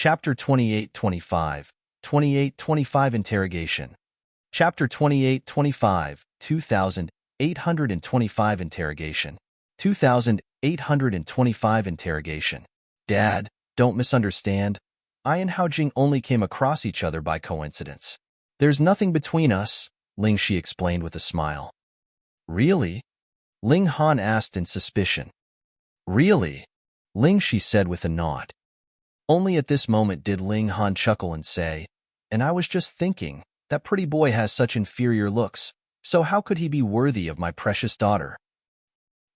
Chapter 28-25, 28-25 Interrogation. Chapter 28-25, 2825 Interrogation. 2825 Interrogation. Dad, don't misunderstand. I and Hao Jing only came across each other by coincidence. There's nothing between us, Ling Shi explained with a smile. Really? Ling Han asked in suspicion. Really? Ling Shi said with a nod. Only at this moment did Ling Han chuckle and say, and I was just thinking, that pretty boy has such inferior looks, so how could he be worthy of my precious daughter?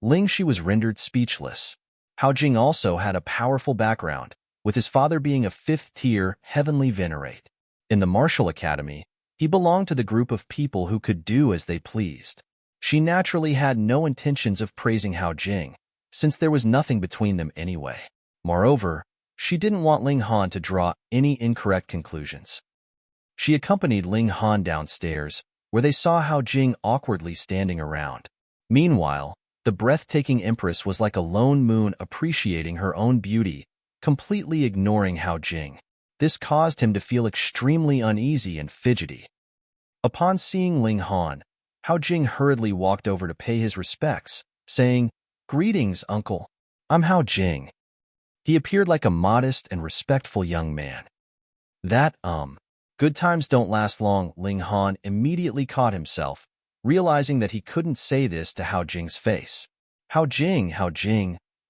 Ling Shi was rendered speechless. Hao Jing also had a powerful background, with his father being a fifth-tier heavenly Venerate. In the martial academy, he belonged to the group of people who could do as they pleased. She naturally had no intentions of praising Hao Jing, since there was nothing between them anyway. Moreover, she didn't want Ling Han to draw any incorrect conclusions. She accompanied Ling Han downstairs, where they saw Hao Jing awkwardly standing around. Meanwhile, the breathtaking empress was like a lone moon appreciating her own beauty, completely ignoring Hao Jing. This caused him to feel extremely uneasy and fidgety. Upon seeing Ling Han, Hao Jing hurriedly walked over to pay his respects, saying, "Greetings, uncle. I'm Hao Jing." He appeared like a modest and respectful young man. Good times don't last long, Ling Han immediately caught himself, realizing that he couldn't say this to Hao Jing's face. Hao Jing,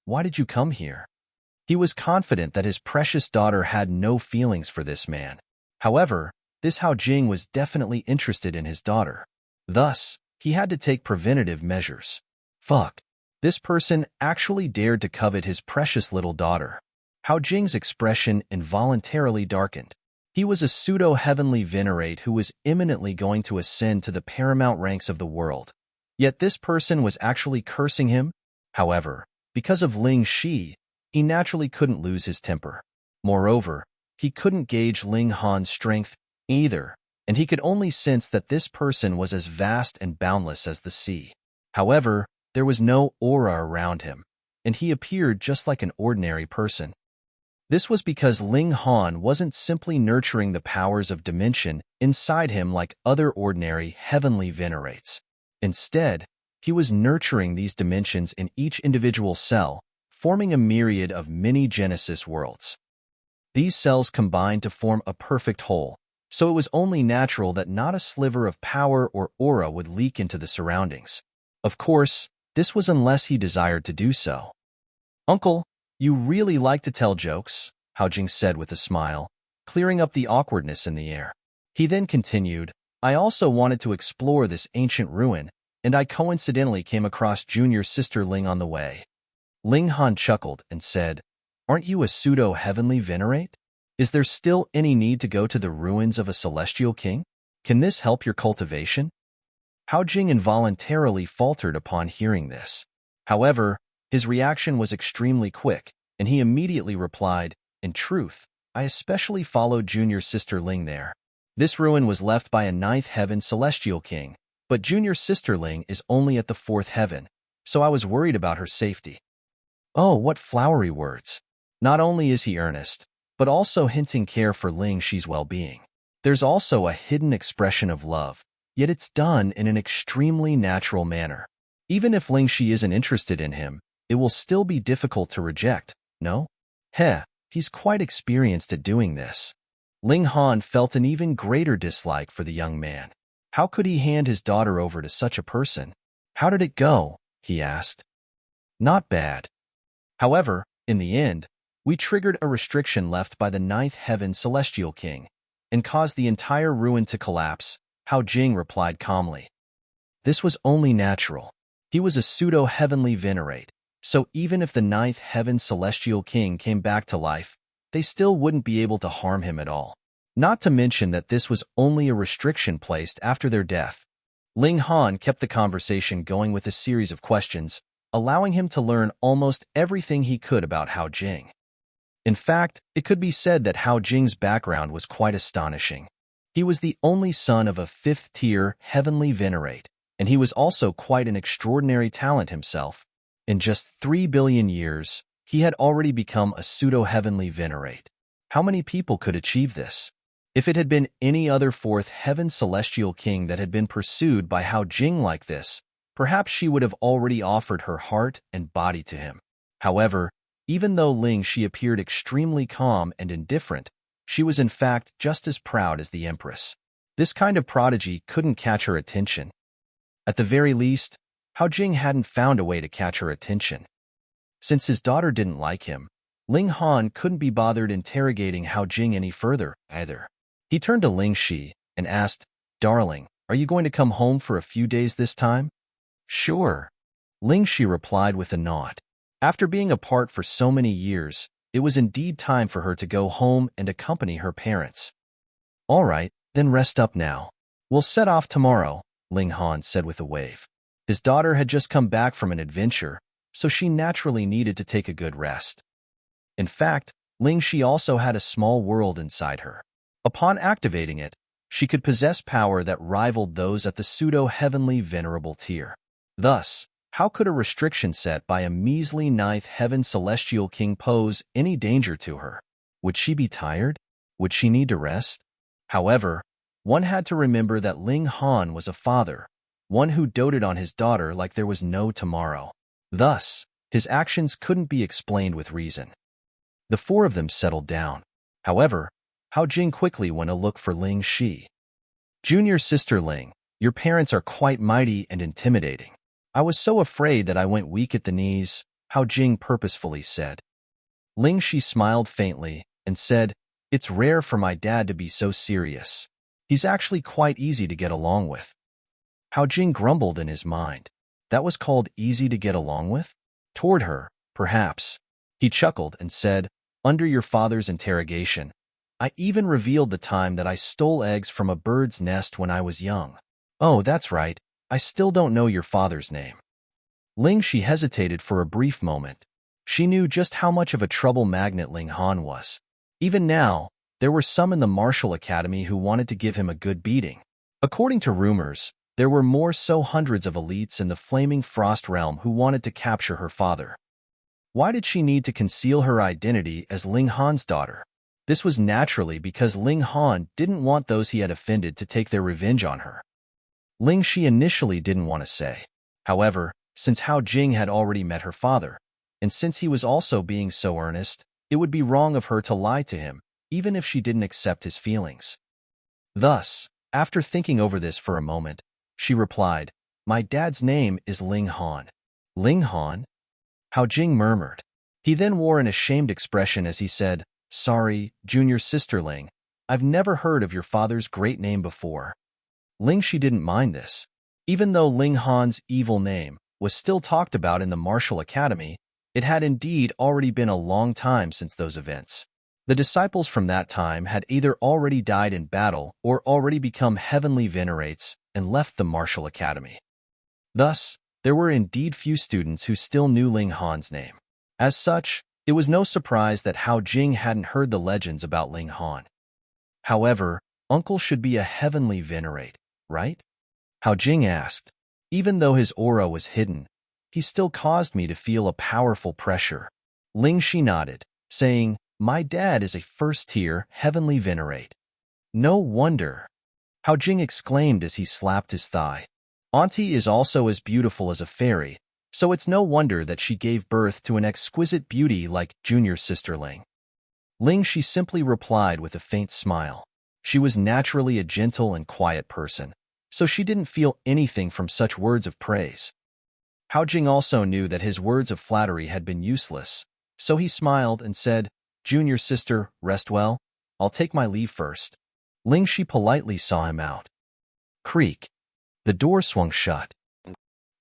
why did you come here? He was confident that his precious daughter had no feelings for this man. However, this Hao Jing was definitely interested in his daughter. Thus, he had to take preventative measures. Fuck. This person actually dared to covet his precious little daughter. Hao Jing's expression involuntarily darkened. He was a pseudo-heavenly Venerate who was imminently going to ascend to the paramount ranks of the world. Yet this person was actually cursing him. However, because of Ling Shi, he naturally couldn't lose his temper. Moreover, he couldn't gauge Ling Han's strength either, and he could only sense that this person was as vast and boundless as the sea. However, there was no aura around him, and he appeared just like an ordinary person. This was because Ling Han wasn't simply nurturing the powers of dimension inside him like other ordinary heavenly Venerates. Instead, he was nurturing these dimensions in each individual cell, forming a myriad of mini-Genesis worlds. These cells combined to form a perfect whole, so it was only natural that not a sliver of power or aura would leak into the surroundings. Of course, this was unless he desired to do so. Uncle, you really like to tell jokes, Hao Jing said with a smile, clearing up the awkwardness in the air. He then continued, I also wanted to explore this ancient ruin, and I coincidentally came across junior sister Ling on the way. Ling Han chuckled and said, Aren't you a pseudo-heavenly Venerate? Is there still any need to go to the ruins of a celestial king? Can this help your cultivation? Hao Jing involuntarily faltered upon hearing this. However, his reaction was extremely quick, and he immediately replied, In truth, I especially followed junior sister Ling there. This ruin was left by a ninth heaven celestial king, but junior sister Ling is only at the fourth heaven, so I was worried about her safety. Oh, what flowery words. Not only is he earnest, but also hinting care for Ling Shi's well-being. There's also a hidden expression of love, yet it's done in an extremely natural manner. Even if Ling Shi isn't interested in him, it will still be difficult to reject, no? He's quite experienced at doing this. Ling Han felt an even greater dislike for the young man. How could he hand his daughter over to such a person? How did it go? He asked. Not bad. However, in the end, we triggered a restriction left by the ninth heaven celestial king, and caused the entire ruin to collapse, Hao Jing replied calmly. This was only natural. He was a pseudo-heavenly Venerate, so even if the ninth heaven celestial king came back to life, they still wouldn't be able to harm him at all. Not to mention that this was only a restriction placed after their death. Ling Han kept the conversation going with a series of questions, allowing him to learn almost everything he could about Hao Jing. In fact, it could be said that Hao Jing's background was quite astonishing. He was the only son of a fifth-tier heavenly Venerate, and he was also quite an extraordinary talent himself. In just 3 billion years, he had already become a pseudo-heavenly Venerate. How many people could achieve this? If it had been any other fourth heaven celestial king that had been pursued by Hao Jing like this, perhaps she would have already offered her heart and body to him. However, even though Ling she appeared extremely calm and indifferent, she was in fact just as proud as the empress. This kind of prodigy couldn't catch her attention. At the very least, Hao Jing hadn't found a way to catch her attention. Since his daughter didn't like him, Ling Han couldn't be bothered interrogating Hao Jing any further, either. He turned to Ling Shi and asked, "Darling, are you going to come home for a few days this time?" "Sure," Ling Shi replied with a nod. After being apart for so many years, it was indeed time for her to go home and accompany her parents. "All right, then rest up now. We'll set off tomorrow," Ling Han said with a wave. His daughter had just come back from an adventure, so she naturally needed to take a good rest. In fact, Ling Shi also had a small world inside her. Upon activating it, she could possess power that rivaled those at the pseudo-heavenly venerable tier. Thus, how could a restriction set by a measly ninth heaven celestial king pose any danger to her? Would she be tired? Would she need to rest? However, one had to remember that Ling Han was a father, one who doted on his daughter like there was no tomorrow. Thus, his actions couldn't be explained with reason. The four of them settled down. However, Hao Jing quickly went to look for Ling Shi. "Junior sister Ling, your parents are quite mighty and intimidating. I was so afraid that I went weak at the knees," Hao Jing purposefully said. Ling Shi smiled faintly and said, "It's rare for my dad to be so serious. He's actually quite easy to get along with." Hao Jing grumbled in his mind. That was called easy to get along with? Toward her, perhaps. He chuckled and said, "Under your father's interrogation, I even revealed the time that I stole eggs from a bird's nest when I was young." "Oh, that's right. I still don't know your father's name." Ling Shi hesitated for a brief moment. She knew just how much of a trouble magnet Ling Han was. Even now, there were some in the martial academy who wanted to give him a good beating. According to rumors, there were more so hundreds of elites in the Flaming Frost realm who wanted to capture her father. Why did she need to conceal her identity as Ling Han's daughter? This was naturally because Ling Han didn't want those he had offended to take their revenge on her. Ling Shi initially didn't want to say. However, since Hao Jing had already met her father, and since he was also being so earnest, it would be wrong of her to lie to him, even if she didn't accept his feelings. Thus, after thinking over this for a moment, she replied, "My dad's name is Ling Han." "Ling Han?" Hao Jing murmured. He then wore an ashamed expression as he said, "Sorry, junior sister Ling, I've never heard of your father's great name before." Ling Shi didn't mind this. Even though Ling Han's evil name was still talked about in the martial academy, it had indeed already been a long time since those events. The disciples from that time had either already died in battle or already become heavenly venerates and left the martial academy. Thus, there were indeed few students who still knew Ling Han's name. As such, it was no surprise that Hao Jing hadn't heard the legends about Ling Han. However, uncle should be a heavenly venerate, right? Hao Jing asked. Even though his aura was hidden, he still caused me to feel a powerful pressure. Ling Shi nodded, saying, "My dad is a first-tier heavenly venerate." "No wonder," Hao Jing exclaimed as he slapped his thigh. "Auntie is also as beautiful as a fairy, so it's no wonder that she gave birth to an exquisite beauty like junior sister Ling." Ling Shi simply replied with a faint smile. She was naturally a gentle and quiet person, so she didn't feel anything from such words of praise. Hao Jing also knew that his words of flattery had been useless, so he smiled and said, "Junior sister, rest well. I'll take my leave first." Ling Shi politely saw him out. Creak. The door swung shut.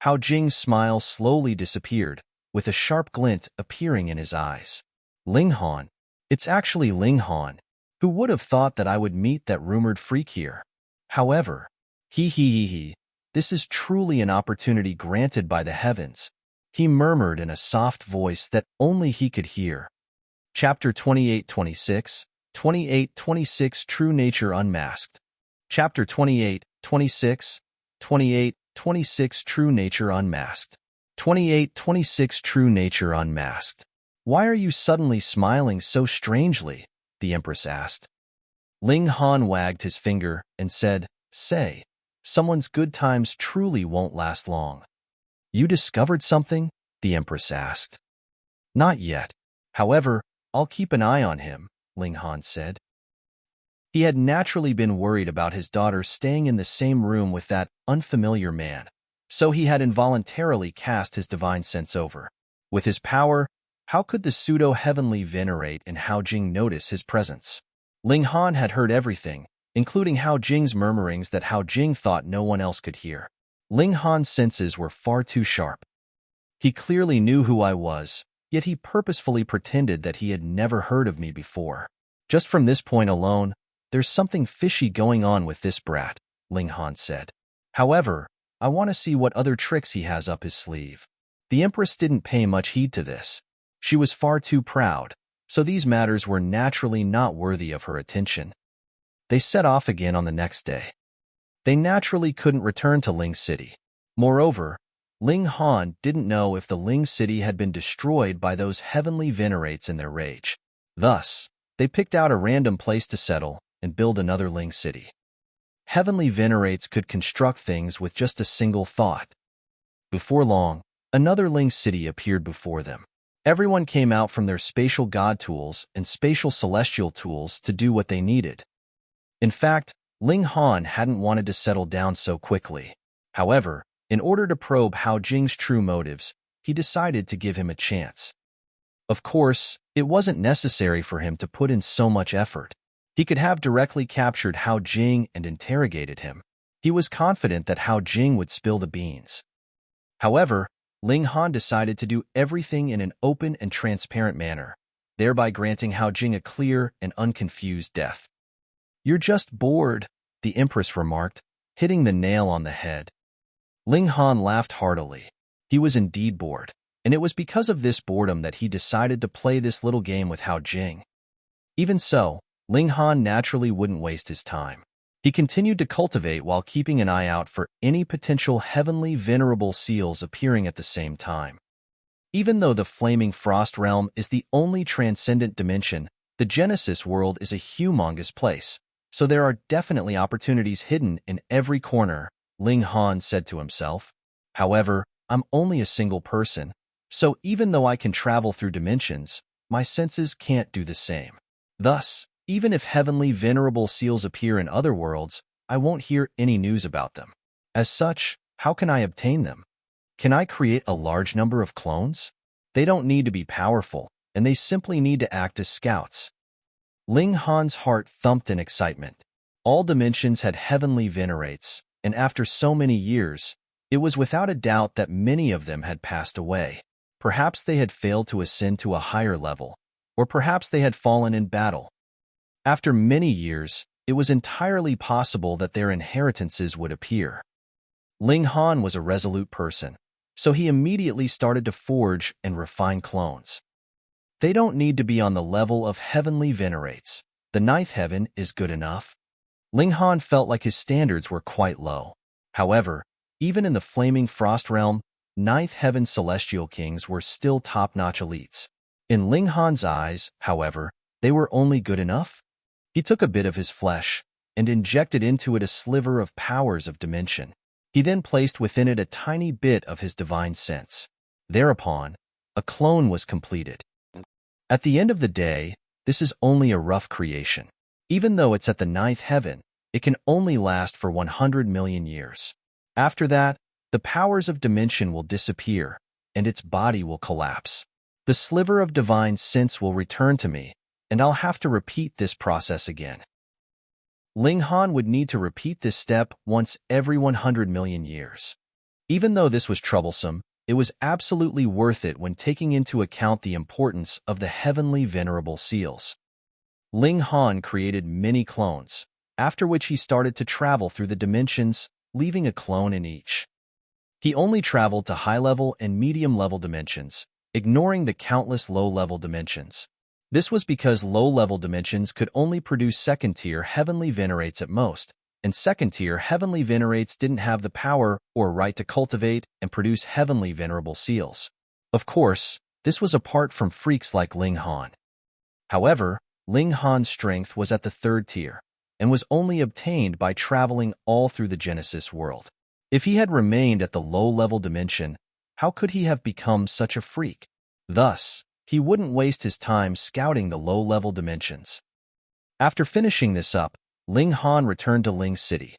Hao Jing's smile slowly disappeared, with a sharp glint appearing in his eyes. "Ling Han. It's actually Ling Han. Who would have thought that I would meet that rumored freak here? However, this is truly an opportunity granted by the heavens," he murmured in a soft voice that only he could hear. Chapter 28-26, 28-26 True Nature Unmasked. Chapter 28-26, 28-26 True Nature Unmasked. 28-26 True Nature Unmasked. Why are you suddenly smiling so strangely? the empress asked. Ling Han wagged his finger and said, "Say, someone's good times truly won't last long." "You discovered something?" the empress asked. "Not yet. However, I'll keep an eye on him," Ling Han said. He had naturally been worried about his daughter staying in the same room with that unfamiliar man, so he had involuntarily cast his divine sense over. With his power, how could the pseudo-heavenly Venerate and Hao Jing notice his presence? Ling Han had heard everything, including Hao Jing's murmurings that Hao Jing thought no one else could hear. Ling Han's senses were far too sharp. He clearly knew who I was, yet he purposefully pretended that he had never heard of me before. Just from this point alone, there's something fishy going on with this brat, Ling Han said. However, I want to see what other tricks he has up his sleeve. The empress didn't pay much heed to this. She was far too proud, so these matters were naturally not worthy of her attention. They set off again on the next day. They naturally couldn't return to Ling City. Moreover, Ling Han didn't know if the Ling City had been destroyed by those heavenly venerates in their rage. Thus, they picked out a random place to settle and build another Ling City. Heavenly venerates could construct things with just a single thought. Before long, another Ling City appeared before them. Everyone came out from their spatial god tools and spatial celestial tools to do what they needed. In fact, Ling Han hadn't wanted to settle down so quickly. However, in order to probe Hao Jing's true motives, he decided to give him a chance. Of course, it wasn't necessary for him to put in so much effort. He could have directly captured Hao Jing and interrogated him. He was confident that Hao Jing would spill the beans. However, Ling Han decided to do everything in an open and transparent manner, thereby granting Hao Jing a clear and unconfused death. "You're just bored," the empress remarked, hitting the nail on the head. Ling Han laughed heartily. He was indeed bored, and it was because of this boredom that he decided to play this little game with Hao Jing. Even so, Ling Han naturally wouldn't waste his time. He continued to cultivate while keeping an eye out for any potential heavenly venerable seals appearing at the same time. Even though the Flaming Frost Realm is the only transcendent dimension, the Genesis world is a humongous place, so there are definitely opportunities hidden in every corner, Ling Han said to himself. However, I'm only a single person, so even though I can travel through dimensions, my senses can't do the same. Thus, even if heavenly venerable seals appear in other worlds, I won't hear any news about them. As such, how can I obtain them? Can I create a large number of clones? They don't need to be powerful, and they simply need to act as scouts. Ling Han's heart thumped in excitement. All dimensions had heavenly venerates, and after so many years, it was without a doubt that many of them had passed away. Perhaps they had failed to ascend to a higher level, or perhaps they had fallen in battle. After many years, it was entirely possible that their inheritances would appear. Ling Han was a resolute person, so he immediately started to forge and refine clones. They don't need to be on the level of heavenly venerates. The ninth heaven is good enough. Ling Han felt like his standards were quite low. However, even in the Flaming Frost Realm, ninth heaven celestial kings were still top-notch elites. In Ling Han's eyes, however, they were only good enough. He took a bit of his flesh and injected into it a sliver of powers of dimension. He then placed within it a tiny bit of his divine sense. Thereupon, a clone was completed. At the end of the day, this is only a rough creation. Even though it's at the ninth heaven, it can only last for 100 million years. After that, the powers of dimension will disappear, and its body will collapse. The sliver of divine sense will return to me, and I'll have to repeat this process again. Ling Han would need to repeat this step once every 100 million years. Even though this was troublesome, it was absolutely worth it when taking into account the importance of the heavenly venerable seals. Ling Han created many clones, after which he started to travel through the dimensions, leaving a clone in each. He only traveled to high-level and medium-level dimensions, ignoring the countless low-level dimensions. This was because low-level dimensions could only produce second-tier heavenly venerates at most, and second-tier heavenly venerates didn't have the power or right to cultivate and produce heavenly venerable seals. Of course, this was apart from freaks like Ling Han. However, Ling Han's strength was at the 3rd tier, and was only obtained by traveling all through the Genesis world. If he had remained at the low-level dimension, how could he have become such a freak? Thus, he wouldn't waste his time scouting the low-level dimensions. After finishing this up, Ling Han returned to Ling City.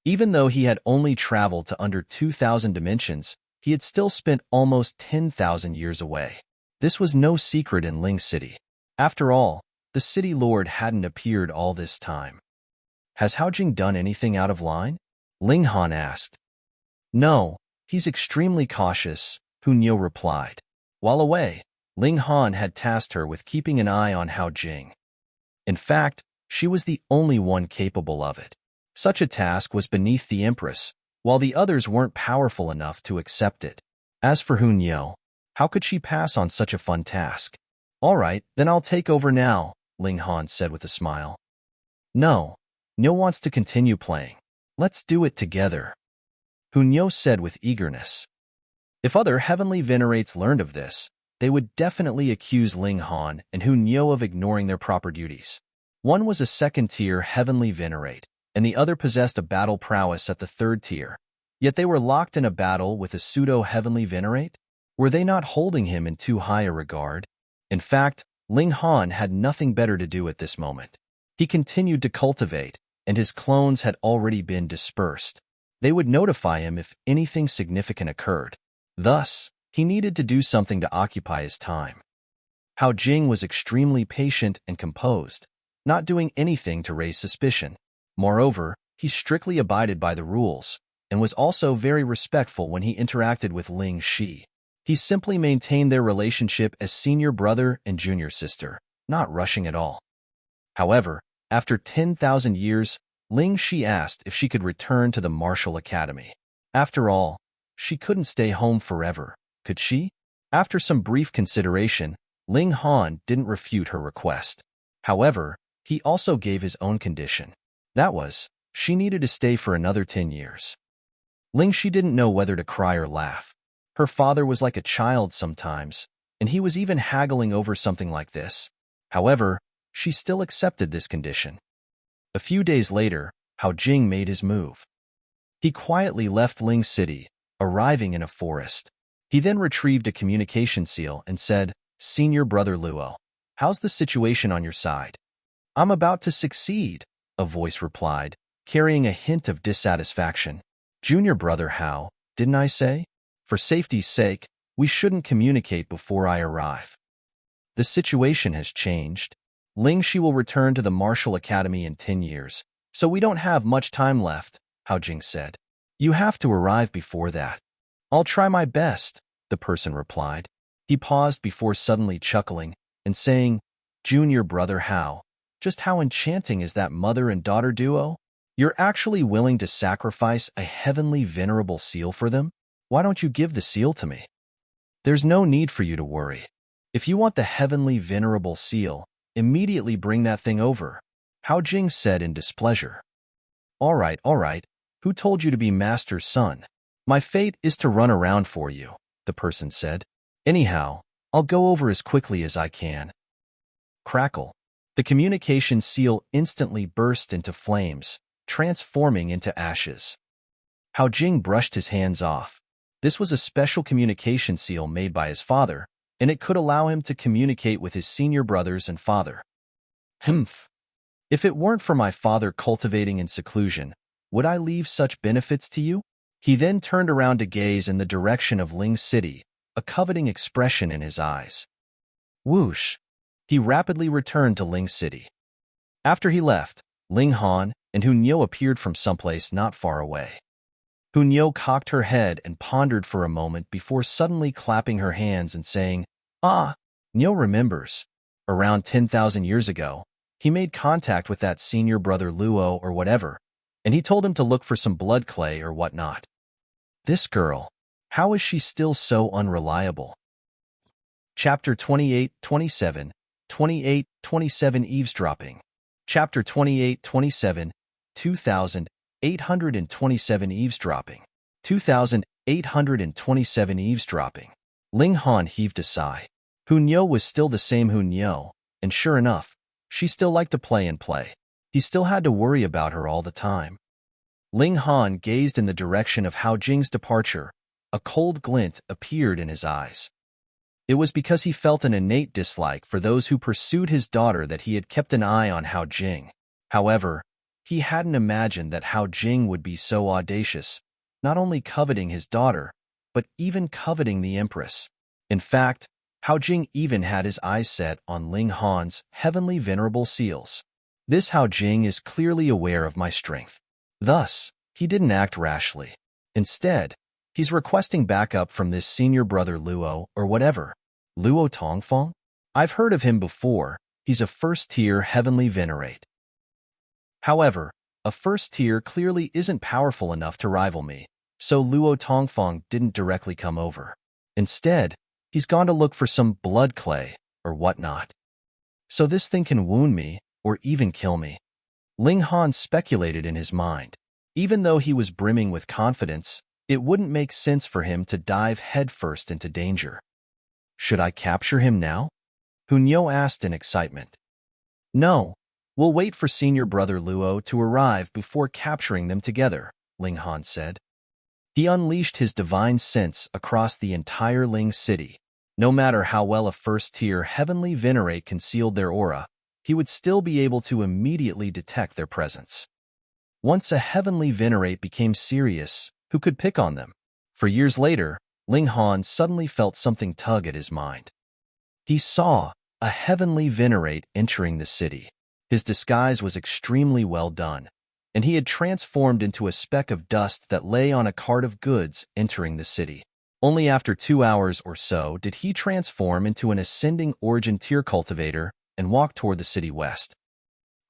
Even though he had only traveled to under 2,000 dimensions, he had still spent almost 10,000 years away. This was no secret in Ling City. After all, the city lord hadn't appeared all this time. Has Hao Jing done anything out of line? Ling Han asked. No, he's extremely cautious, Hunyou replied. While away, Ling Han had tasked her with keeping an eye on Hao Jing. In fact, she was the only one capable of it. Such a task was beneath the empress, while the others weren't powerful enough to accept it. As for Hunyou, how could she pass on such a fun task? All right, then I'll take over now, Ling Han said with a smile. No, Nyo wants to continue playing. Let's do it together, Hunyou said with eagerness. If other heavenly venerates learned of this, they would definitely accuse Ling Han and Hunyou of ignoring their proper duties. One was a 2nd-tier heavenly venerate, and the other possessed a battle prowess at the 3rd tier. Yet they were locked in a battle with a pseudo-heavenly venerate? Were they not holding him in too high a regard? In fact, Ling Han had nothing better to do at this moment. He continued to cultivate, and his clones had already been dispersed. They would notify him if anything significant occurred. Thus, he needed to do something to occupy his time. Hao Jing was extremely patient and composed, not doing anything to raise suspicion. Moreover, he strictly abided by the rules, and was also very respectful when he interacted with Ling Shi. He simply maintained their relationship as senior brother and junior sister, not rushing at all. However, after 10,000 years, Ling Shi asked if she could return to the martial academy. After all, she couldn't stay home forever, could she? After some brief consideration, Ling Han didn't refute her request. However, he also gave his own condition. That was, she needed to stay for another 10 years. Ling Shi didn't know whether to cry or laugh. Her father was like a child sometimes, and he was even haggling over something like this. However, she still accepted this condition. A few days later, Hao Jing made his move. He quietly left Ling City, arriving in a forest. He then retrieved a communication seal and said, "Senior brother Luo, how's the situation on your side?" "I'm about to succeed," a voice replied, carrying a hint of dissatisfaction. "Junior brother Hao, didn't I say? For safety's sake, we shouldn't communicate before I arrive." The situation has changed. Ling Shi will return to the martial academy in 10 years, so we don't have much time left, Hao Jing said. "You have to arrive before that." "I'll try my best," the person replied. He paused before suddenly chuckling and saying, "Junior brother Hao, just how enchanting is that mother and daughter duo? You're actually willing to sacrifice a heavenly venerable seal for them? Why don't you give the seal to me?" "There's no need for you to worry. If you want the heavenly venerable seal, immediately bring that thing over," Hao Jing said in displeasure. All right, who told you to be master's son? My fate is to run around for you," the person said. "Anyhow, I'll go over as quickly as I can." Crackle. The communication seal instantly burst into flames, transforming into ashes. Hao Jing brushed his hands off. This was a special communication seal made by his father, and it could allow him to communicate with his senior brothers and father. Humph. If it weren't for my father cultivating in seclusion, would I leave such benefits to you? He then turned around to gaze in the direction of Ling City, a coveting expression in his eyes. Whoosh. He rapidly returned to Ling City. After he left, Ling Han and Hunyou appeared from someplace not far away. Hunyou cocked her head and pondered for a moment before suddenly clapping her hands and saying, "Ah, Nyo remembers. Around 10,000 years ago, he made contact with that senior brother Luo or whatever, and he told him to look for some blood clay or whatnot. This girl, how is she still so unreliable?" Chapter 28-27, 28-27 Eavesdropping. Chapter 28-27, 2827 Eavesdropping. 2827 Eavesdropping. Ling Han heaved a sigh. Hunyou was still the same Hunyou, and sure enough, She still liked to play and play. He still had to worry about her all the time. Ling Han gazed in the direction of Hao Jing's departure. A cold glint appeared in his eyes. It was because he felt an innate dislike for those who pursued his daughter that he had kept an eye on Hao Jing. However, he hadn't imagined that Hao Jing would be so audacious, not only coveting his daughter, but even coveting the empress. In fact, Hao Jing even had his eyes set on Ling Han's heavenly venerable seals. This Hao Jing is clearly aware of my strength. Thus, he didn't act rashly. Instead, he's requesting backup from this senior brother Luo or whatever. Luo Tongfeng? I've heard of him before. He's a first-tier heavenly venerate. However, a first tier clearly isn't powerful enough to rival me, so Luo Tongfeng didn't directly come over. Instead, he's gone to look for some blood clay or whatnot. So this thing can wound me or even kill me. Ling Han speculated in his mind. Even though he was brimming with confidence, it wouldn't make sense for him to dive headfirst into danger. Should I capture him now? Hunyo asked in excitement. No. We'll wait for senior brother Luo to arrive before capturing them together, Ling Han said. He unleashed his divine sense across the entire Ling city. No matter how well a first-tier heavenly venerate concealed their aura, he would still be able to immediately detect their presence. Once a heavenly venerate became serious, who could pick on them? For years later, Ling Han suddenly felt something tug at his mind. He saw a heavenly venerate entering the city. His disguise was extremely well done, and he had transformed into a speck of dust that lay on a cart of goods entering the city. Only after 2 hours or so did he transform into an ascending origin tier cultivator and walk toward the city west.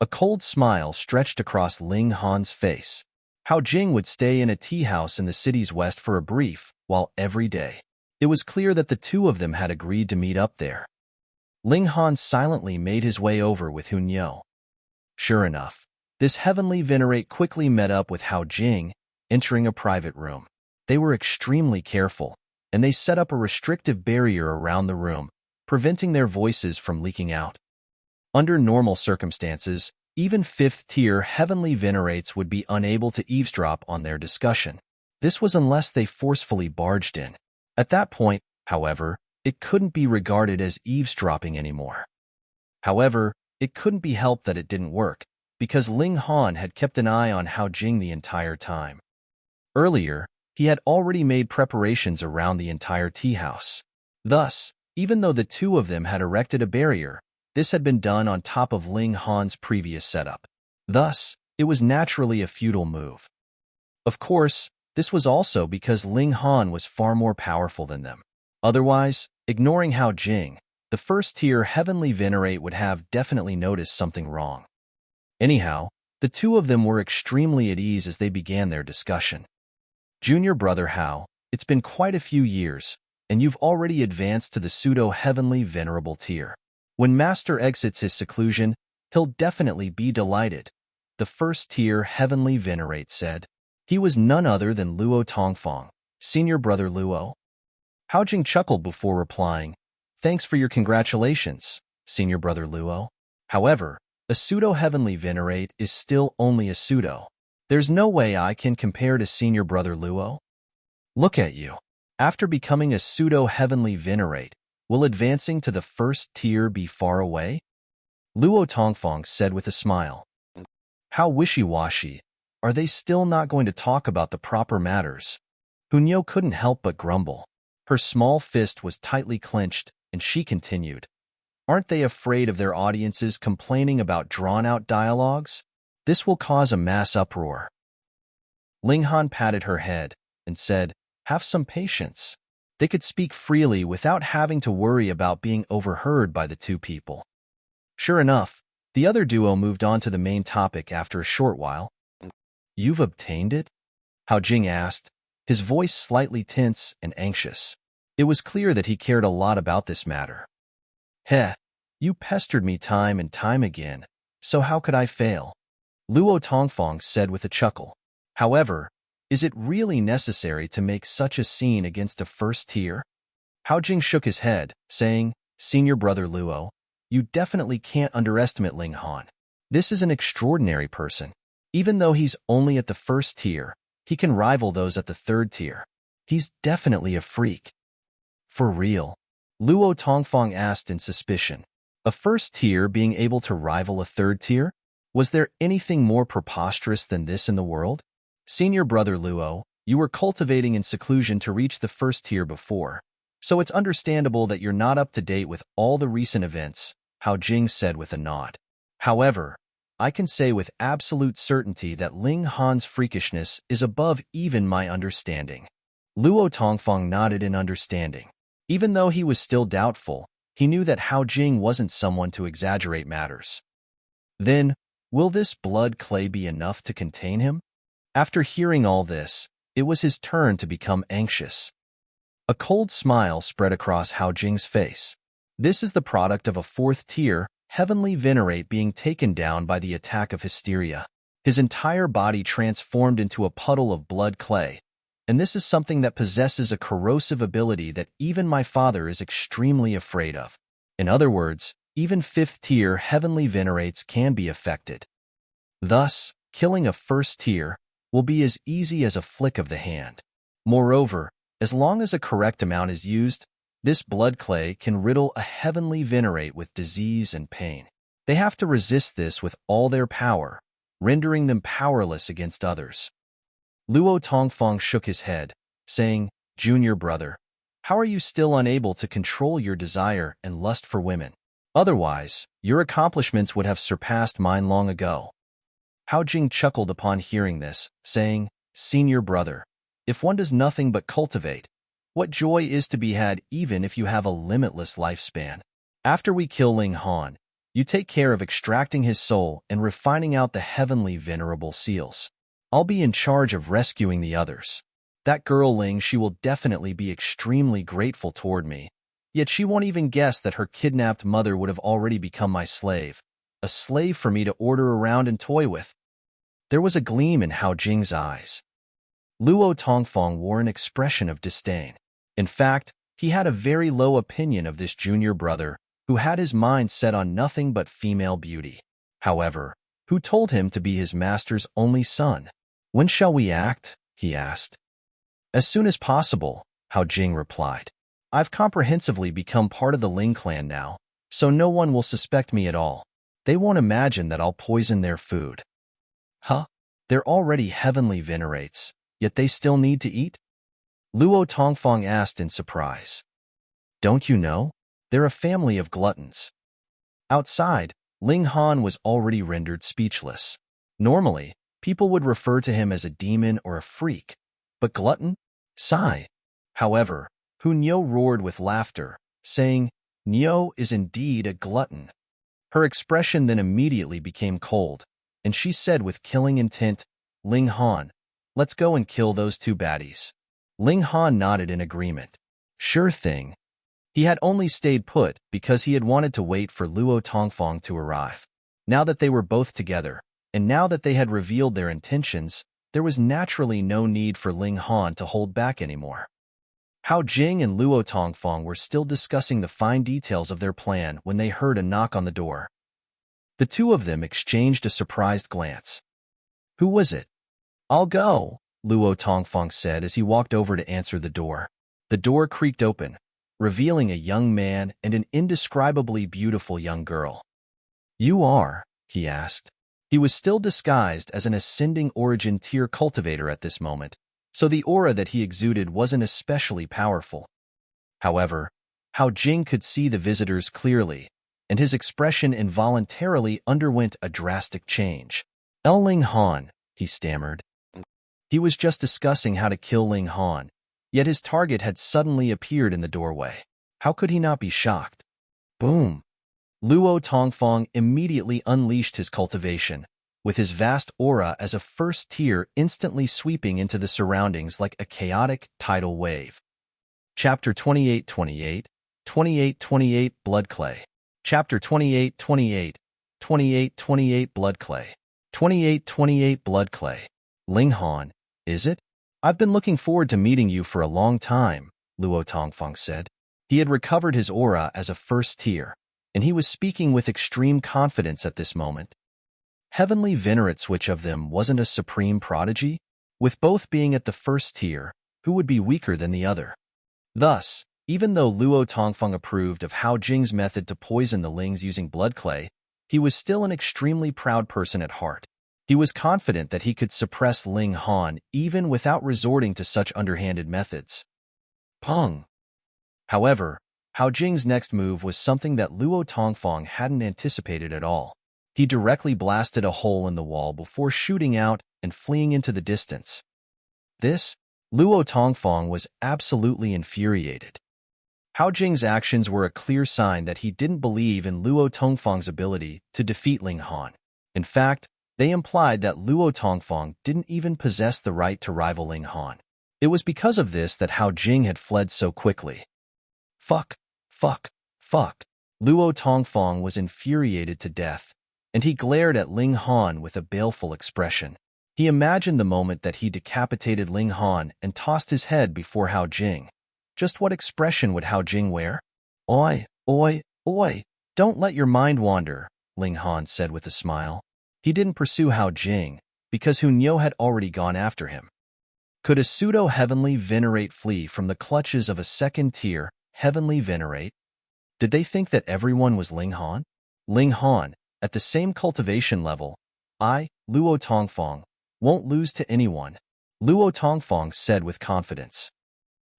A cold smile stretched across Ling Han's face. Hao Jing would stay in a tea house in the city's west for a brief, while every day. It was clear that the two of them had agreed to meet up there. Ling Han silently made his way over with Hunyo. Sure enough, this heavenly venerate quickly met up with Hao Jing, entering a private room. They were extremely careful, and they set up a restrictive barrier around the room, preventing their voices from leaking out. Under normal circumstances, even fifth-tier heavenly venerates would be unable to eavesdrop on their discussion. This was unless they forcefully barged in. At that point, however, it couldn't be regarded as eavesdropping anymore. However, it couldn't be helped that it didn't work, because Ling Han had kept an eye on Hao Jing the entire time. Earlier, he had already made preparations around the entire tea house. Thus, even though the two of them had erected a barrier, this had been done on top of Ling Han's previous setup. Thus, it was naturally a futile move. Of course, this was also because Ling Han was far more powerful than them. Otherwise, ignoring Hao Jing, the first-tier heavenly venerate would have definitely noticed something wrong. Anyhow, the two of them were extremely at ease as they began their discussion. Junior brother Hao, it's been quite a few years, and you've already advanced to the pseudo-heavenly venerable tier. When Master exits his seclusion, he'll definitely be delighted, the first-tier heavenly venerate said. He was none other than Luo Tongfeng, senior brother Luo. Hao Jing chuckled before replying, Thanks for your congratulations, senior brother Luo. However, a pseudo-heavenly venerate is still only a pseudo. There's no way I can compare to senior brother Luo. Look at you. After becoming a pseudo-heavenly venerate, will advancing to the first tier be far away? Luo Tongfeng said with a smile. How wishy-washy. Are they still not going to talk about the proper matters? Hunyo couldn't help but grumble. Her small fist was tightly clenched, and she continued. Aren't they afraid of their audiences complaining about drawn-out dialogues? This will cause a mass uproar. Ling Han patted her head and said, Have some patience. They could speak freely without having to worry about being overheard by the two people. Sure enough, the other duo moved on to the main topic after a short while. You've obtained it? Hao Jing asked, his voice slightly tense and anxious. It was clear that he cared a lot about this matter. Heh, you pestered me time and time again, so how could I fail? Luo Tongfeng said with a chuckle. However, is it really necessary to make such a scene against a first tier? Hao Jing shook his head, saying, Senior brother Luo, You definitely can't underestimate Ling Han. This is an extraordinary person. Even though he's only at the first tier, he can rival those at the third tier. He's definitely a freak. For real? Luo Tongfang asked in suspicion. A first tier being able to rival a third tier? Was there anything more preposterous than this in the world? Senior brother Luo, you were cultivating in seclusion to reach the first tier before, so it's understandable that you're not up to date with all the recent events, Hao Jing said with a nod. However, I can say with absolute certainty that Ling Han's freakishness is above even my understanding. Luo Tongfang nodded in understanding. Even though he was still doubtful, he knew that Hao Jing wasn't someone to exaggerate matters. Then, will this blood clay be enough to contain him? After hearing all this, it was his turn to become anxious. A cold smile spread across Hao Jing's face. This is the product of a fourth-tier, heavenly Venerate being taken down by the attack of hysteria. His entire body transformed into a puddle of blood clay, and this is something that possesses a corrosive ability that even my father is extremely afraid of. In other words, even fifth-tier heavenly Venerates can be affected. Thus, killing a first-tier will be as easy as a flick of the hand. Moreover, as long as a correct amount is used, this blood clay can riddle a heavenly Venerate with disease and pain. They have to resist this with all their power, rendering them powerless against others. Luo Tongfang shook his head, saying, "Junior brother, how are you still unable to control your desire and lust for women? Otherwise, your accomplishments would have surpassed mine long ago." Hao Jing chuckled upon hearing this, saying, "Senior brother, if one does nothing but cultivate, what joy is to be had even if you have a limitless lifespan? After we kill Ling Han, you take care of extracting his soul and refining out the heavenly venerable seals. I'll be in charge of rescuing the others. That girl Ling, she will definitely be extremely grateful toward me, yet she won't even guess that her kidnapped mother would have already become my slave, a slave for me to order around and toy with." There was a gleam in Hao Jing's eyes. Luo Tongfang wore an expression of disdain. In fact, he had a very low opinion of this junior brother, who had his mind set on nothing but female beauty. However, who told him to be his master's only son? "When shall we act?" he asked. "As soon as possible," Hao Jing replied. "I've comprehensively become part of the Ling clan now, so no one will suspect me at all. They won't imagine that I'll poison their food." "Huh? They're already heavenly Venerates, yet they still need to eat?" Luo Tongfang asked in surprise. "Don't you know? They're a family of gluttons." Outside, Ling Han was already rendered speechless. Normally, people would refer to him as a demon or a freak, but glutton? Sigh. However, Hu Niu roared with laughter, saying, "Niu is indeed a glutton." Her expression then immediately became cold, and she said with killing intent, "Ling Han, let's go and kill those two baddies." Ling Han nodded in agreement. Sure thing. He had only stayed put because he had wanted to wait for Luo Tongfang to arrive. Now that they were both together, and now that they had revealed their intentions, there was naturally no need for Ling Han to hold back anymore. Hao Jing and Luo Tongfang were still discussing the fine details of their plan when they heard a knock on the door. The two of them exchanged a surprised glance. "Who was it?" "I'll go," Luo Tongfang said as he walked over to answer the door. The door creaked open, revealing a young man and an indescribably beautiful young girl. "You are?" he asked. He was still disguised as an ascending origin tier cultivator at this moment, so the aura that he exuded wasn't especially powerful. However, Hao Jing could see the visitors clearly, and his expression involuntarily underwent a drastic change. "Ling Han," he stammered. He was just discussing how to kill Ling Han, yet his target had suddenly appeared in the doorway. How could he not be shocked? Boom! Luo Tongfang immediately unleashed his cultivation, with his vast aura as a first tier instantly sweeping into the surroundings like a chaotic tidal wave. Chapter 28-28, 28-28 Blood Clay. Chapter 28-28, 28-28 Blood Clay. 28-28 Blood Clay. "Ling Han, is it? I've been looking forward to meeting you for a long time," Luo Tongfang said. He had recovered his aura as a first tier, and he was speaking with extreme confidence at this moment. Heavenly Venerates, which of them wasn't a supreme prodigy? With both being at the first tier, who would be weaker than the other? Thus, even though Luo Tongfeng approved of Hao Jing's method to poison the Lings using blood clay, he was still an extremely proud person at heart. He was confident that he could suppress Ling Han even without resorting to such underhanded methods. Peng. However, Hao Jing's next move was something that Luo Tongfeng hadn't anticipated at all. He directly blasted a hole in the wall before shooting out and fleeing into the distance. This, Luo Tongfeng was absolutely infuriated. Hao Jing's actions were a clear sign that he didn't believe in Luo Tongfeng's ability to defeat Ling Han. In fact, they implied that Luo Tongfeng didn't even possess the right to rival Ling Han. It was because of this that Hao Jing had fled so quickly. Fuck. Luo Tongfeng was infuriated to death, and he glared at Ling Han with a baleful expression. He imagined the moment that he decapitated Ling Han and tossed his head before Hao Jing. Just what expression would Hao Jing wear? Oi, don't let your mind wander, Ling Han said with a smile. He didn't pursue Hao Jing, because Hunyo had already gone after him. Could a pseudo-heavenly Venerate flee from the clutches of a second-tier heavenly Venerate? Did they think that everyone was Ling Han? Ling Han, at the same cultivation level, Luo Tongfeng, won't lose to anyone, Luo Tongfeng said with confidence.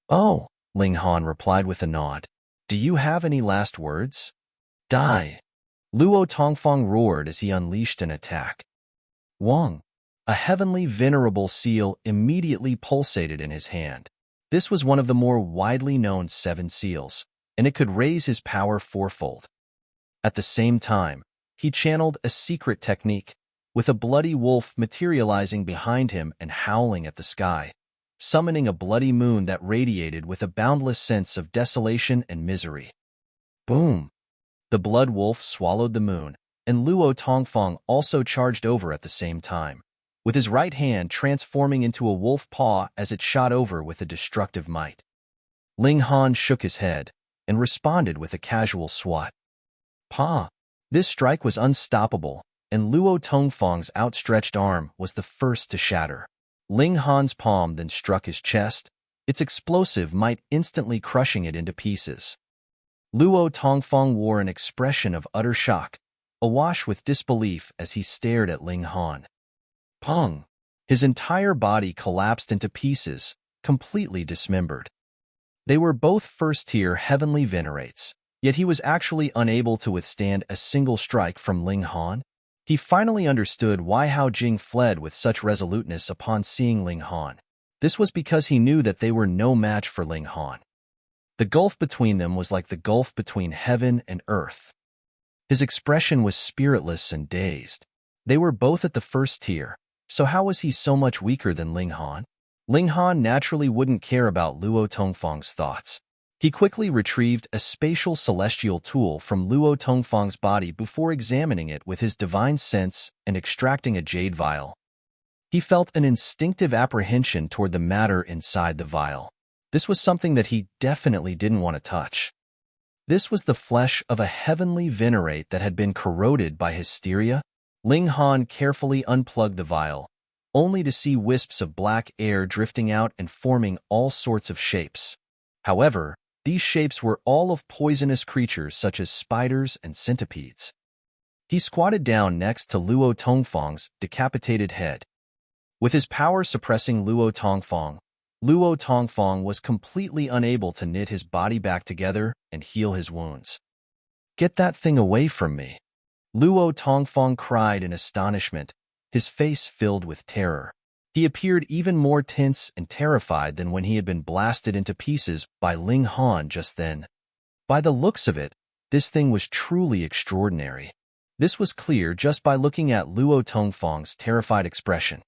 Oh, Ling Han replied with a nod. Do you have any last words? Die! Luo Tongfeng roared as he unleashed an attack. Wang, a heavenly venerable seal, immediately pulsated in his hand. This was one of the more widely known 7 seals, and it could raise his power 4-fold. At the same time, he channeled a secret technique, with a bloody wolf materializing behind him and howling at the sky, summoning a bloody moon that radiated with a boundless sense of desolation and misery. Boom! The blood wolf swallowed the moon, and Luo Tongfeng also charged over at the same time, with his right hand transforming into a wolf paw as it shot over with a destructive might. Ling Han shook his head and responded with a casual swat. Pa! This strike was unstoppable, and Luo Tongfeng's outstretched arm was the first to shatter. Ling Han's palm then struck his chest, its explosive might instantly crushing it into pieces. Luo Tongfeng wore an expression of utter shock, awash with disbelief as he stared at Ling Han. Peng! His entire body collapsed into pieces, completely dismembered. They were both first-tier heavenly Venerates, yet he was actually unable to withstand a single strike from Ling Han. He finally understood why Hao Jing fled with such resoluteness upon seeing Ling Han. This was because he knew that they were no match for Ling Han. The gulf between them was like the gulf between heaven and earth. His expression was spiritless and dazed. They were both at the first tier, so how was he so much weaker than Ling Han? Ling Han naturally wouldn't care about Luo Tongfeng's thoughts. He quickly retrieved a spatial celestial tool from Luo Tongfeng's body before examining it with his divine sense and extracting a jade vial. He felt an instinctive apprehension toward the matter inside the vial. This was something that he definitely didn't want to touch. This was the flesh of a heavenly Venerate that had been corroded by hysteria. Ling Han carefully unplugged the vial, only to see wisps of black air drifting out and forming all sorts of shapes. However, these shapes were all of poisonous creatures such as spiders and centipedes. He squatted down next to Luo Tongfeng's decapitated head. With his power suppressing Luo Tongfeng was completely unable to knit his body back together and heal his wounds. Get that thing away from me! Luo Tongfeng cried in astonishment, his face filled with terror. He appeared even more tense and terrified than when he had been blasted into pieces by Ling Han just then. By the looks of it, this thing was truly extraordinary. This was clear just by looking at Luo Tongfeng's terrified expression.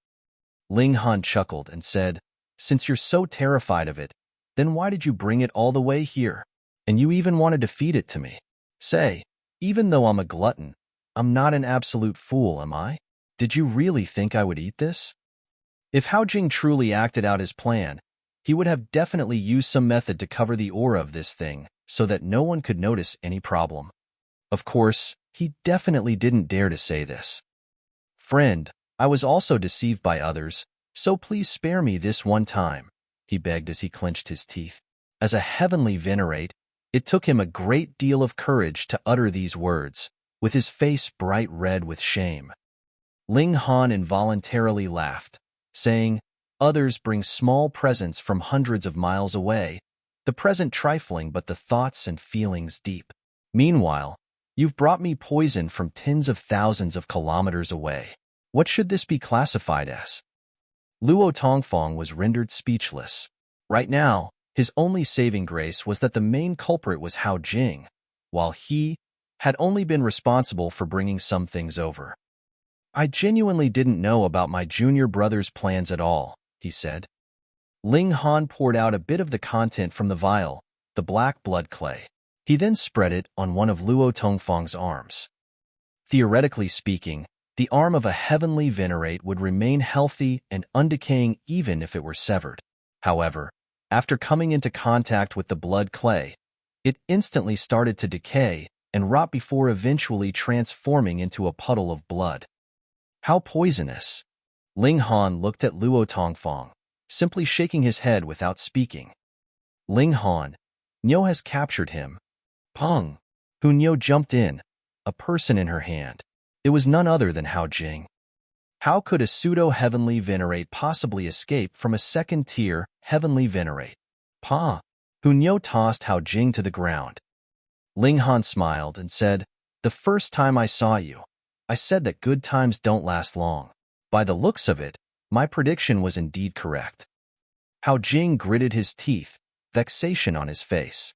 Ling Han chuckled and said, "Since you're so terrified of it, then why did you bring it all the way here? And you even wanted to feed it to me? Say, even though I'm a glutton, I'm not an absolute fool, am I? Did you really think I would eat this?" If Hao Jing truly acted out his plan, he would have definitely used some method to cover the aura of this thing so that no one could notice any problem. Of course, he definitely didn't dare to say this. Friend, I was also deceived by others, so please spare me this one time, he begged as he clenched his teeth. As a heavenly Venerate, it took him a great deal of courage to utter these words, with his face bright red with shame. Ling Han involuntarily laughed, saying, "Others bring small presents from hundreds of miles away, the present trifling but the thoughts and feelings deep. Meanwhile, you've brought me poison from tens of thousands of kilometers away. What should this be classified as?" Luo Tongfang was rendered speechless. Right now, his only saving grace was that the main culprit was Hao Jing, while he had only been responsible for bringing some things over. "I genuinely didn't know about my junior brother's plans at all," he said. Ling Han poured out a bit of the content from the vial, the black blood clay. He then spread it on one of Luo Tongfang's arms. Theoretically speaking, the arm of a heavenly Venerate would remain healthy and undecaying even if it were severed. However, after coming into contact with the blood clay, it instantly started to decay and rot before eventually transforming into a puddle of blood. How poisonous! Ling Han looked at Luo Tongfang, simply shaking his head without speaking. "Ling Han, Niu has captured him." Peng, who Niu jumped in, a person in her hand. It was none other than Hao Jing. How could a pseudo-heavenly Venerate possibly escape from a second-tier heavenly Venerate? Pa, who Niu tossed Hao Jing to the ground. Ling Han smiled and said, "The first time I saw you, I said that good times don't last long. By the looks of it, my prediction was indeed correct." Hao Jing gritted his teeth, vexation on his face.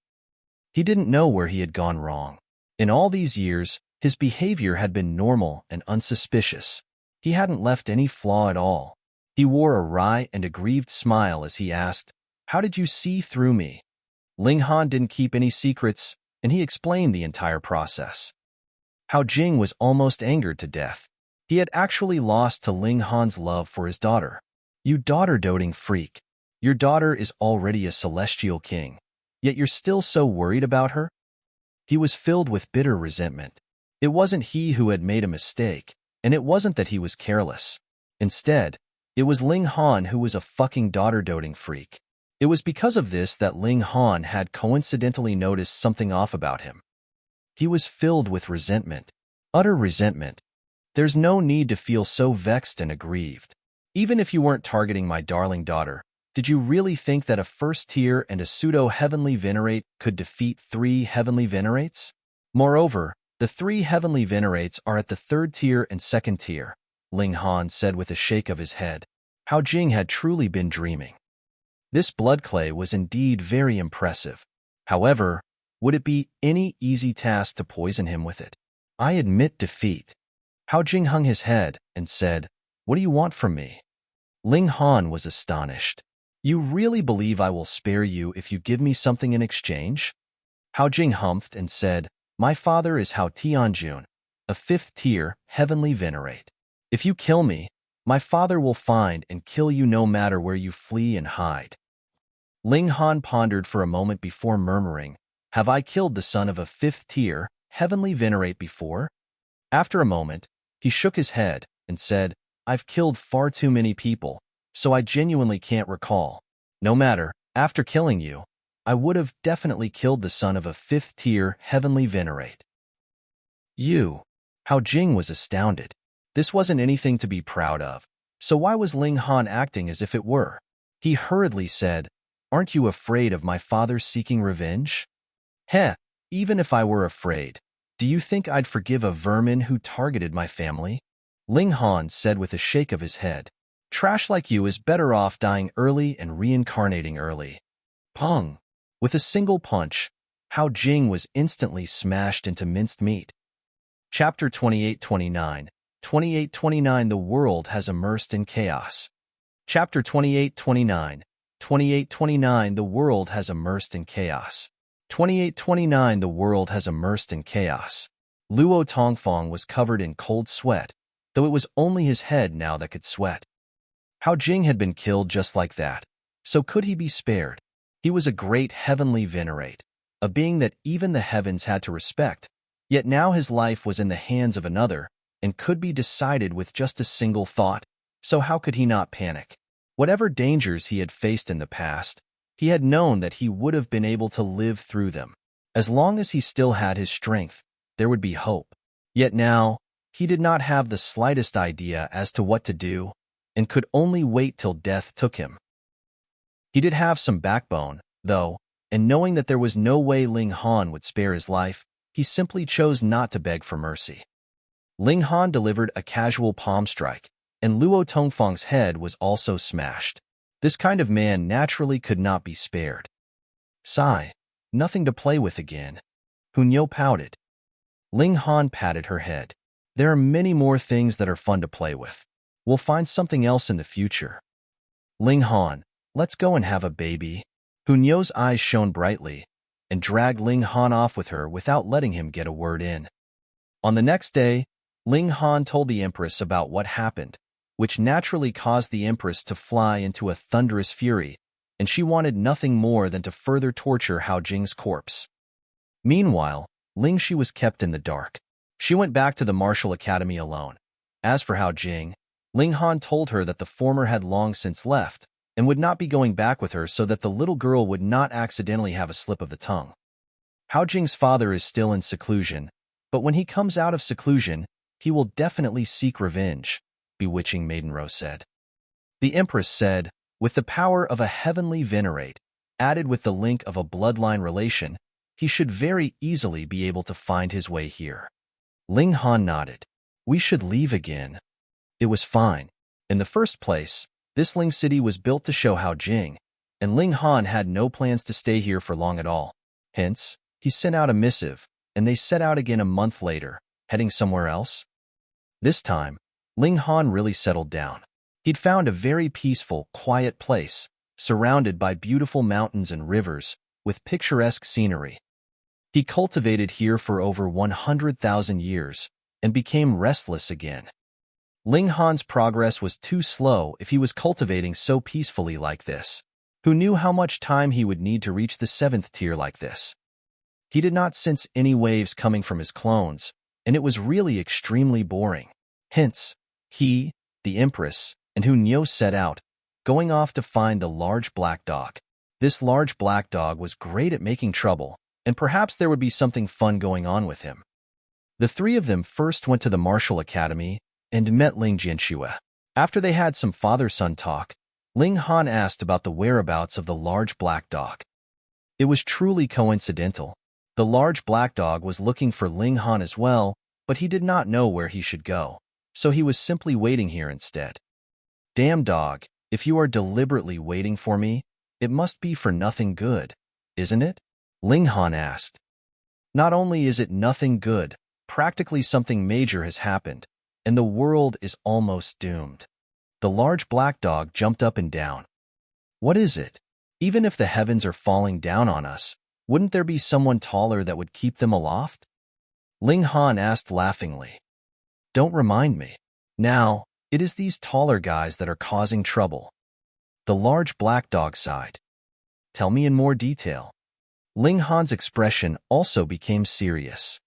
He didn't know where he had gone wrong. In all these years, his behavior had been normal and unsuspicious. He hadn't left any flaw at all. He wore a wry and aggrieved smile as he asked, "How did you see through me?" Ling Han didn't keep any secrets, and he explained the entire process. Hao Jing was almost angered to death. He had actually lost to Ling Han's love for his daughter. "You daughter-doting freak. Your daughter is already a celestial king, yet you're still so worried about her?" He was filled with bitter resentment. It wasn't he who had made a mistake, and it wasn't that he was careless. Instead, it was Ling Han who was a fucking daughter-doting freak. It was because of this that Ling Han had coincidentally noticed something off about him. He was filled with resentment, utter resentment. There's no need to feel so vexed and aggrieved. Even if you weren't targeting my darling daughter, did you really think that a first-tier and a pseudo-heavenly Venerate could defeat 3 heavenly Venerates? Moreover, the 3 heavenly Venerates are at the 3rd tier and 2nd tier, Ling Han said with a shake of his head. Hao Jing had truly been dreaming. This blood clay was indeed very impressive. However, would it be any easy task to poison him with it? "I admit defeat." Hao Jing hung his head and said, "What do you want from me?" Ling Han was astonished. "You really believe I will spare you if you give me something in exchange?" Hao Jing humphed and said, "My father is Hao Tianjun, a 5th-tier heavenly Venerate. If you kill me, my father will find and kill you no matter where you flee and hide." Ling Han pondered for a moment before murmuring, "Have I killed the son of a 5th-tier heavenly Venerate before?" After a moment, he shook his head and said, "I've killed far too many people, so I genuinely can't recall. No matter, after killing you, I would have definitely killed the son of a 5th-tier heavenly Venerate." "You?" Hao Jing was astounded. This wasn't anything to be proud of, so why was Ling Han acting as if it were? He hurriedly said, "Aren't you afraid of my father seeking revenge?" "Heh, even if I were afraid, do you think I'd forgive a vermin who targeted my family?" Ling Han said with a shake of his head. "Trash like you is better off dying early and reincarnating early." Pong! With a single punch, Hao Jing was instantly smashed into minced meat. Chapter 28-29 28-29 The world has immersed in chaos. Chapter 28-29 28-29 The world has immersed in chaos. 28-29 The world has immersed in chaos. Luo Tongfang was covered in cold sweat, though it was only his head now that could sweat. Hao Jing had been killed just like that, so could he be spared? He was a great heavenly Venerate, a being that even the heavens had to respect, Yet now his life was in the hands of another and could be decided with just a single thought, so how could he not panic? Whatever dangers he had faced in the past, he had known that he would have been able to live through them. As long as he still had his strength, there would be hope. Yet now, he did not have the slightest idea as to what to do and could only wait till death took him. He did have some backbone, though, and knowing that there was no way Ling Han would spare his life, he simply chose not to beg for mercy. Ling Han delivered a casual palm strike, and Luo Tongfang's head was also smashed. This kind of man naturally could not be spared. Sigh, nothing to play with again. Hunyo pouted. Ling Han patted her head. There are many more things that are fun to play with. We'll find something else in the future. Ling Han, let's go and have a baby. Hunyo's eyes shone brightly and dragged Ling Han off with her without letting him get a word in. On the next day, Ling Han told the empress about what happened, which naturally caused the empress to fly into a thunderous fury, and she wanted nothing more than to further torture Hao Jing's corpse. Meanwhile, Ling Shi was kept in the dark. She went back to the martial academy alone. As for Hao Jing, Ling Han told her that the former had long since left and would not be going back with her so that the little girl would not accidentally have a slip of the tongue. Hao Jing's father is still in seclusion, but when he comes out of seclusion, he will definitely seek revenge, bewitching Maiden Rose said. The empress said, with the power of a heavenly Venerate, added with the link of a bloodline relation, he should very easily be able to find his way here. Ling Han nodded. We should leave again. It was fine. In the first place, this Ling city was built to show Hao Jing, and Ling Han had no plans to stay here for long at all. Hence, he sent out a missive, and they set out again a month later, heading somewhere else. This time, Ling Han really settled down. He'd found a very peaceful, quiet place, surrounded by beautiful mountains and rivers, with picturesque scenery. He cultivated here for over 100,000 years, and became restless again. Ling Han's progress was too slow if he was cultivating so peacefully like this. Who knew how much time he would need to reach the 7th tier like this? He did not sense any waves coming from his clones, and it was really extremely boring. Hence, he, the empress, and Hunyo set out, going off to find the large black dog. This large black dog was great at making trouble, and perhaps there would be something fun going on with him. The three of them first went to the martial academy and met Ling Jianxue. After they had some father-son talk, Ling Han asked about the whereabouts of the large black dog. It was truly coincidental. The large black dog was looking for Ling Han as well, but he did not know where he should go, so he was simply waiting here instead. Damn dog, if you are deliberately waiting for me, it must be for nothing good, isn't it? Ling Han asked. Not only is it nothing good, practically something major has happened, and the world is almost doomed. The large black dog jumped up and down. What is it? Even if the heavens are falling down on us, wouldn't there be someone taller that would keep them aloft? Ling Han asked laughingly. Don't remind me. Now, it is these taller guys that are causing trouble. The large black dog sighed. Tell me in more detail. Ling Han's expression also became serious.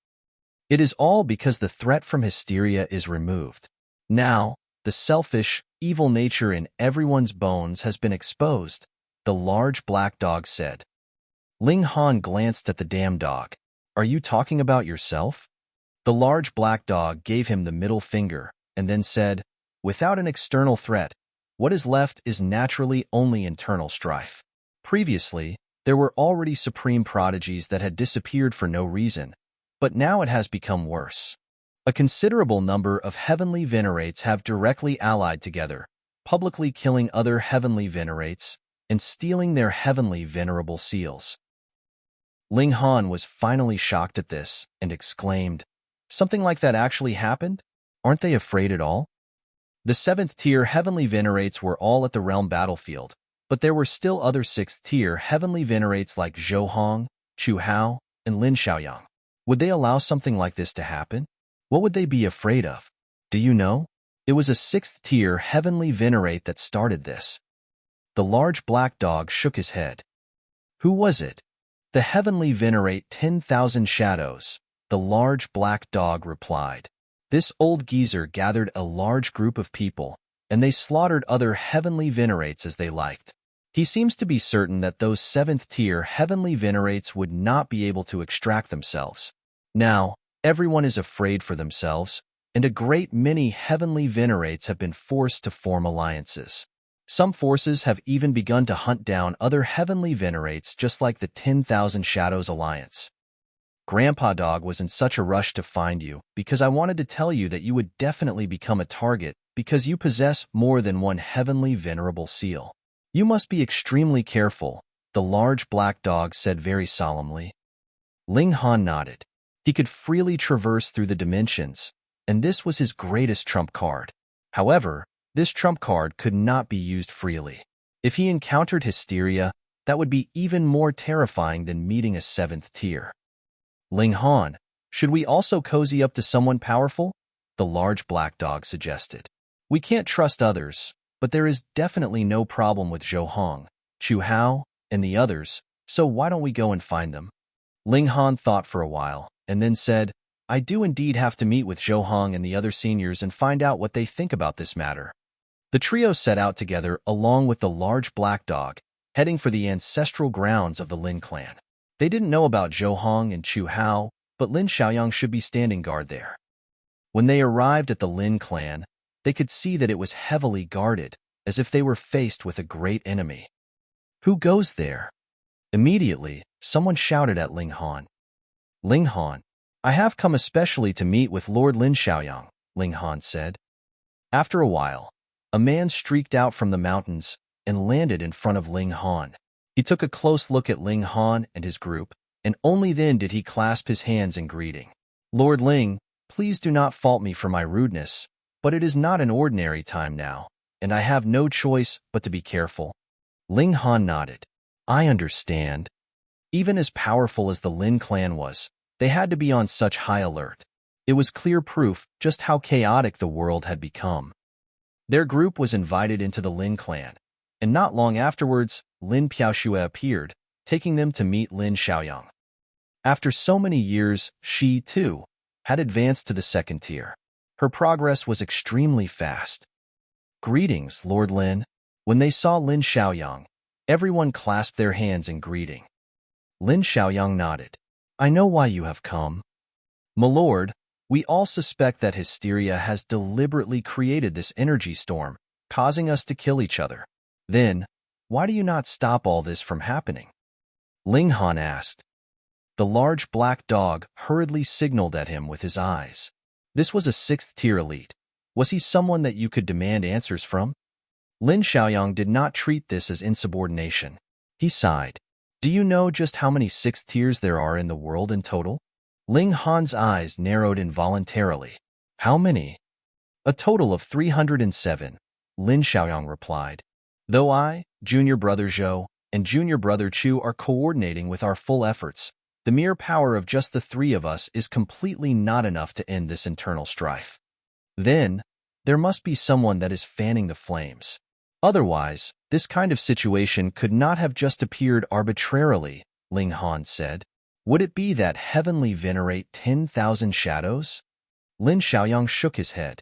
It is all because the threat from hysteria is removed. Now, the selfish, evil nature in everyone's bones has been exposed, the large black dog said. Ling Han glanced at the damn dog. Are you talking about yourself? The large black dog gave him the middle finger and then said, without an external threat, what is left is naturally only internal strife. Previously, there were already supreme prodigies that had disappeared for no reason, but now it has become worse. A considerable number of heavenly venerates have directly allied together, publicly killing other heavenly venerates and stealing their heavenly venerable seals. Ling Han was finally shocked at this and exclaimed, something like that actually happened? Aren't they afraid at all? The 7th tier heavenly venerates were all at the realm battlefield, but there were still other 6th tier heavenly venerates like Zhou Hong, Chu Hao, and Lin Xiaoyang. Would they allow something like this to happen? What would they be afraid of? Do you know? It was a 6th tier heavenly venerate that started this. The large black dog shook his head. Who was it? The heavenly venerate 10,000 shadows, the large black dog replied. This old geezer gathered a large group of people, and they slaughtered other heavenly venerates as they liked. He seems to be certain that those 7th-tier heavenly venerates would not be able to extract themselves. Now, everyone is afraid for themselves, and a great many heavenly venerates have been forced to form alliances. Some forces have even begun to hunt down other heavenly venerates, just like the 10,000 Shadows Alliance. Grandpa Dog was in such a rush to find you because I wanted to tell you that you would definitely become a target because you possess more than one heavenly venerable seal. You must be extremely careful, the large black dog said very solemnly. Ling Han nodded. He could freely traverse through the dimensions, and this was his greatest trump card. However, this trump card could not be used freely. If he encountered hysteria, that would be even more terrifying than meeting a 7th tier. Ling Han, should we also cozy up to someone powerful? The large black dog suggested. We can't trust others, but there is definitely no problem with Zhou Hong, Chu Hao, and the others, so why don't we go and find them? Ling Han thought for a while, and then said, I do indeed have to meet with Zhou Hong and the other seniors and find out what they think about this matter. The trio set out together along with the large black dog, heading for the ancestral grounds of the Lin clan. They didn't know about Zhou Hong and Chu Hao, but Lin Xiaoyang should be standing guard there. When they arrived at the Lin clan, they could see that it was heavily guarded, as if they were faced with a great enemy. Who goes there? Immediately, someone shouted at Ling Han. Ling Han, I have come especially to meet with Lord Lin Xiaoyang, Ling Han said. After a while, a man streaked out from the mountains and landed in front of Ling Han. He took a close look at Ling Han and his group, and only then did he clasp his hands in greeting. Lord Ling, please do not fault me for my rudeness, but it is not an ordinary time now, and I have no choice but to be careful. Ling Han nodded. I understand. Even as powerful as the Lin clan was, they had to be on such high alert. It was clear proof just how chaotic the world had become. Their group was invited into the Lin clan, and not long afterwards, Lin Piaoxue appeared, taking them to meet Lin Xiaoyang. After so many years, she, too, had advanced to the 2nd tier. Her progress was extremely fast. Greetings, Lord Lin. When they saw Lin Xiaoyang, everyone clasped their hands in greeting. Lin Xiaoyang nodded. I know why you have come. My lord, we all suspect that hysteria has deliberately created this energy storm, causing us to kill each other. Then, why do you not stop all this from happening? Ling Han asked. The large black dog hurriedly signaled at him with his eyes. This was a 6th-tier elite. Was he someone that you could demand answers from? Lin Xiaoyang did not treat this as insubordination. He sighed. Do you know just how many 6th tiers there are in the world in total? Ling Han's eyes narrowed involuntarily. How many? A total of 307, Lin Xiaoyang replied. Though I, junior brother Zhou, and junior brother Chu are coordinating with our full efforts, the mere power of just the 3 of us is completely not enough to end this internal strife. Then, there must be someone that is fanning the flames. Otherwise, this kind of situation could not have just appeared arbitrarily, Ling Han said. Would it be that heavenly venerate 10,000 shadows? Lin Xiaoyang shook his head.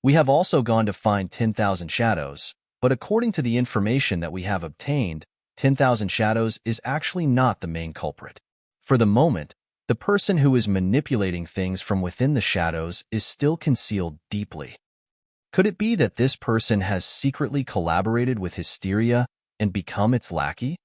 We have also gone to find 10,000 shadows, but according to the information that we have obtained, 10,000 shadows is actually not the main culprit. For the moment, the person who is manipulating things from within the shadows is still concealed deeply. Could it be that this person has secretly collaborated with hysteria and become its lackey?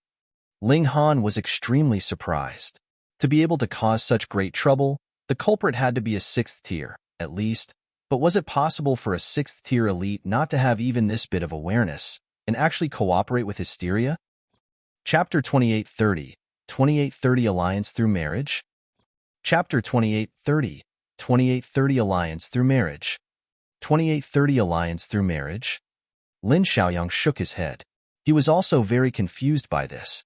Ling Han was extremely surprised. To be able to cause such great trouble, the culprit had to be a 6th tier, at least, but was it possible for a 6th tier elite not to have even this bit of awareness and actually cooperate with hysteria? Chapter 2830, 2830 Alliance Through Marriage? Chapter 2830, 2830 Alliance Through Marriage. 2830 Alliance Through Marriage? Lin Xiaoyang shook his head. He was also very confused by this.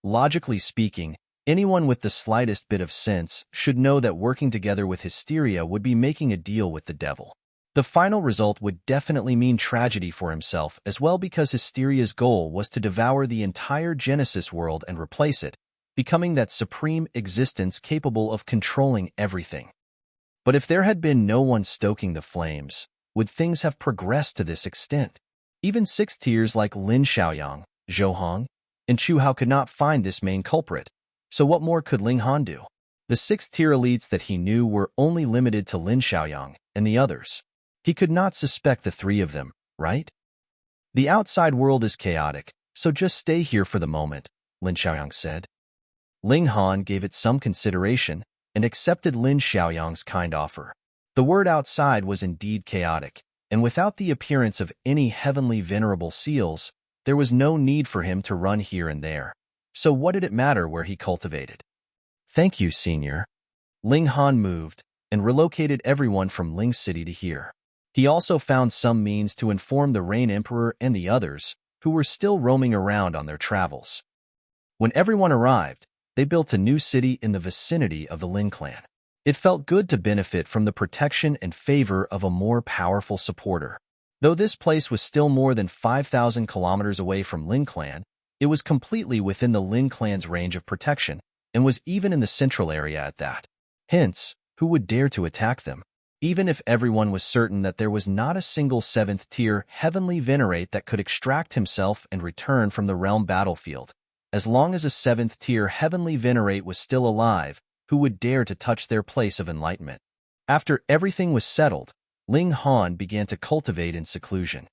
Logically speaking, anyone with the slightest bit of sense should know that working together with hysteria would be making a deal with the devil. The final result would definitely mean tragedy for himself as well because hysteria's goal was to devour the entire Genesis world and replace it, becoming that supreme existence capable of controlling everything. But if there had been no one stoking the flames, would things have progressed to this extent? Even sixth tiers like Lin Xiaoyang, Zhou Hong, and Chu Hao could not find this main culprit, so what more could Ling Han do? The sixth-tier elites that he knew were only limited to Lin Xiaoyang and the others. He could not suspect the three of them, right? The outside world is chaotic, so just stay here for the moment, Lin Xiaoyang said. Ling Han gave it some consideration and accepted Lin Xiaoyang's kind offer. The world outside was indeed chaotic, and without the appearance of any heavenly venerable seals, there was no need for him to run here and there. So what did it matter where he cultivated? Thank you, Senior. Ling Han moved and relocated everyone from Ling City to here. He also found some means to inform the Rain Emperor and the others, who were still roaming around on their travels. When everyone arrived, they built a new city in the vicinity of the Ling clan. It felt good to benefit from the protection and favor of a more powerful supporter. Though this place was still more than 5,000 kilometers away from Ling clan, it was completely within the Ling clan's range of protection, and was even in the central area at that. Hence, who would dare to attack them? Even if everyone was certain that there was not a single 7th-tier heavenly Venerate that could extract himself and return from the realm battlefield, as long as a 7th-tier heavenly Venerate was still alive, who would dare to touch their place of enlightenment? After everything was settled, Ling Han began to cultivate in seclusion.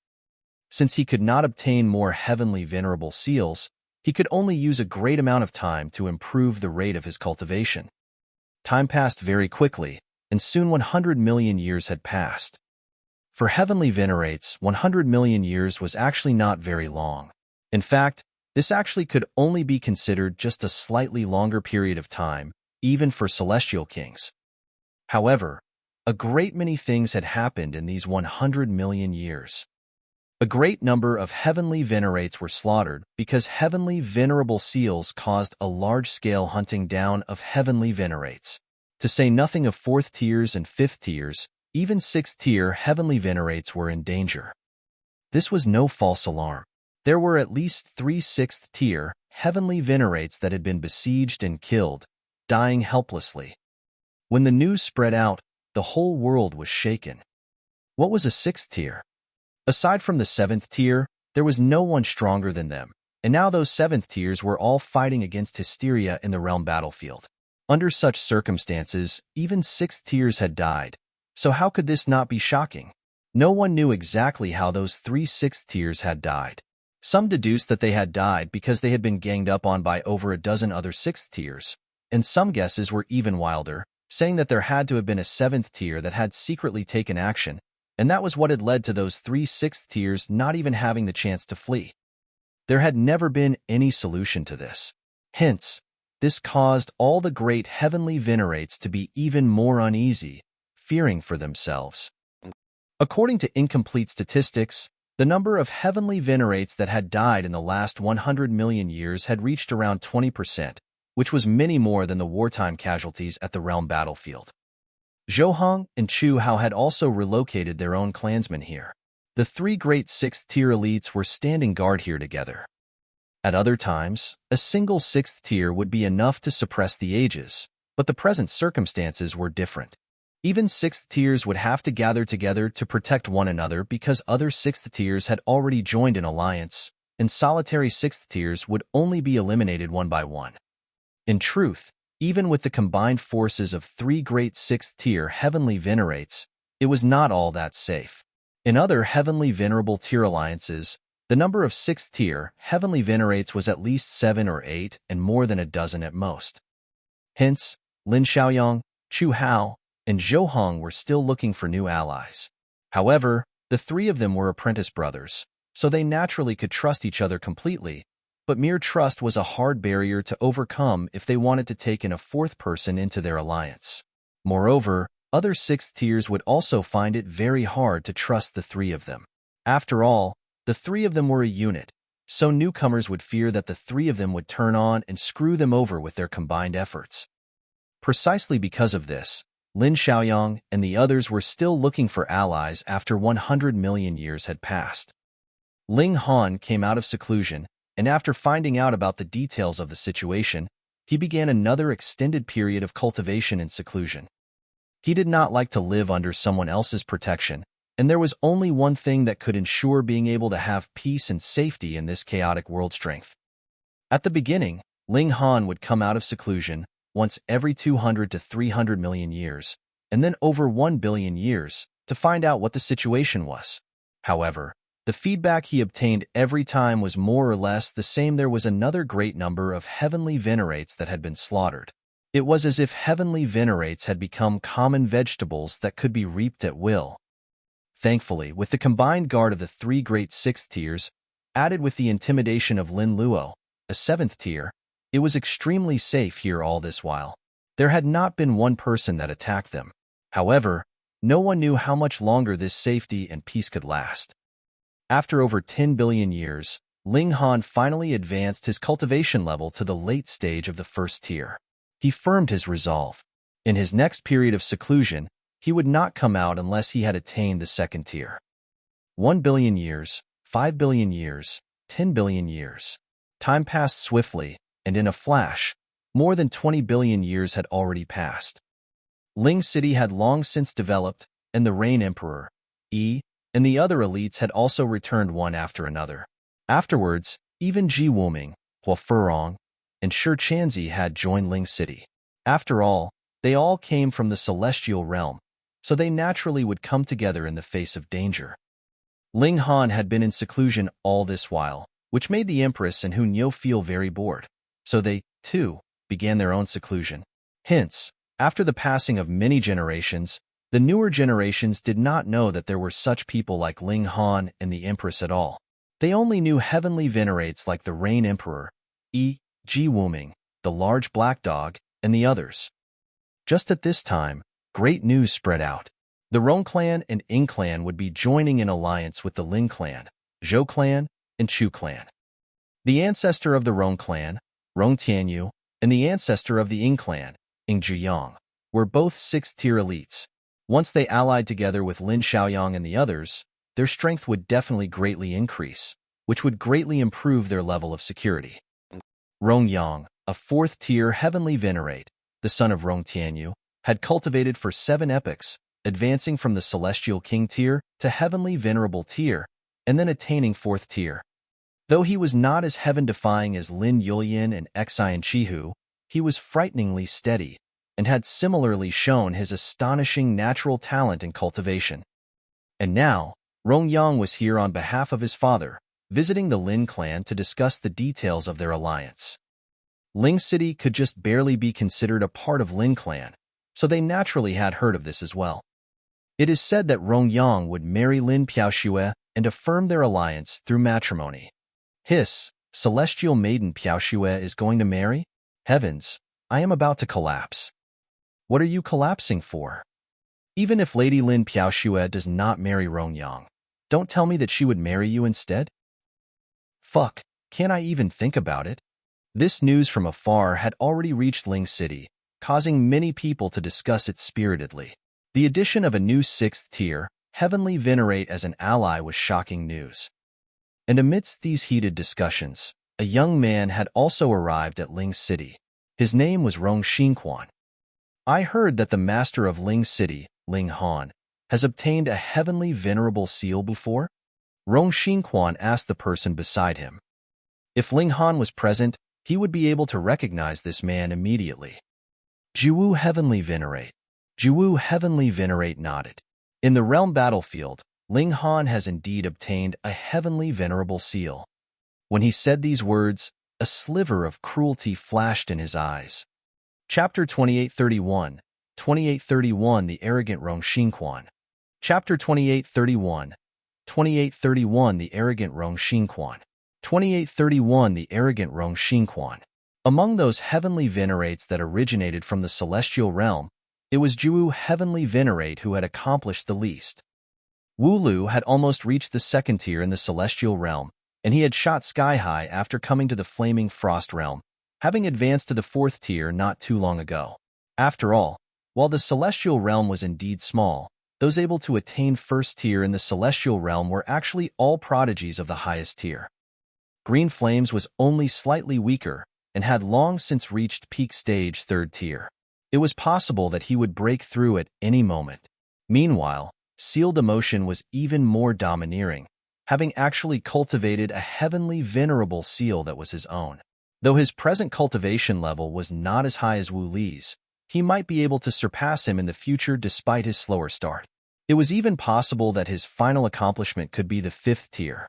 Since he could not obtain more heavenly venerable seals, he could only use a great amount of time to improve the rate of his cultivation. Time passed very quickly, and soon 100 million years had passed. For heavenly venerates, 100 million years was actually not very long. In fact, this actually could only be considered just a slightly longer period of time, even for celestial kings. However, a great many things had happened in these 100 million years. A great number of heavenly venerates were slaughtered because heavenly venerable seals caused a large-scale hunting down of heavenly venerates. To say nothing of 4th tiers and 5th tiers, even 6th tier heavenly venerates were in danger. This was no false alarm. There were at least 3 6th tier heavenly venerates that had been besieged and killed, dying helplessly. When the news spread out, the whole world was shaken. What was a 6th tier? Aside from the 7th tier, there was no one stronger than them, and now those 7th tiers were all fighting against hysteria in the realm battlefield. Under such circumstances, even 6th tiers had died, so how could this not be shocking? No one knew exactly how those 3 6th tiers had died. Some deduced that they had died because they had been ganged up on by over a dozen other 6th tiers, and some guesses were even wilder, saying that there had to have been a 7th tier that had secretly taken action, and that was what had led to those 3 6th tiers not even having the chance to flee. There had never been any solution to this. Hence, this caused all the great heavenly venerates to be even more uneasy, fearing for themselves. According to incomplete statistics, the number of heavenly venerates that had died in the last 100 million years had reached around 20%, which was many more than the wartime casualties at the realm battlefield. Zhou Hong and Chu Hao had also relocated their own clansmen here. The 3 great 6th-tier elites were standing guard here together. At other times, a single 6th tier would be enough to suppress the ages, but the present circumstances were different. Even 6th tiers would have to gather together to protect one another because other 6th tiers had already joined an alliance, and solitary 6th tiers would only be eliminated one by one. In truth, even with the combined forces of 3 great 6th-tier heavenly venerates, it was not all that safe. In other heavenly venerable tier alliances, the number of 6th-tier heavenly venerates was at least 7 or 8 and more than a dozen at most. Hence, Lin Xiaoyang, Chu Hao, and Zhou Hong were still looking for new allies. However, the 3 of them were apprentice brothers, so they naturally could trust each other completely, but mere trust was a hard barrier to overcome if they wanted to take in a 4th person into their alliance. Moreover, other 6th tiers would also find it very hard to trust the 3 of them. After all, the 3 of them were a unit, so newcomers would fear that the 3 of them would turn on and screw them over with their combined efforts. Precisely because of this, Lin Xiaoyang and the others were still looking for allies after 100 million years had passed. Ling Han came out of seclusion, and after finding out about the details of the situation, he began another extended period of cultivation and seclusion. He did not like to live under someone else's protection, and there was only one thing that could ensure being able to have peace and safety in this chaotic world: strength. At the beginning, Ling Han would come out of seclusion once every 200 to 300 million years, and then over 1 billion years, to find out what the situation was. However, the feedback he obtained every time was more or less the same. There was another great number of heavenly venerates that had been slaughtered. It was as if heavenly venerates had become common vegetables that could be reaped at will. Thankfully, with the combined guard of the 3 great 6th tiers, added with the intimidation of Lin Luo, a 7th tier, it was extremely safe here all this while. There had not been one person that attacked them. However, no one knew how much longer this safety and peace could last. After over 10 billion years, Ling Han finally advanced his cultivation level to the late stage of the 1st tier. He firmed his resolve. In his next period of seclusion, he would not come out unless he had attained the 2nd tier. 1 billion years, 5 billion years, 10 billion years. Time passed swiftly, and in a flash, more than 20 billion years had already passed. Ling City had long since developed, and the Rain Emperor, and the other elites had also returned one after another. Afterwards, even Jiuwu, Huafurong, and Shi Chanzi had joined Ling City. After all, they all came from the celestial realm, so they naturally would come together in the face of danger. Ling Han had been in seclusion all this while, which made the Empress and Hunyo feel very bored, so they, too, began their own seclusion. Hence, after the passing of many generations, the newer generations did not know that there were such people like Ling Han and the Empress at all. They only knew heavenly venerates like the Rain Emperor, Jiuwu, the large black dog, and the others. Just at this time, great news spread out. The Rong clan and Ying clan would be joining in alliance with the Ling clan, Zhou clan, and Chu clan. The ancestor of the Rong clan, Rong Tianyu, and the ancestor of the Ying clan, Ying Zhiyang, were both 6th-tier elites. Once they allied together with Lin Xiaoyang and the others, their strength would definitely greatly increase, which would greatly improve their level of security. Rong Yang, a 4th-tier heavenly venerate, the son of Rong Tianyu, had cultivated for 7 epochs, advancing from the celestial king tier to heavenly venerable tier, and then attaining 4th tier. Though he was not as heaven-defying as Lin Yulian and Xian Chihu, he was frighteningly steady, and had similarly shown his astonishing natural talent in cultivation. And now, Rong Yang was here on behalf of his father, visiting the Lin clan to discuss the details of their alliance. Ling City could just barely be considered a part of Lin clan, so they naturally had heard of this as well. It is said that Rong Yang would marry Lin Piaoxue and affirm their alliance through matrimony. Hiss, celestial maiden Piaoxue is going to marry? Heavens, I am about to collapse. What are you collapsing for? Even if Lady Lin Piaoxue does not marry Rong Yang, don't tell me that she would marry you instead? Fuck, can't I even think about it? This news from afar had already reached Ling City, causing many people to discuss it spiritedly. The addition of a new 6th-tier, heavenly venerate as an ally was shocking news. And amidst these heated discussions, a young man had also arrived at Ling City. His name was Rong Xinkuan. I heard that the master of Ling City, Ling Han, has obtained a heavenly venerable seal before? Rong Xinkuan asked the person beside him. If Ling Han was present, he would be able to recognize this man immediately. Jiuwu Heavenly Venerate. Jiuwu Heavenly Venerate nodded. In the realm battlefield, Ling Han has indeed obtained a heavenly venerable seal. When he said these words, a sliver of cruelty flashed in his eyes. Chapter 2831, 2831 The Arrogant Rong Xinkuan. Chapter 2831, 2831 The Arrogant Rong Xinkuan. 2831 The Arrogant Rong Xinkuan. Among those heavenly venerates that originated from the celestial realm, it was Jiuwu Heavenly Venerate who had accomplished the least. Wu Lu had almost reached the 2nd tier in the celestial realm, and he had shot sky-high after coming to the Flaming Frost realm, having advanced to the 4th tier not too long ago. After all, while the celestial realm was indeed small, those able to attain 1st tier in the celestial realm were actually all prodigies of the highest tier. Green Flames was only slightly weaker, and had long since reached peak stage 3rd tier. It was possible that he would break through at any moment. Meanwhile, sealed emotion was even more domineering, having actually cultivated a heavenly venerable seal that was his own. Though his present cultivation level was not as high as Wu Li's, he might be able to surpass him in the future despite his slower start. It was even possible that his final accomplishment could be the 5th tier.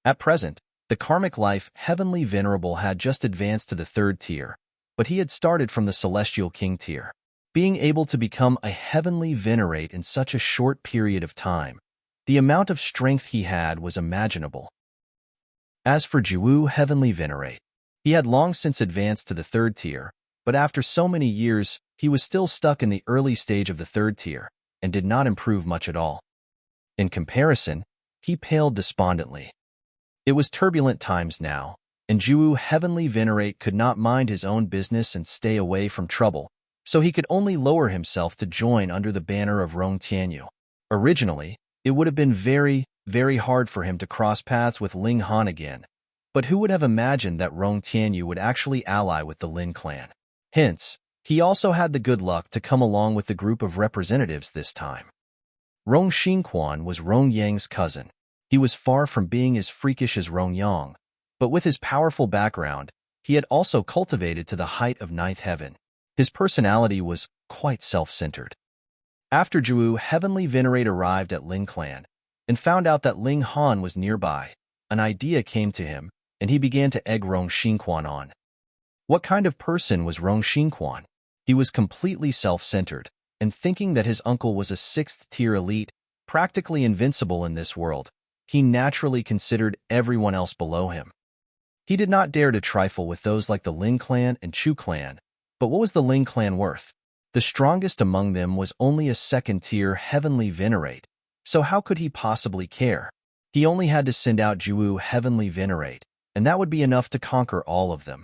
At present, the karmic life Heavenly Venerable had just advanced to the 3rd tier, but he had started from the Celestial King tier. Being able to become a Heavenly Venerate in such a short period of time, the amount of strength he had was imaginable. As for Jiuwu Heavenly Venerate, he had long since advanced to the 3rd tier, but after so many years, he was still stuck in the early stage of the 3rd tier and did not improve much at all. In comparison, he paled despondently. It was turbulent times now, and Jiuwu Heavenly Venerate could not mind his own business and stay away from trouble, so he could only lower himself to join under the banner of Rong Tianyu. Originally, it would have been very, very hard for him to cross paths with Ling Han again, but who would have imagined that Rong Tianyu would actually ally with the Lin clan? Hence, he also had the good luck to come along with the group of representatives this time. Rong Xinkuan was Rong Yang's cousin. He was far from being as freakish as Rong Yang, but with his powerful background, he had also cultivated to the height of 9th heaven. His personality was quite self-centered. After Jiuwu Heavenly Venerate arrived at Ling clan and found out that Ling Han was nearby, an idea came to him, and he began to egg Rong Xinkuan on. What kind of person was Rong Xinkuan? He was completely self-centered, and thinking that his uncle was a 6th-tier elite, practically invincible in this world, he naturally considered everyone else below him. He did not dare to trifle with those like the Ling clan and Chu clan, but what was the Ling clan worth? The strongest among them was only a 2nd-tier Heavenly Venerate, so how could he possibly care? He only had to send out Jiuwu Heavenly Venerate, and that would be enough to conquer all of them.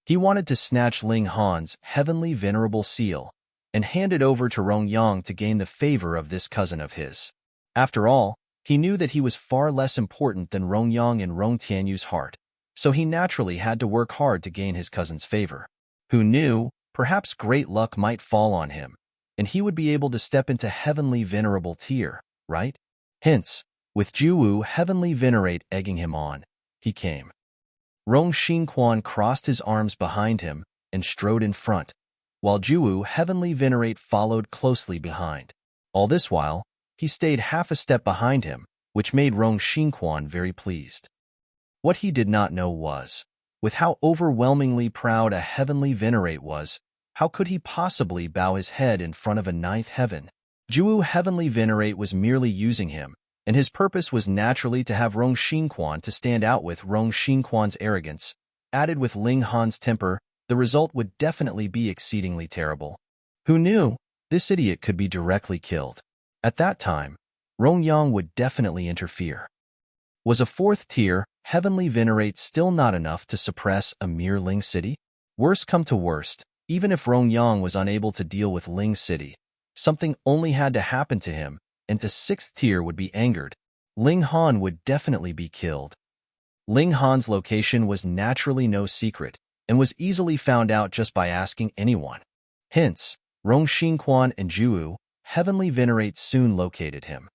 He wanted to snatch Ling Han's Heavenly Venerable seal and hand it over to Rong Yang to gain the favor of this cousin of his. After all, he knew that he was far less important than Rong Yang in Rong Tianyu's heart, so he naturally had to work hard to gain his cousin's favor. Who knew, perhaps great luck might fall on him, and he would be able to step into Heavenly Venerable tier, right? Hence, with Jiuwu Heavenly Venerate egging him on, he came. Rong Xinkuan crossed his arms behind him and strode in front, while Jiuwu Heavenly Venerate followed closely behind. All this while, he stayed half a step behind him, which made Rong Xinkuan very pleased. What he did not know was, with how overwhelmingly proud a Heavenly Venerate was, how could he possibly bow his head in front of a 9th heaven? Jiuwu Heavenly Venerate was merely using him, and his purpose was naturally to have Rong Xinkuan to stand out. With Rong Xinkuan's arrogance, added with Ling Han's temper, the result would definitely be exceedingly terrible. Who knew? This idiot could be directly killed. At that time, Rong Yang would definitely interfere. Was a 4th-tier Heavenly Venerate still not enough to suppress a mere Ling city? Worst come to worst, even if Rong Yang was unable to deal with Ling city, something only had to happen to him, and the 6th tier would be angered. Ling Han would definitely be killed. Ling Han's location was naturally no secret, and was easily found out just by asking anyone. Hence, Rong Xinkuan and Jiuwu Heavenly Venerate soon located him.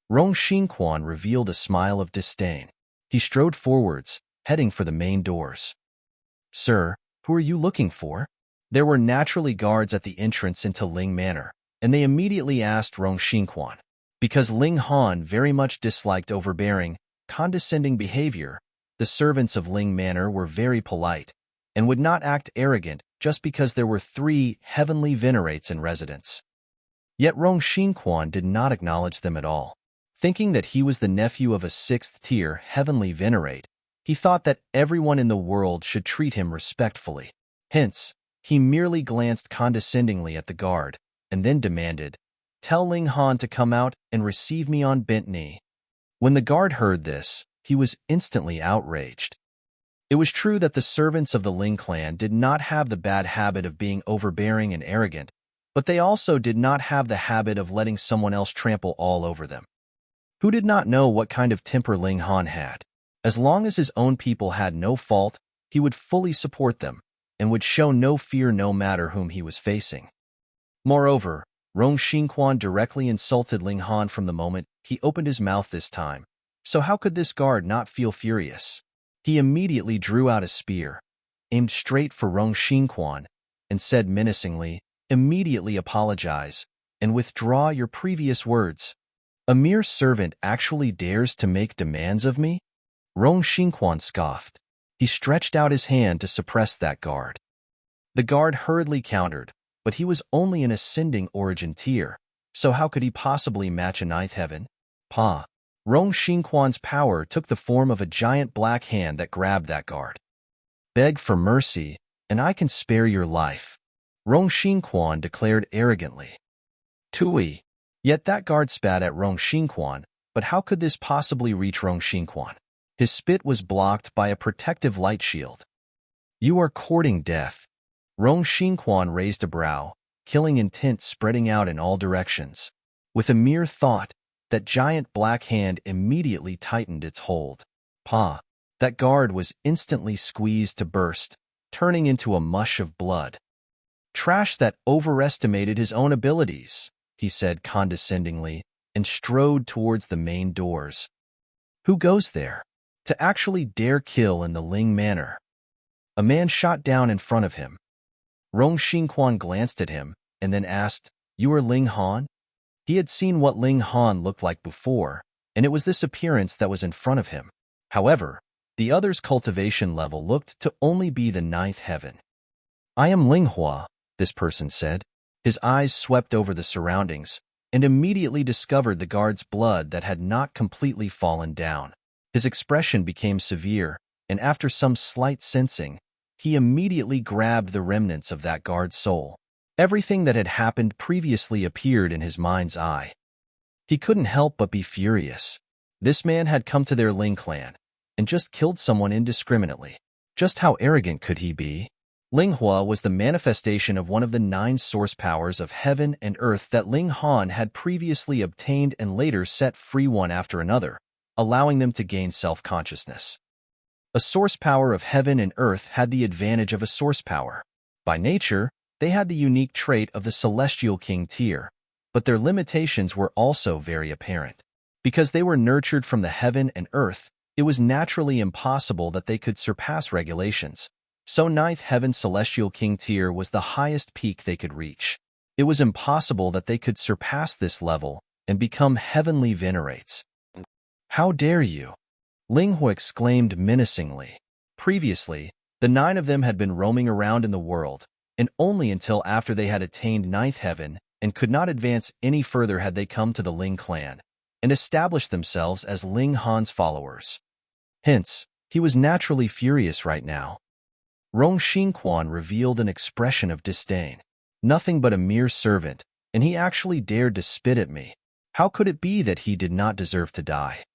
Rong Xinkuan revealed a smile of disdain. He strode forwards, heading for the main doors. "Sir, who are you looking for?" There were naturally guards at the entrance into Ling Manor, and they immediately asked Rong Xinkuan. Because Ling Han very much disliked overbearing, condescending behavior, the servants of Ling Manor were very polite, and would not act arrogant just because there were 3 Heavenly Venerates in residence. Yet Rong Xinkuan did not acknowledge them at all. Thinking that he was the nephew of a 6th-tier Heavenly Venerate, he thought that everyone in the world should treat him respectfully. Hence, he merely glanced condescendingly at the guard, and then demanded, "Tell Ling Han to come out and receive me on bent knee." When the guard heard this, he was instantly outraged. It was true that the servants of the Ling clan did not have the bad habit of being overbearing and arrogant, but they also did not have the habit of letting someone else trample all over them. Who did not know what kind of temper Ling Han had? As long as his own people had no fault, he would fully support them and would show no fear no matter whom he was facing. Moreover, Rong Xinkuan directly insulted Ling Han from the moment he opened his mouth this time, so how could this guard not feel furious? He immediately drew out a spear, aimed straight for Rong Xinkuan, and said menacingly, "Immediately apologize, and withdraw your previous words. A mere servant actually dares to make demands of me?" Rong Xinkuan scoffed. He stretched out his hand to suppress that guard. The guard hurriedly countered, but he was only an ascending origin tier, so how could he possibly match a ninth heaven? Pa! Rong Xinkuan's power took the form of a giant black hand that grabbed that guard. "Beg for mercy, and I can spare your life," Rong Xinkuan declared arrogantly. Tui! Yet that guard spat at Rong Xinkuan, but how could this possibly reach Rong Xinkuan? His spit was blocked by a protective light shield. "You are courting death." Rong Xinkuan raised a brow, killing intent spreading out in all directions. With a mere thought, that giant black hand immediately tightened its hold. Pa! That guard was instantly squeezed to burst, turning into a mush of blood. "Trash that overestimated his own abilities," he said condescendingly, and strode towards the main doors. "Who goes there? To actually dare kill in the Ling manner?" A man shot down in front of him. Rong Xinkuan glanced at him, and then asked, "You are Ling Han?" He had seen what Ling Han looked like before, and it was this appearance that was in front of him. However, the other's cultivation level looked to only be the ninth heaven. "I am Ling Hua," this person said. His eyes swept over the surroundings, and immediately discovered the guard's blood that had not completely fallen down. His expression became severe, and after some slight sensing, he immediately grabbed the remnants of that guard's soul. Everything that had happened previously appeared in his mind's eye. He couldn't help but be furious. This man had come to their Ling clan and just killed someone indiscriminately. Just how arrogant could he be? Ling Hua was the manifestation of one of the 9 source powers of heaven and earth that Ling Han had previously obtained and later set free one after another, allowing them to gain self-consciousness. A source power of heaven and earth had the advantage of a source power. By nature, they had the unique trait of the celestial king tier, but their limitations were also very apparent. Because they were nurtured from the heaven and earth, it was naturally impossible that they could surpass regulations. So ninth heaven celestial king tier was the highest peak they could reach. It was impossible that they could surpass this level and become heavenly venerates. "How dare you?" Ling Hua exclaimed menacingly. Previously, the 9 of them had been roaming around in the world, and only until after they had attained ninth heaven and could not advance any further had they come to the Ling clan and established themselves as Ling Han's followers. Hence, he was naturally furious right now. Rong Xinkuan revealed an expression of disdain. "Nothing but a mere servant, and he actually dared to spit at me. How could it be that he did not deserve to die?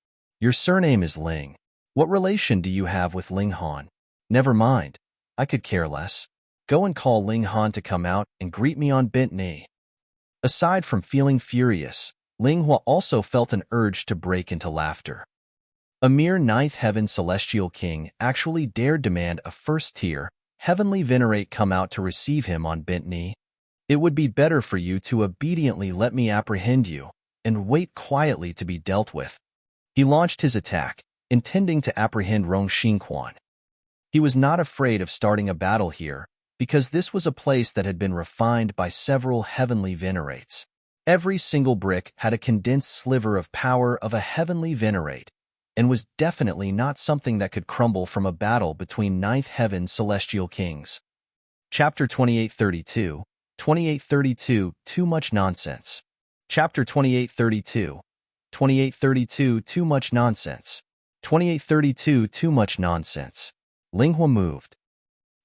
Your surname is Ling. What relation do you have with Ling Han? Never mind. I could care less. Go and call Ling Han to come out and greet me on bent knee." Aside from feeling furious, Ling Hua also felt an urge to break into laughter. A mere ninth heaven celestial king actually dared demand a first-tier, heavenly venerate come out to receive him on bent knee. "It would be better for you to obediently let me apprehend you and wait quietly to be dealt with." He launched his attack, intending to apprehend Rong Xinkuan. He was not afraid of starting a battle here, because this was a place that had been refined by several heavenly venerates. Every single brick had a condensed sliver of power of a heavenly venerate, and was definitely not something that could crumble from a battle between ninth heaven celestial kings. Chapter 2832, 2832, Too Much Nonsense. Chapter 2832, 2832, Too Much Nonsense. 2832, Too Much Nonsense. Ling Hua moved.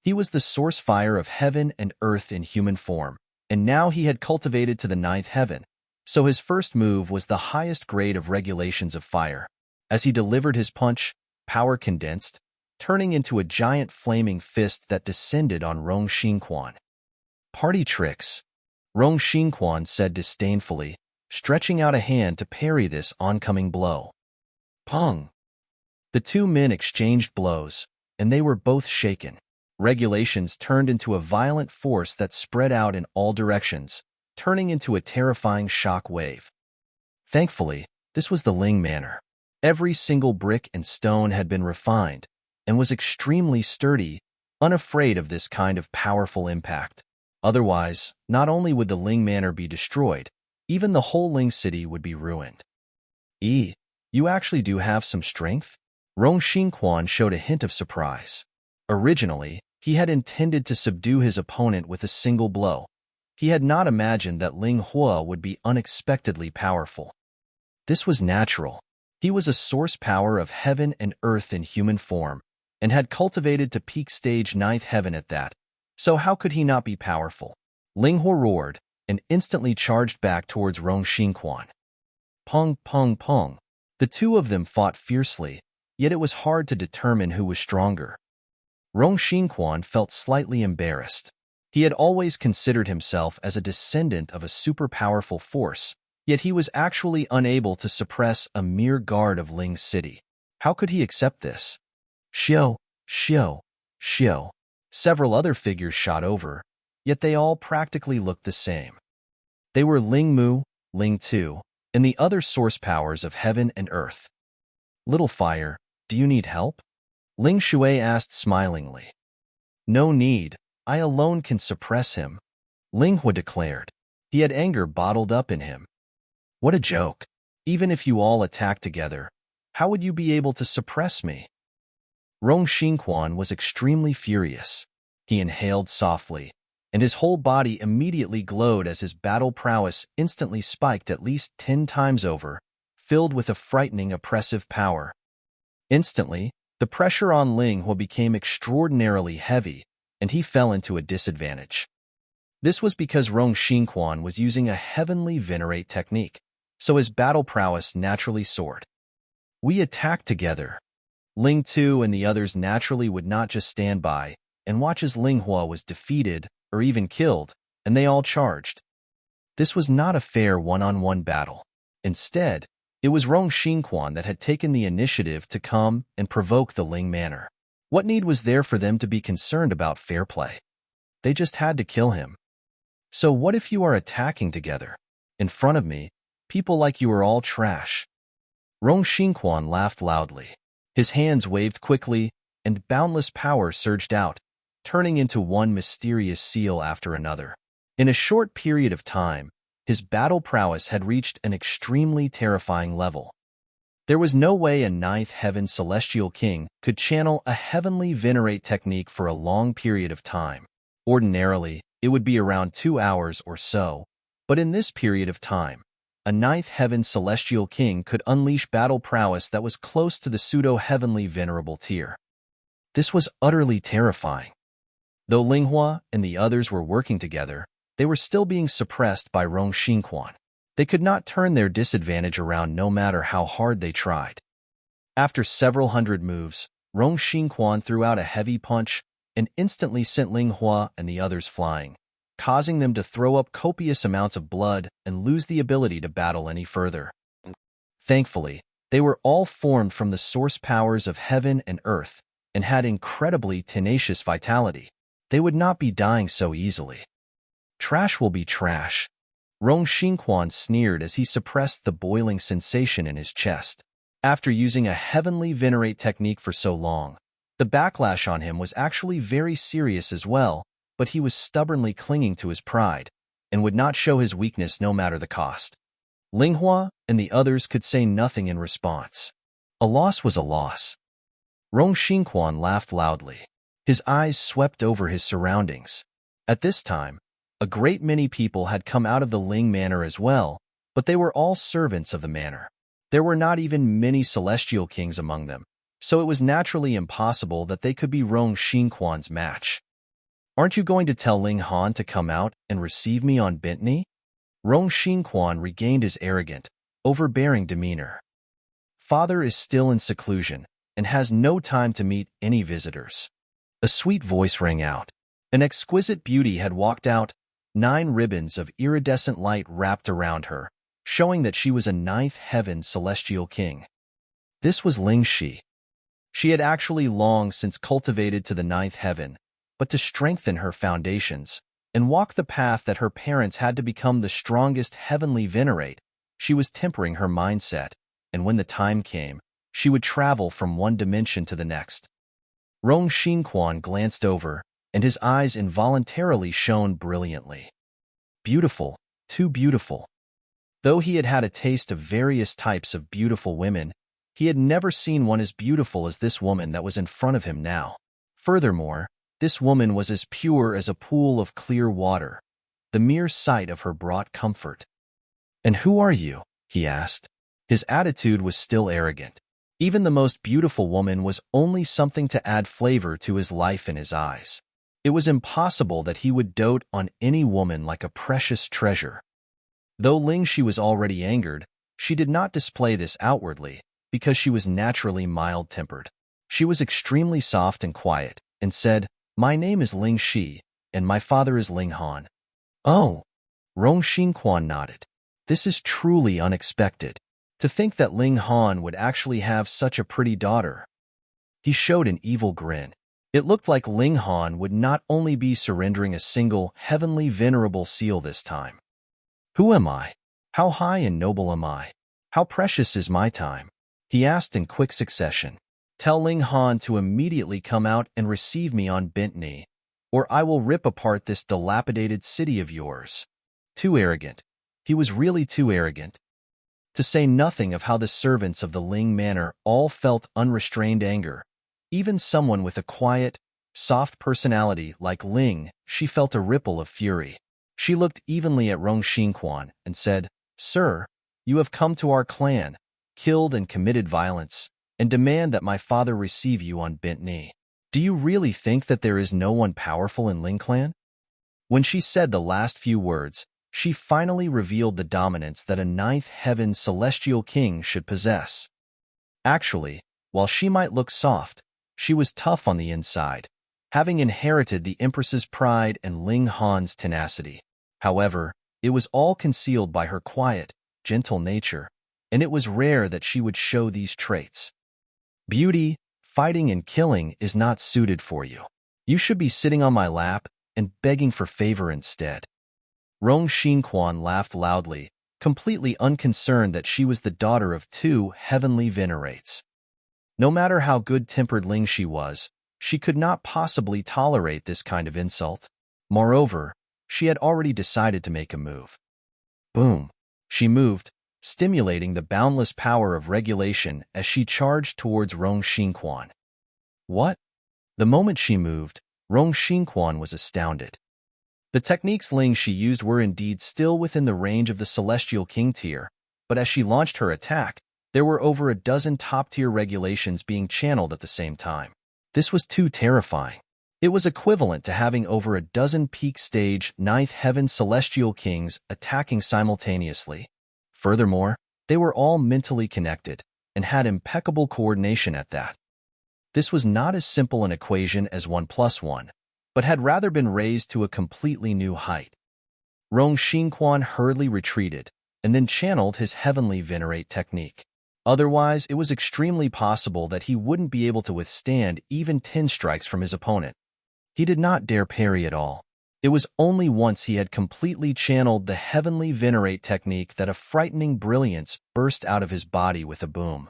He was the source fire of heaven and earth in human form, and now he had cultivated to the ninth heaven, so his first move was the highest grade of regulations of fire. As he delivered his punch, power condensed, turning into a giant flaming fist that descended on Rong Xinkuan. "Party tricks," Rong Xinkuan said disdainfully, stretching out a hand to parry this oncoming blow. Pong! The 2 men exchanged blows, and they were both shaken. Regulations turned into a violent force that spread out in all directions, turning into a terrifying shock wave. Thankfully, this was the Ling manor. Every single brick and stone had been refined and was extremely sturdy, unafraid of this kind of powerful impact. Otherwise, not only would the Ling manor be destroyed, even the whole Ling city would be ruined. You actually do have some strength? Rong Xinkuan showed a hint of surprise. Originally, he had intended to subdue his opponent with a single blow. He had not imagined that Ling Hua would be unexpectedly powerful. This was natural. He was a source power of heaven and earth in human form, and had cultivated to peak stage 9th heaven at that. So how could he not be powerful? Ling Hua roared, and instantly charged back towards Rong Xinkuan. Pong, pong, pong. The two of them fought fiercely, yet it was hard to determine who was stronger. Rong Xinkuan felt slightly embarrassed. He had always considered himself as a descendant of a super-powerful force, yet he was actually unable to suppress a mere guard of Ling City. How could he accept this? Xiao, Xiao, Xiao. Several other figures shot over, yet they all practically looked the same. They were Ling Mu, Ling Tu, and the other source powers of heaven and earth. Little Fire, do you need help? Ling Shui asked smilingly. No need, I alone can suppress him, Ling Hua declared. He had anger bottled up in him. What a joke. Even if you all attack together, how would you be able to suppress me? Rong Xinkuan was extremely furious. He inhaled softly, and his whole body immediately glowed as his battle prowess instantly spiked at least 10 times over, filled with a frightening oppressive power. Instantly, the pressure on Ling Hua became extraordinarily heavy, and he fell into a disadvantage. This was because Rong Xinkuan was using a heavenly Venerate technique, so his battle prowess naturally soared. We attacked together. Ling Tu and the others naturally would not just stand by and watch as Ling Hua was defeated or even killed, and they all charged. This was not a fair one-on-one battle. Instead, it was Rong Xinkuan that had taken the initiative to come and provoke the Ling manor. What need was there for them to be concerned about fair play? They just had to kill him. So what if you are attacking together? In front of me, people like you are all trash. Rong Xinkuan laughed loudly. His hands waved quickly, and boundless power surged out, turning into one mysterious seal after another. In a short period of time, his battle prowess had reached an extremely terrifying level. There was no way a 9th heaven celestial king could channel a heavenly Venerate technique for a long period of time. Ordinarily, it would be around 2 hours or so, but in this period of time, a 9th heaven celestial king could unleash battle prowess that was close to the pseudo-heavenly venerable tier. This was utterly terrifying. Though Ling Hua and the others were working together, they were still being suppressed by Rong Xinkuan. They could not turn their disadvantage around no matter how hard they tried. After several hundred moves, Rong Xinkuan threw out a heavy punch and instantly sent Ling Hua and the others flying, causing them to throw up copious amounts of blood and lose the ability to battle any further. Thankfully, they were all formed from the source powers of heaven and earth and had incredibly tenacious vitality. They would not be dying so easily. Trash will be trash. Rong Xinkuan sneered as he suppressed the boiling sensation in his chest. After using a heavenly Venerate technique for so long, the backlash on him was actually very serious as well, but he was stubbornly clinging to his pride and would not show his weakness no matter the cost. Ling Hua and the others could say nothing in response. A loss was a loss. Rong Xinkuan laughed loudly. His eyes swept over his surroundings. At this time, a great many people had come out of the Ling manor as well, but they were all servants of the manor. There were not even many celestial kings among them, so it was naturally impossible that they could be Rong Xinkuan's match. Aren't you going to tell Ling Han to come out and receive me on bent knee? Rong Xinkuan regained his arrogant, overbearing demeanor. Father is still in seclusion and has no time to meet any visitors. A sweet voice rang out. An exquisite beauty had walked out, 9 ribbons of iridescent light wrapped around her, showing that she was a 9th heaven celestial king. This was Ling Shi. She had actually long since cultivated to the ninth heaven, but to strengthen her foundations and walk the path that her parents had to become the strongest heavenly Venerate, she was tempering her mindset, and when the time came, she would travel from one dimension to the next. Rong Xinkuan glanced over, and his eyes involuntarily shone brilliantly. Beautiful, too beautiful. Though he had had a taste of various types of beautiful women, he had never seen one as beautiful as this woman that was in front of him now. Furthermore, this woman was as pure as a pool of clear water. The mere sight of her brought comfort. "And who are you?" he asked. His attitude was still arrogant. Even the most beautiful woman was only something to add flavor to his life in his eyes. It was impossible that he would dote on any woman like a precious treasure. Though Ling she was already angered, she did not display this outwardly, because she was naturally mild-tempered. She was extremely soft and quiet, and said, "My name is Ling Shi, and my father is Ling Han." "Oh." Rong Xinkuan nodded. "This is truly unexpected. To think that Ling Han would actually have such a pretty daughter." He showed an evil grin. It looked like Ling Han would not only be surrendering a single, heavenly venerable seal this time. "Who am I? How high and noble am I? How precious is my time?" he asked in quick succession. "Tell Ling Han to immediately come out and receive me on bent knee, or I will rip apart this dilapidated city of yours." Too arrogant. He was really too arrogant. To say nothing of how the servants of the Ling manor all felt unrestrained anger. Even someone with a quiet, soft personality like Ling, she felt a ripple of fury. She looked evenly at Rong Xinkuan and said, "Sir, you have come to our clan, killed and committed violence, and demand that my father receive you on bent knee. Do you really think that there is no one powerful in Ling clan?" When she said the last few words, she finally revealed the dominance that a ninth heaven celestial king should possess. Actually, while she might look soft, she was tough on the inside, having inherited the empress's pride and Ling Han's tenacity. However, it was all concealed by her quiet, gentle nature, and it was rare that she would show these traits. "Beauty, fighting and killing is not suited for you. You should be sitting on my lap and begging for favor instead." Rong Xinkuan laughed loudly, completely unconcerned that she was the daughter of two heavenly venerates. No matter how good-tempered Ling she was, she could not possibly tolerate this kind of insult. Moreover, she had already decided to make a move. Boom! She moved, stimulating the boundless power of regulation as she charged towards Rong Xinkuan. What? The moment she moved, Rong Xinkuan was astounded. The techniques Ling she used were indeed still within the range of the Celestial King tier, but as she launched her attack, there were over a dozen top-tier regulations being channeled at the same time. This was too terrifying. It was equivalent to having over a dozen peak-stage ninth heaven Celestial Kings attacking simultaneously. Furthermore, they were all mentally connected and had impeccable coordination at that. This was not as simple an equation as 1 plus 1, but had rather been raised to a completely new height. Rong Xinkuan hurriedly retreated and then channeled his heavenly Venerate technique. Otherwise, it was extremely possible that he wouldn't be able to withstand even 10 strikes from his opponent. He did not dare parry at all. It was only once he had completely channeled the heavenly Venerate technique that a frightening brilliance burst out of his body with a boom.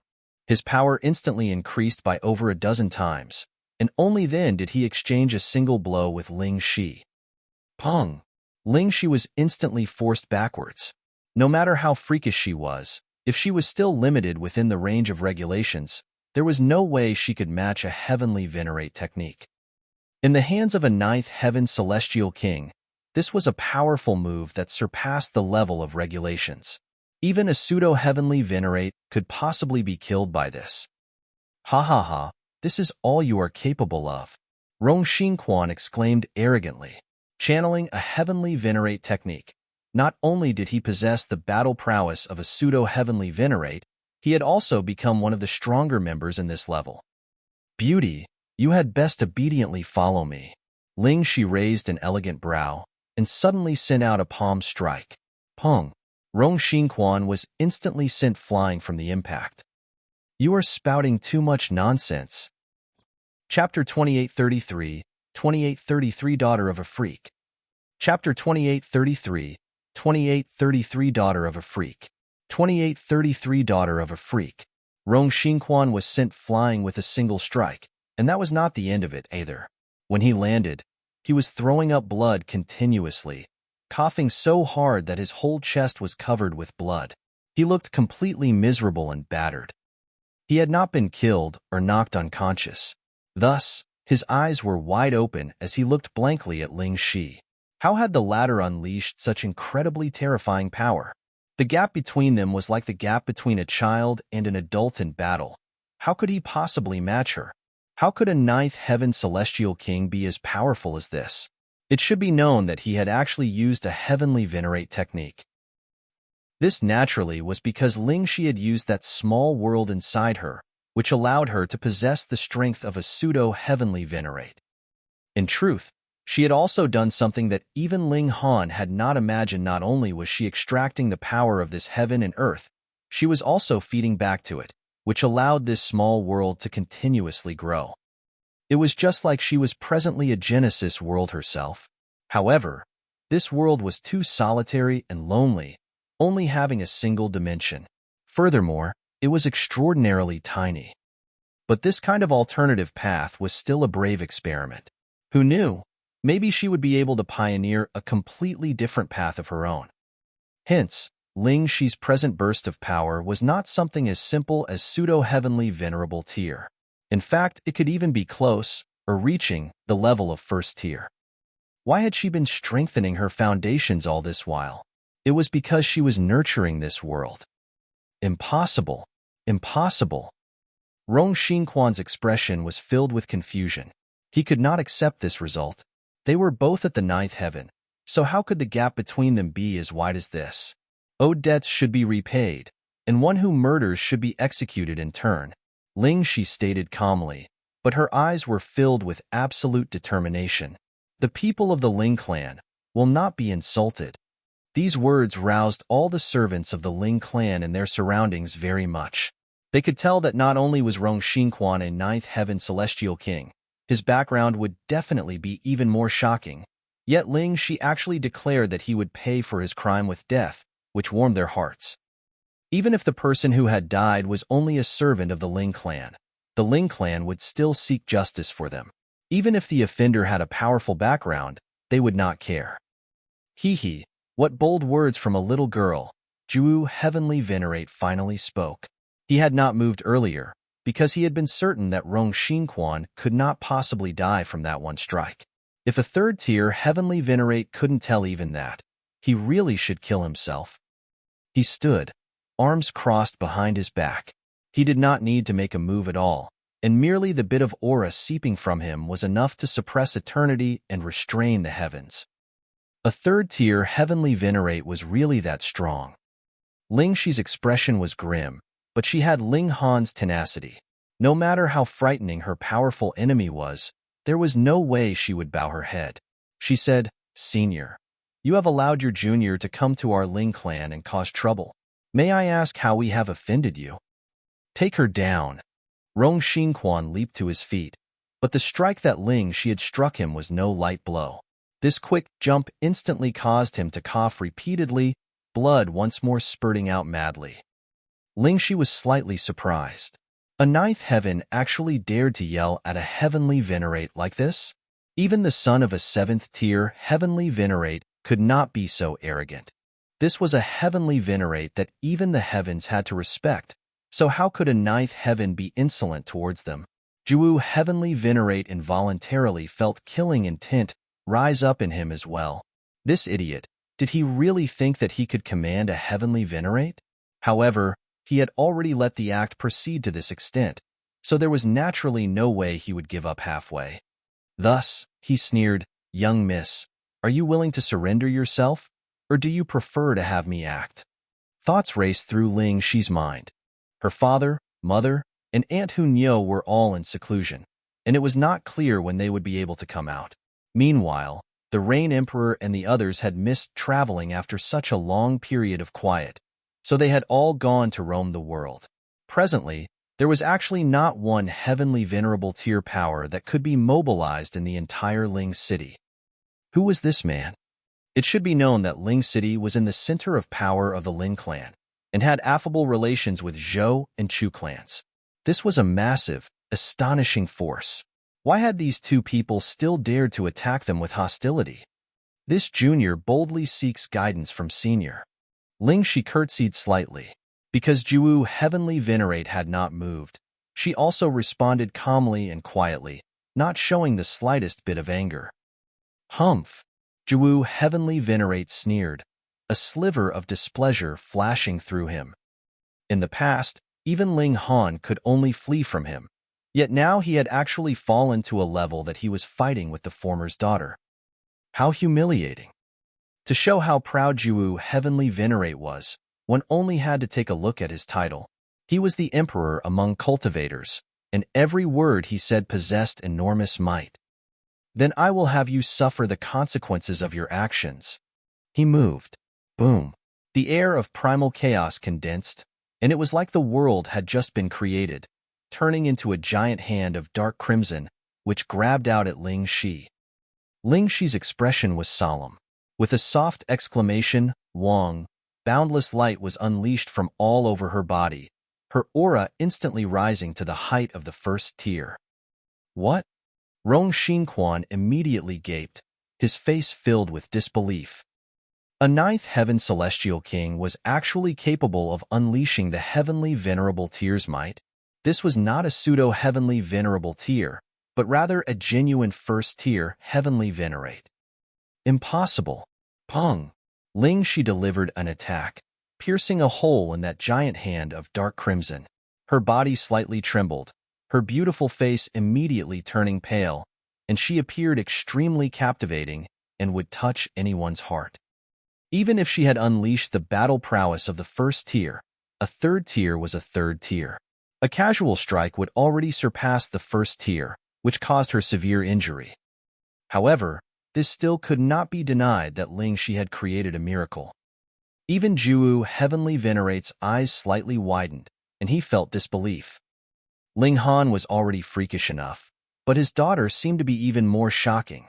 His power instantly increased by over a dozen times, and only then did he exchange a single blow with Ling Shi. Pong! Ling Shi was instantly forced backwards. No matter how freakish she was, if she was still limited within the range of regulations, there was no way she could match a heavenly Venerate technique. In the hands of a ninth heaven celestial king, this was a powerful move that surpassed the level of regulations. Even a pseudo-heavenly Venerate could possibly be killed by this. "Ha ha ha, this is all you are capable of," Rong Xinkuan exclaimed arrogantly. Channeling a heavenly Venerate technique, not only did he possess the battle prowess of a pseudo-heavenly Venerate, he had also become one of the stronger members in this level. "Beauty, you had best obediently follow me." Ling Shi raised an elegant brow and suddenly sent out a palm strike. Pong! Rong Xinkuan was instantly sent flying from the impact. You are spouting too much nonsense. Chapter 2833, 2833 Daughter of a Freak. Chapter 2833, 2833 Daughter of a Freak. 2833 Daughter of a Freak. Rong Xinkuan was sent flying with a single strike, and that was not the end of it either. When he landed, he was throwing up blood continuously, coughing so hard that his whole chest was covered with blood. He looked completely miserable and battered. He had not been killed or knocked unconscious. Thus, his eyes were wide open as he looked blankly at Ling Shi. How had the latter unleashed such incredibly terrifying power? The gap between them was like the gap between a child and an adult in battle. How could he possibly match her? How could a ninth heaven celestial king be as powerful as this? It should be known that he had actually used a heavenly Venerate technique. This naturally was because Ling Shi had used that small world inside her, which allowed her to possess the strength of a pseudo-heavenly Venerate. In truth, she had also done something that even Ling Han had not imagined. Not only was she extracting the power of this heaven and earth, she was also feeding back to it, which allowed this small world to continuously grow. It was just like she was presently a Genesis world herself. However, this world was too solitary and lonely, only having a single dimension. Furthermore, it was extraordinarily tiny. But this kind of alternative path was still a brave experiment. Who knew? Maybe she would be able to pioneer a completely different path of her own. Hence, Ling Shi's present burst of power was not something as simple as pseudo-heavenly venerable tier. In fact, it could even be close, or reaching, the level of first tier. Why had she been strengthening her foundations all this while? It was because she was nurturing this world. Impossible. Impossible. Rong Xinkuan's expression was filled with confusion. He could not accept this result. They were both at the ninth heaven, so how could the gap between them be as wide as this? Owed debts should be repaid, and one who murders should be executed in turn. Ling Shi stated calmly, but her eyes were filled with absolute determination. The people of the Ling clan will not be insulted. These words roused all the servants of the Ling clan and their surroundings very much. They could tell that not only was Rong Xinkuan a ninth heaven celestial king, his background would definitely be even more shocking. Yet Ling Shi actually declared that he would pay for his crime with death, which warmed their hearts. Even if the person who had died was only a servant of the Ling clan would still seek justice for them. Even if the offender had a powerful background, they would not care. Hee. What bold words from a little girl. Jiuwu, heavenly Venerate, finally spoke. He had not moved earlier, because he had been certain that Rong Xinkuan could not possibly die from that one strike. If a third-tier heavenly Venerate couldn't tell even that, he really should kill himself. He stood, arms crossed behind his back. He did not need to make a move at all, and merely the bit of aura seeping from him was enough to suppress eternity and restrain the heavens. A third-tier heavenly Venerate was really that strong. Ling Shi's expression was grim, but she had Ling Han's tenacity. No matter how frightening her powerful enemy was, there was no way she would bow her head. She said, "Senior, you have allowed your junior to come to our Ling clan and cause trouble. May I ask how we have offended you?" "Take her down." Rong Xinkuan leaped to his feet, but the strike that Ling Shi had struck him was no light blow. This quick jump instantly caused him to cough repeatedly, blood once more spurting out madly. Ling Shi was slightly surprised. A ninth heaven actually dared to yell at a heavenly Venerate like this? Even the son of a seventh-tier heavenly Venerate could not be so arrogant. This was a heavenly Venerate that even the heavens had to respect, so how could a ninth heaven be insolent towards them? Jiuwu, heavenly Venerate, involuntarily felt killing intent rise up in him as well. This idiot, did he really think that he could command a heavenly Venerate? However, he had already let the act proceed to this extent, so there was naturally no way he would give up halfway. Thus, he sneered, "Young miss, are you willing to surrender yourself, or do you prefer to have me act?" Thoughts raced through Ling Shi's mind. Her father, mother, and Aunt Hunyo were all in seclusion, and it was not clear when they would be able to come out. Meanwhile, the Rain Emperor and the others had missed traveling after such a long period of quiet, so they had all gone to roam the world. Presently, There was actually not one heavenly venerable tier power that could be mobilized in the entire Ling city. Who was this man? It should be known that Ling City was in the center of power of the Ling clan and had affable relations with Zhou and Chu clans. This was a massive, astonishing force. Why had these two people still dared to attack them with hostility? This junior boldly seeks guidance from senior. Ling she curtsied slightly. Because Jiuwu heavenly Venerate had not moved, she also responded calmly and quietly, not showing the slightest bit of anger. Humph! Jiuwu heavenly Venerate sneered, a sliver of displeasure flashing through him. In the past, even Ling Han could only flee from him, yet now he had actually fallen to a level that he was fighting with the former's daughter. How humiliating! To show how proud Jiuwu heavenly Venerate was, one only had to take a look at his title. He was the emperor among cultivators, and every word he said possessed enormous might. Then I will have you suffer the consequences of your actions. He moved. Boom. The air of primal chaos condensed, and it was like the world had just been created, turning into a giant hand of dark crimson, which grabbed out at Ling Shi. Ling Shi's expression was solemn. With a soft exclamation, Wang, boundless light was unleashed from all over her body, her aura instantly rising to the height of the first tier. What? Rong Xinkuan immediately gaped, his face filled with disbelief. A ninth heaven celestial king was actually capable of unleashing the heavenly venerable tier's might. This was not a pseudo-heavenly venerable tier, but rather a genuine first-tier heavenly venerate. Impossible. Peng. Ling she delivered an attack, piercing a hole in that giant hand of dark crimson. Her body slightly trembled, her beautiful face immediately turning pale, and she appeared extremely captivating and would touch anyone's heart. Even if she had unleashed the battle prowess of the first tier, a third tier was a third tier. A casual strike would already surpass the first tier, which caused her severe injury. However, this still could not be denied that Ling Shi had created a miracle. Even Jiuwu heavenly Venerate's eyes slightly widened, and he felt disbelief. Ling Han was already freakish enough, but his daughter seemed to be even more shocking.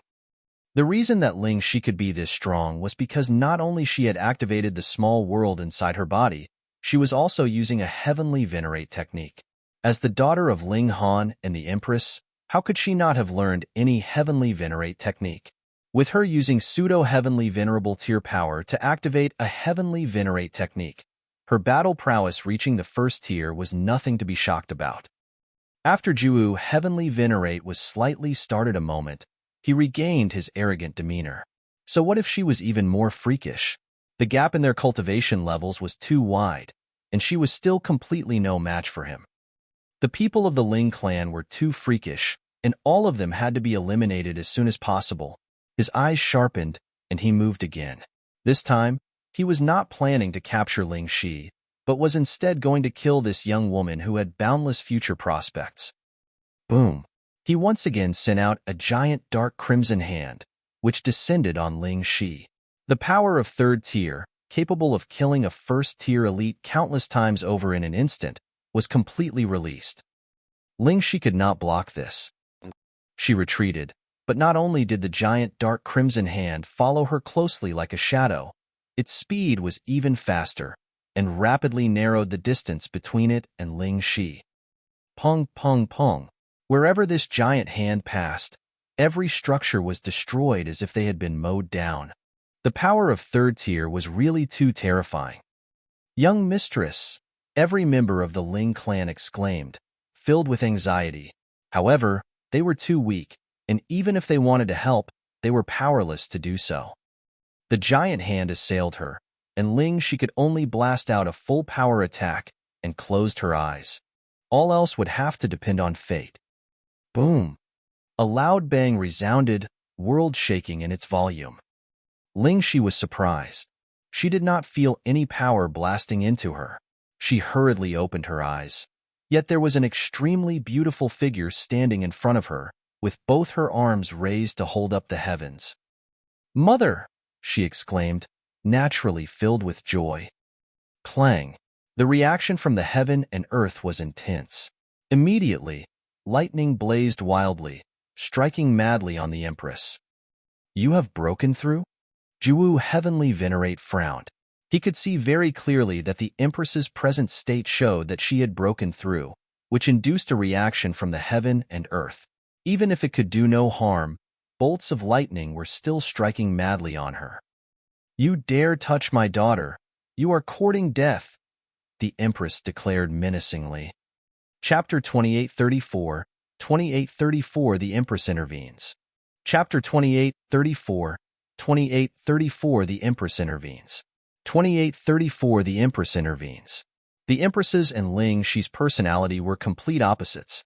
The reason that Ling Shi could be this strong was because not only she had activated the small world inside her body, she was also using a heavenly Venerate technique. As the daughter of Ling Han and the empress, how could she not have learned any heavenly Venerate technique? With her using pseudo-heavenly venerable tier power to activate a heavenly Venerate technique, her battle prowess reaching the first tier was nothing to be shocked about. After Jiuwu heavenly Venerate was slightly startled a moment, he regained his arrogant demeanor. So what if she was even more freakish? The gap in their cultivation levels was too wide, and she was still completely no match for him. The people of the Ling clan were too freakish, and all of them had to be eliminated as soon as possible. His eyes sharpened, and he moved again. This time, he was not planning to capture Ling Shi, but was instead going to kill this young woman who had boundless future prospects. Boom. He once again sent out a giant dark crimson hand, which descended on Ling Shi. The power of third tier, capable of killing a first-tier elite countless times over in an instant, was completely released. Ling Shi could not block this. She retreated, but not only did the giant dark crimson hand follow her closely like a shadow, its speed was even faster, and rapidly narrowed the distance between it and Ling Shi. Peng, peng, peng. Wherever this giant hand passed, every structure was destroyed as if they had been mowed down. The power of third tier was really too terrifying. Young mistress, every member of the Ling clan exclaimed, filled with anxiety. However, they were too weak, and even if they wanted to help, they were powerless to do so. The giant hand assailed her, and Ling she could only blast out a full power attack and closed her eyes. All else would have to depend on fate. Boom! A loud bang resounded, world-shaking in its volume. Ling Shi was surprised. She did not feel any power blasting into her. She hurriedly opened her eyes. Yet there was an extremely beautiful figure standing in front of her, with both her arms raised to hold up the heavens. "Mother!" she exclaimed, naturally filled with joy. Clang! The reaction from the heaven and earth was intense. Immediately, lightning blazed wildly, striking madly on the empress. You have broken through? Jiuwu Heavenly Venerate frowned. He could see very clearly that the empress's present state showed that she had broken through, which induced a reaction from the heaven and earth. Even if it could do no harm, bolts of lightning were still striking madly on her. You dare touch my daughter. You are courting death, the empress declared menacingly. Chapter 2834, 2834 The Empress intervenes. Chapter 2834, 2834 The Empress intervenes. 2834 The Empress intervenes. The Empress's and Ling Shi's personality were complete opposites.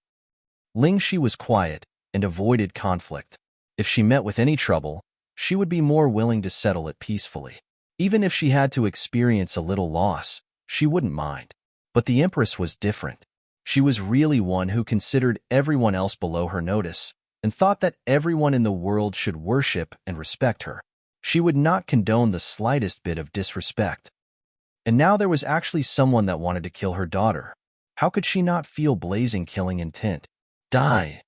Ling Shi was quiet and avoided conflict. If she met with any trouble, she would be more willing to settle it peacefully. Even if she had to experience a little loss, she wouldn't mind. But the Empress was different. She was really one who considered everyone else below her notice and thought that everyone in the world should worship and respect her. She would not condone the slightest bit of disrespect. And now there was actually someone that wanted to kill her daughter. How could she not feel blazing killing intent? Die!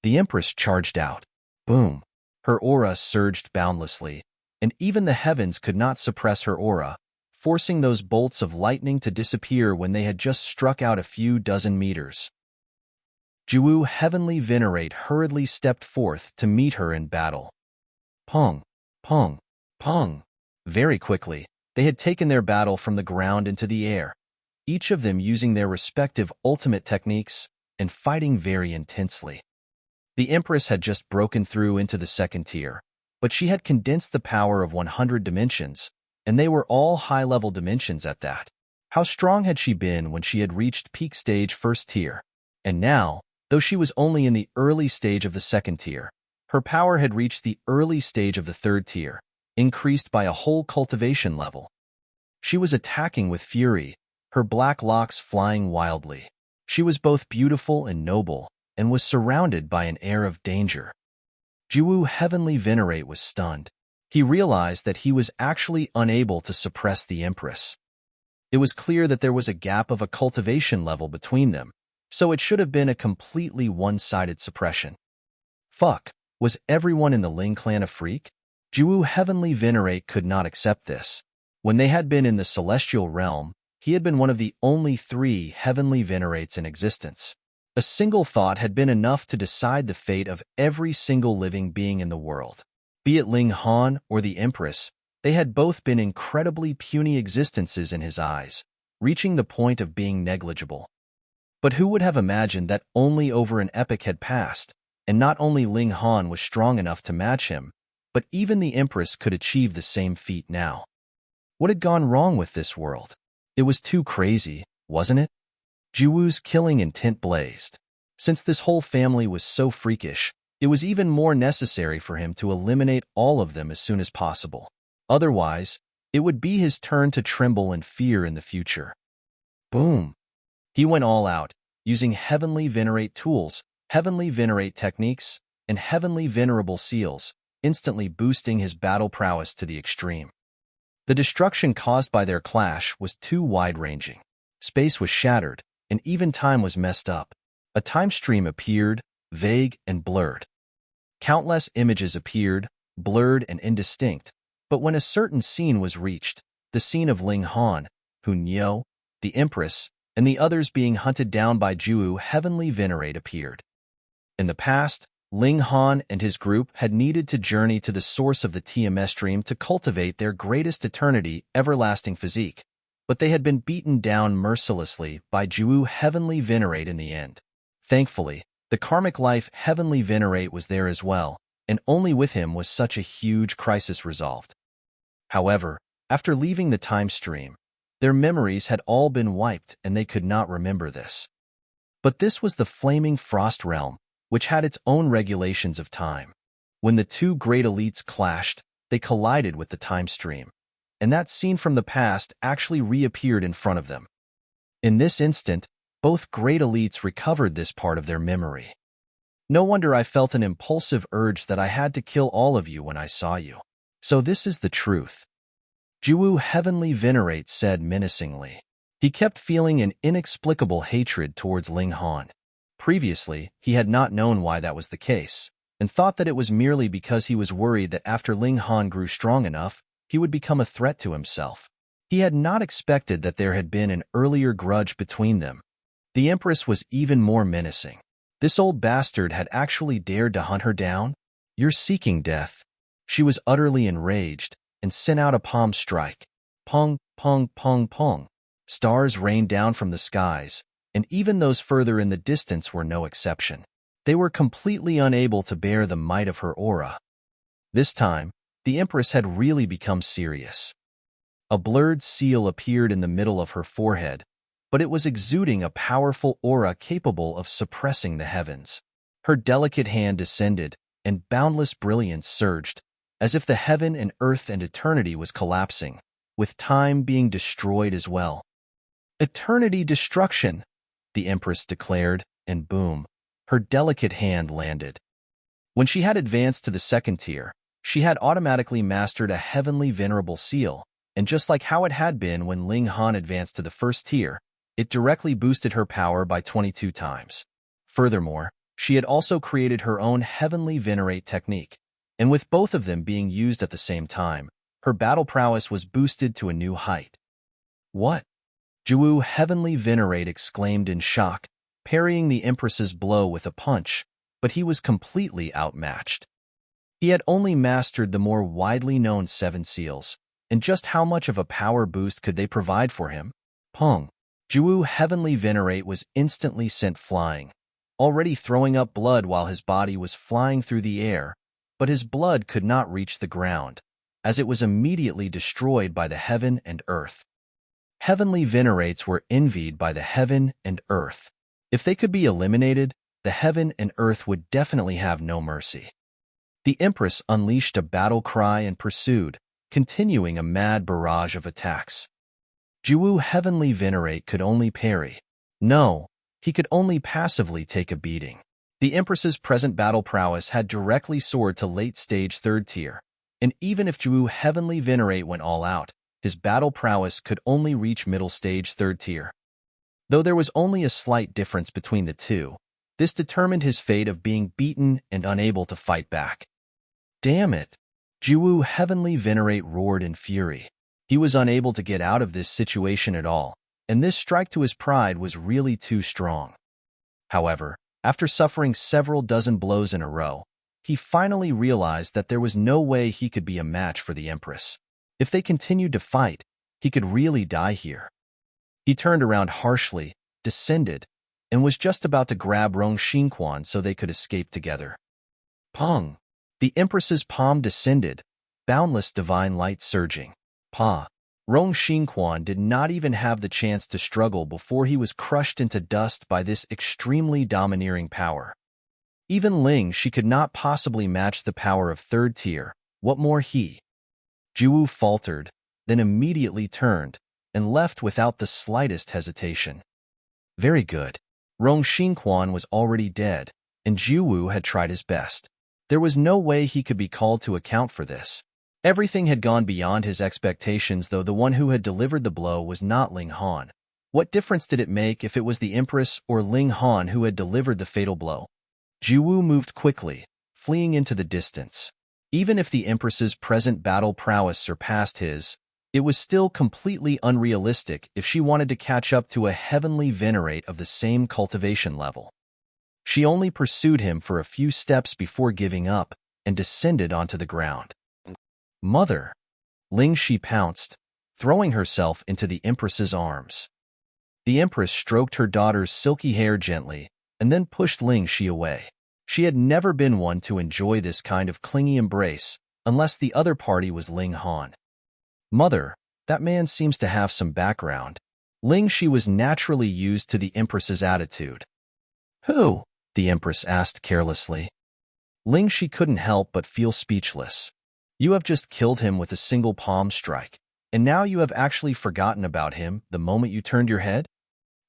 The Empress charged out. Boom! Her aura surged boundlessly, and even the heavens could not suppress her aura, forcing those bolts of lightning to disappear when they had just struck out a few dozen meters. Jiuwu Heavenly Venerate hurriedly stepped forth to meet her in battle. Pong! Pong! Pong! Very quickly, they had taken their battle from the ground into the air, each of them using their respective ultimate techniques and fighting very intensely. The Empress had just broken through into the second tier, but she had condensed the power of 100 dimensions, and they were all high-level dimensions at that. How strong had she been when she had reached peak stage first tier? And now, though she was only in the early stage of the second tier, her power had reached the early stage of the third tier, increased by a whole cultivation level. She was attacking with fury, her black locks flying wildly. She was both beautiful and noble, and was surrounded by an air of danger. Jiuwu Heavenly Venerate was stunned. He realized that he was actually unable to suppress the Empress. It was clear that there was a gap of a cultivation level between them, so it should have been a completely one-sided suppression. Fuck, was everyone in the Ling clan a freak? Jiuwu Heavenly Venerate could not accept this. When they had been in the celestial realm, he had been one of the only 3 Heavenly Venerates in existence. A single thought had been enough to decide the fate of every single living being in the world. Be it Ling Han or the Empress, they had both been incredibly puny existences in his eyes, reaching the point of being negligible. But who would have imagined that only over an epoch had passed, and not only Ling Han was strong enough to match him, but even the Empress could achieve the same feat now. What had gone wrong with this world? It was too crazy, wasn't it? Jiuwu's killing intent blazed. Since this whole family was so freakish, it was even more necessary for him to eliminate all of them as soon as possible. Otherwise, it would be his turn to tremble in fear in the future. Boom! He went all out, using Heavenly Venerate tools, Heavenly Venerate techniques, and Heavenly Venerable seals, instantly boosting his battle prowess to the extreme. The destruction caused by their clash was too wide-ranging. Space was shattered, and even time was messed up. A time stream appeared, vague and blurred. Countless images appeared, blurred and indistinct, but when a certain scene was reached, the scene of Ling Han, Hun Yo, the Empress, and the others being hunted down by Jiuwu Heavenly Venerate appeared. In the past, Ling Han and his group had needed to journey to the source of the TMS stream to cultivate their greatest eternity, everlasting physique, but they had been beaten down mercilessly by Jiuwu Heavenly Venerate in the end. Thankfully, the karmic life Heavenly Venerate was there as well, and only with him was such a huge crisis resolved. However, after leaving the time stream, their memories had all been wiped and they could not remember this. But this was the flaming frost realm, which had its own regulations of time. When the 2 great elites clashed, they collided with the time stream, and that scene from the past actually reappeared in front of them. In this instant, both great elites recovered this part of their memory. No wonder I felt an impulsive urge that I had to kill all of you when I saw you. So this is the truth. Jiuwu Heavenly Venerate said menacingly. He kept feeling an inexplicable hatred towards Ling Han. Previously, he had not known why that was the case, and thought that it was merely because he was worried that after Ling Han grew strong enough, he would become a threat to himself. He had not expected that there had been an earlier grudge between them. The Empress was even more menacing. This old bastard had actually dared to hunt her down? You're seeking death. She was utterly enraged and sent out a palm strike. Pong, pong, pong, pong. Stars rained down from the skies, and even those further in the distance were no exception. They were completely unable to bear the might of her aura. This time, the Empress had really become serious. A blurred seal appeared in the middle of her forehead, but it was exuding a powerful aura capable of suppressing the heavens. Her delicate hand descended, and boundless brilliance surged, as if the heaven and earth and eternity was collapsing, with time being destroyed as well. Eternity destruction, the Empress declared, and boom, her delicate hand landed. When she had advanced to the second tier, she had automatically mastered a heavenly venerable seal, and just like how it had been when Ling Han advanced to the first tier, it directly boosted her power by 22 times. Furthermore, she had also created her own heavenly Venerate technique, and with both of them being used at the same time, her battle prowess was boosted to a new height. What? Jiuwu heavenly Venerate exclaimed in shock, parrying the Empress's blow with a punch, but he was completely outmatched. He had only mastered the more widely known 7 seals, and just how much of a power boost could they provide for him? Pong. Jiuwu heavenly Venerate was instantly sent flying, already throwing up blood while his body was flying through the air, but his blood could not reach the ground, as it was immediately destroyed by the heaven and earth. Heavenly Venerates were envied by the heaven and earth. If they could be eliminated, the heaven and earth would definitely have no mercy. The Empress unleashed a battle cry and pursued, continuing a mad barrage of attacks. Jiuwu heavenly Venerate could only parry. No, he could only passively take a beating. The Empress's present battle prowess had directly soared to late-stage 3rd tier, and even if Jiuwu heavenly Venerate went all out, his battle prowess could only reach middle-stage 3rd tier. Though there was only a slight difference between the two, this determined his fate of being beaten and unable to fight back. Damn it! Jiuwu heavenly Venerate roared in fury. He was unable to get out of this situation at all, and this strike to his pride was really too strong. However, after suffering several dozen blows in a row, he finally realized that there was no way he could be a match for the Empress. If they continued to fight, he could really die here. He turned around harshly, descended, and was just about to grab Rong Xinkuan so they could escape together. Pong! The Empress's palm descended, boundless divine light surging. Pa! Rong Xinkuan did not even have the chance to struggle before he was crushed into dust by this extremely domineering power. Even Ling she could not possibly match the power of 3rd tier, what more he? Jiuwu faltered, then immediately turned, and left without the slightest hesitation. Very good. Rong Xinkuan was already dead, and Jiuwu had tried his best. There was no way he could be called to account for this. Everything had gone beyond his expectations, though the one who had delivered the blow was not Ling Han. What difference did it make if it was the Empress or Ling Han who had delivered the fatal blow? Jiuwu moved quickly, fleeing into the distance. Even if the Empress's present battle prowess surpassed his, it was still completely unrealistic if she wanted to catch up to a heavenly Venerate of the same cultivation level. She only pursued him for a few steps before giving up and descended onto the ground. Mother! Ling she pounced, throwing herself into the Empress's arms. The Empress stroked her daughter's silky hair gently and then pushed Ling she away. She had never been one to enjoy this kind of clingy embrace unless the other party was Ling Han. Mother, that man seems to have some background. Ling she was naturally used to the Empress's attitude. Who? The Empress asked carelessly. Ling she couldn't help but feel speechless. You have just killed him with a single palm strike, and now you have actually forgotten about him the moment you turned your head?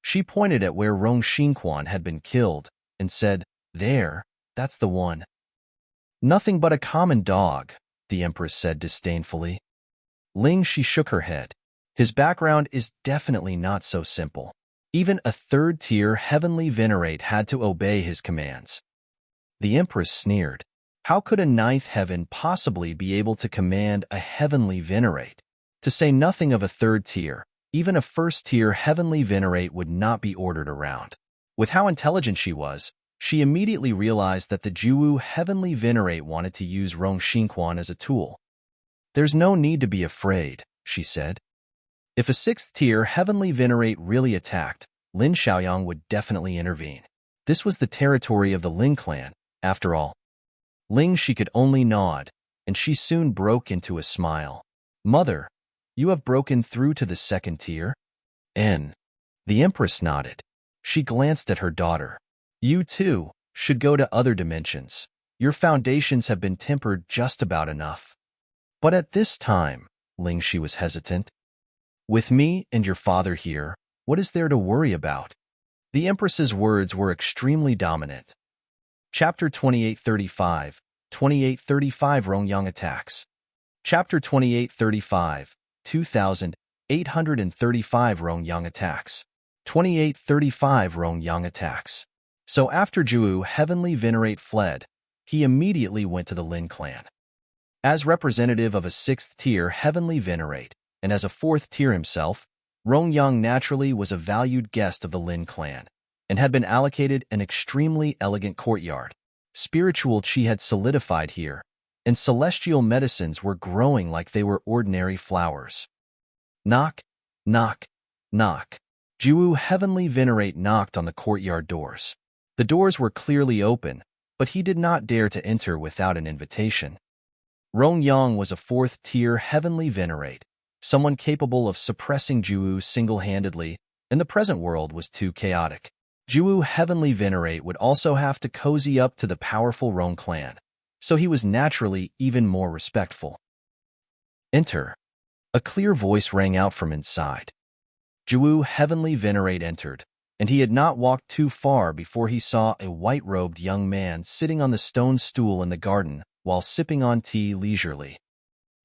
She pointed at where Rong Xinkuan had been killed and said, There, that's the one. Nothing but a common dog, the Empress said disdainfully. Ling she shook her head. His background is definitely not so simple. Even a third-tier heavenly Venerate had to obey his commands. The Empress sneered. How could a ninth heaven possibly be able to command a heavenly Venerate? To say nothing of a third tier, even a first-tier heavenly Venerate would not be ordered around. With how intelligent she was, she immediately realized that the Jiuwu heavenly Venerate wanted to use Rong Xinkuan as a tool. There's no need to be afraid, she said. If a sixth-tier heavenly Venerate really attacked, Lin Xiaoyang would definitely intervene. This was the territory of the Ling clan, after all. Ling she could only nod, and she soon broke into a smile. Mother, you have broken through to the second tier? The Empress nodded. She glanced at her daughter. You, too, should go to other dimensions. Your foundations have been tempered just about enough. But at this time, Ling she was hesitant. With me and your father here, what is there to worry about? The Empress's words were extremely dominant. Chapter 2835, 2835 Rong Yang attacks. Chapter 2835, 2835 Rong Yang attacks. 2835 Rong Yang attacks. So after Jiuwu heavenly Venerate fled, he immediately went to the Lin clan. As representative of a sixth-tier heavenly Venerate, and as a fourth-tier himself, Rong Yang naturally was a valued guest of the Lin clan, and had been allocated an extremely elegant courtyard. Spiritual qi had solidified here, and celestial medicines were growing like they were ordinary flowers. Knock, knock, knock. Jiuwu heavenly Venerate knocked on the courtyard doors. The doors were clearly open, but he did not dare to enter without an invitation. Rong Yang was a fourth-tier heavenly Venerate, someone capable of suppressing Jiuwu single-handedly, and the present world was too chaotic. Jiuwu heavenly Venerate would also have to cozy up to the powerful Rong clan, so he was naturally even more respectful. Enter. A clear voice rang out from inside. Jiuwu heavenly Venerate entered, and he had not walked too far before he saw a white-robed young man sitting on the stone stool in the garden while sipping on tea leisurely.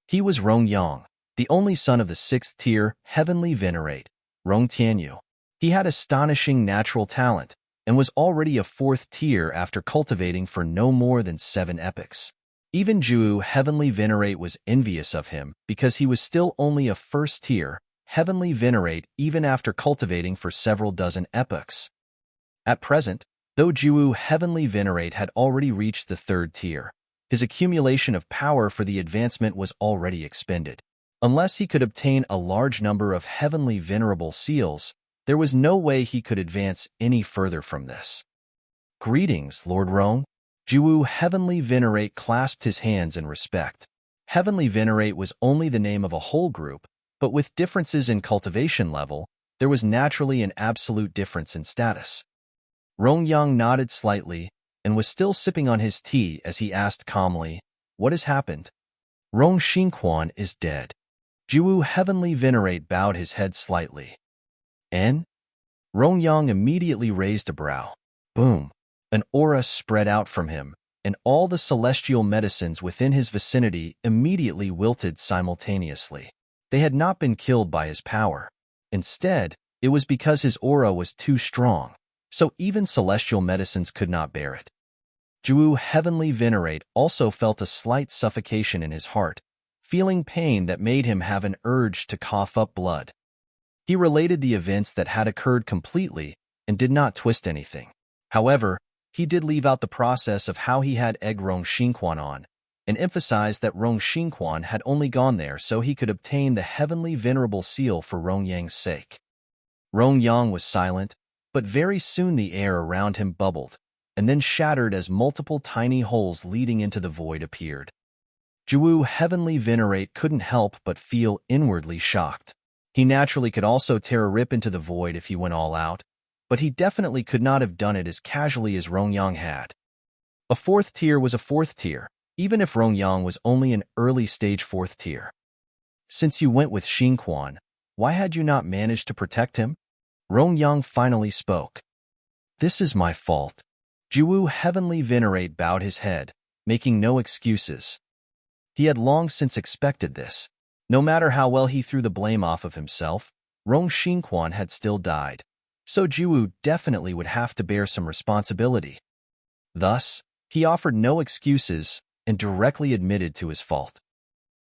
He was Rong Yang, the only son of the sixth-tier heavenly Venerate, Rong Tianyu. He had astonishing natural talent, and was already a fourth tier after cultivating for no more than 7 epochs. Even Jiuwu heavenly Venerate was envious of him because he was still only a first-tier heavenly Venerate even after cultivating for several dozen epochs. At present, though Jiuwu heavenly Venerate had already reached the third tier, his accumulation of power for the advancement was already expended. Unless he could obtain a large number of heavenly venerable seals, there was no way he could advance any further from this. Greetings, Lord Rong. Jiuwu heavenly Venerate clasped his hands in respect. Heavenly Venerate was only the name of a whole group, but with differences in cultivation level, there was naturally an absolute difference in status. Rong Yang nodded slightly and was still sipping on his tea as he asked calmly, "What has happened?" "Rong Xinkuan is dead." Jiuwu heavenly Venerate bowed his head slightly. "And?" Rong Yang immediately raised a brow. Boom! An aura spread out from him, and all the celestial medicines within his vicinity immediately wilted simultaneously. They had not been killed by his power. Instead, it was because his aura was too strong, so even celestial medicines could not bear it. Jiuwu heavenly Venerate also felt a slight suffocation in his heart, feeling pain that made him have an urge to cough up blood. He related the events that had occurred completely and did not twist anything. However, he did leave out the process of how he had egged Rong Xinkuan on, and emphasized that Rong Xinkuan had only gone there so he could obtain the heavenly venerable seal for Rong Yang's sake. Rong Yang was silent, but very soon the air around him bubbled, and then shattered as multiple tiny holes leading into the void appeared. Jiuwu heavenly Venerate couldn't help but feel inwardly shocked. He naturally could also tear a rip into the void if he went all out, but he definitely could not have done it as casually as Rong Yang had. A fourth tier was a fourth tier, even if Rong Yang was only an early-stage fourth tier. "Since you went with Xinkuan, why had you not managed to protect him?" Rong Yang finally spoke. "This is my fault." Jiuwu heavenly Venerate bowed his head, making no excuses. He had long since expected this. No matter how well he threw the blame off of himself, Rong Xinkuan had still died, so Jiuwu definitely would have to bear some responsibility. Thus, he offered no excuses and directly admitted to his fault.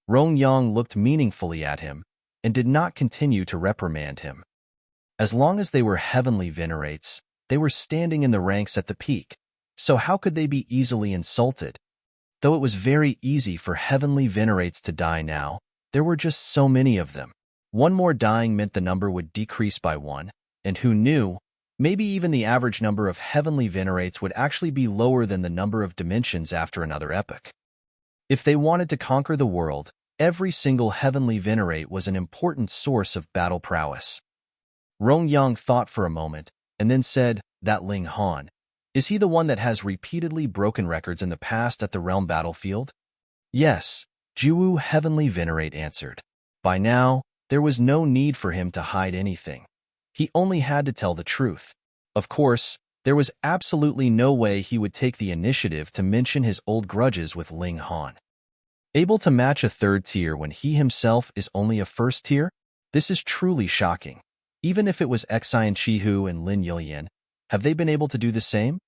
Rong Yang looked meaningfully at him and did not continue to reprimand him. As long as they were heavenly venerates, they were standing in the ranks at the peak, so how could they be easily insulted? Though it was very easy for heavenly venerates to die now, there were just so many of them. One more dying meant the number would decrease by one, and who knew, maybe even the average number of heavenly venerates would actually be lower than the number of dimensions after another epoch. If they wanted to conquer the world, every single heavenly venerate was an important source of battle prowess. Rong Yang thought for a moment, and then said, "That Ling Han, is he the one that has repeatedly broken records in the past at the realm battlefield?" "Yes," Jiuwu Heavenly Venerate answered. By now, there was no need for him to hide anything. He only had to tell the truth. Of course, there was absolutely no way he would take the initiative to mention his old grudges with Ling Han. Able to match a third tier when he himself is only a first tier? This is truly shocking. Even if it was Xian Chihu and Lin Yulian, have they been able to do the same?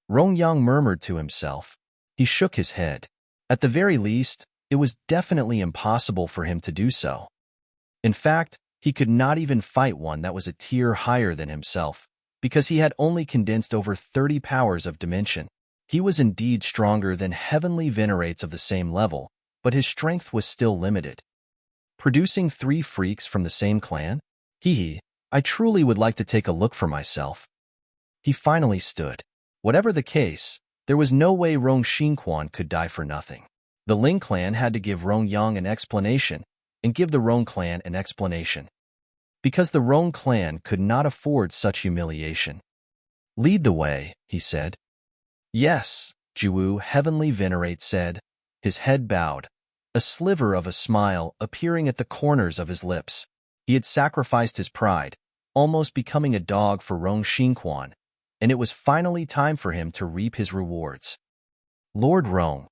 Rong Yang murmured to himself. He shook his head. At the very least, it was definitely impossible for him to do so. In fact, he could not even fight one that was a tier higher than himself, because he had only condensed over 30 powers of dimension. He was indeed stronger than heavenly venerates of the same level, but his strength was still limited. Producing 3 freaks from the same clan? I truly would like to take a look for myself. He finally stood. Whatever the case, there was no way Rong Xinkuan could die for nothing. The Ling clan had to give Rong Yang an explanation, and give the Rong clan an explanation. Because the Rong clan could not afford such humiliation. "Lead the way," he said. "Yes," Jiuwu Heavenly Venerate said, his head bowed, a sliver of a smile appearing at the corners of his lips. He had sacrificed his pride, almost becoming a dog for Rong Xinkuan, and it was finally time for him to reap his rewards. Lord Rong.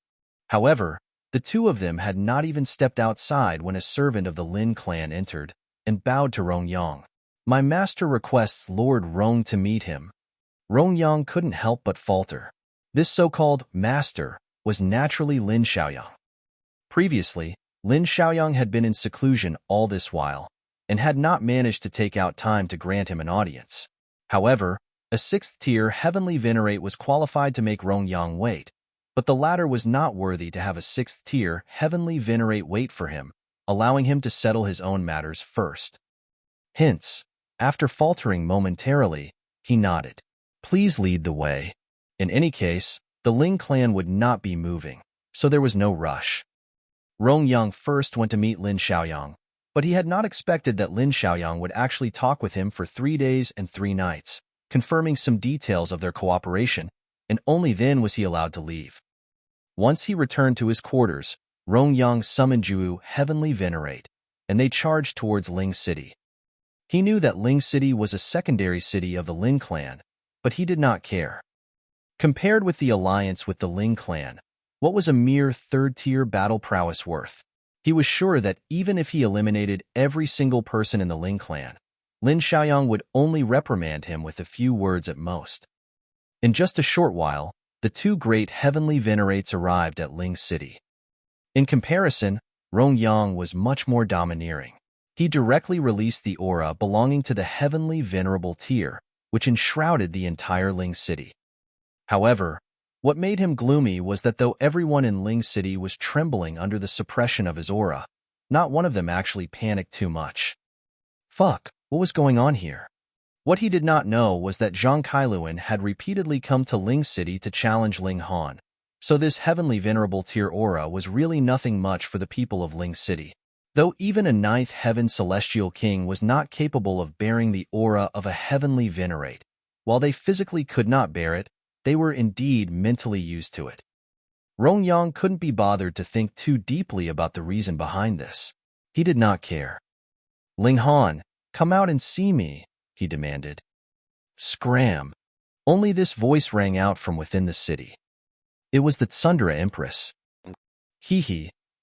However, the two of them had not even stepped outside when a servant of the Lin clan entered and bowed to Rong Yang. "My master requests Lord Rong to meet him." Rong Yang couldn't help but falter. This so-called master was naturally Lin Xiaoyang. Previously, Lin Xiaoyang had been in seclusion all this while, and had not managed to take out time to grant him an audience. However, a 6th-tier heavenly venerate was qualified to make Rong Yang wait, but the latter was not worthy to have a 6th-tier heavenly venerate wait for him, allowing him to settle his own matters first. Hence, after faltering momentarily, he nodded. "Please lead the way." In any case, the Ling clan would not be moving, so there was no rush. Rong Yang first went to meet Lin Xiaoyang, but he had not expected that Lin Xiaoyang would actually talk with him for 3 days and 3 nights, confirming some details of their cooperation, and only then was he allowed to leave. Once he returned to his quarters, Rong Yang summoned Jiuwu Heavenly Venerate, and they charged towards Ling City. He knew that Ling City was a secondary city of the Lin clan, but he did not care. Compared with the alliance with the Ling clan, what was a mere 3rd-tier battle prowess worth? He was sure that even if he eliminated every single person in the Ling clan, Lin Xiaoyang would only reprimand him with a few words at most. In just a short while, the 2 great heavenly venerates arrived at Ling City. In comparison, Rong Yang was much more domineering. He directly released the aura belonging to the heavenly venerable tier, which enshrouded the entire Ling City. However, what made him gloomy was that though everyone in Ling City was trembling under the suppression of his aura, not one of them actually panicked too much. Fuck, what was going on here? What he did not know was that Zhang Kailuan had repeatedly come to Ling City to challenge Ling Han, so this heavenly venerable tier aura was really nothing much for the people of Ling City. Though even a 9th heaven celestial king was not capable of bearing the aura of a heavenly venerate, while they physically could not bear it, they were indeed mentally used to it. Rong Yang couldn't be bothered to think too deeply about the reason behind this. He did not care. "Ling Han, come out and see me," he demanded. Scram! Only this voice rang out from within the city. It was the Tsundra Empress.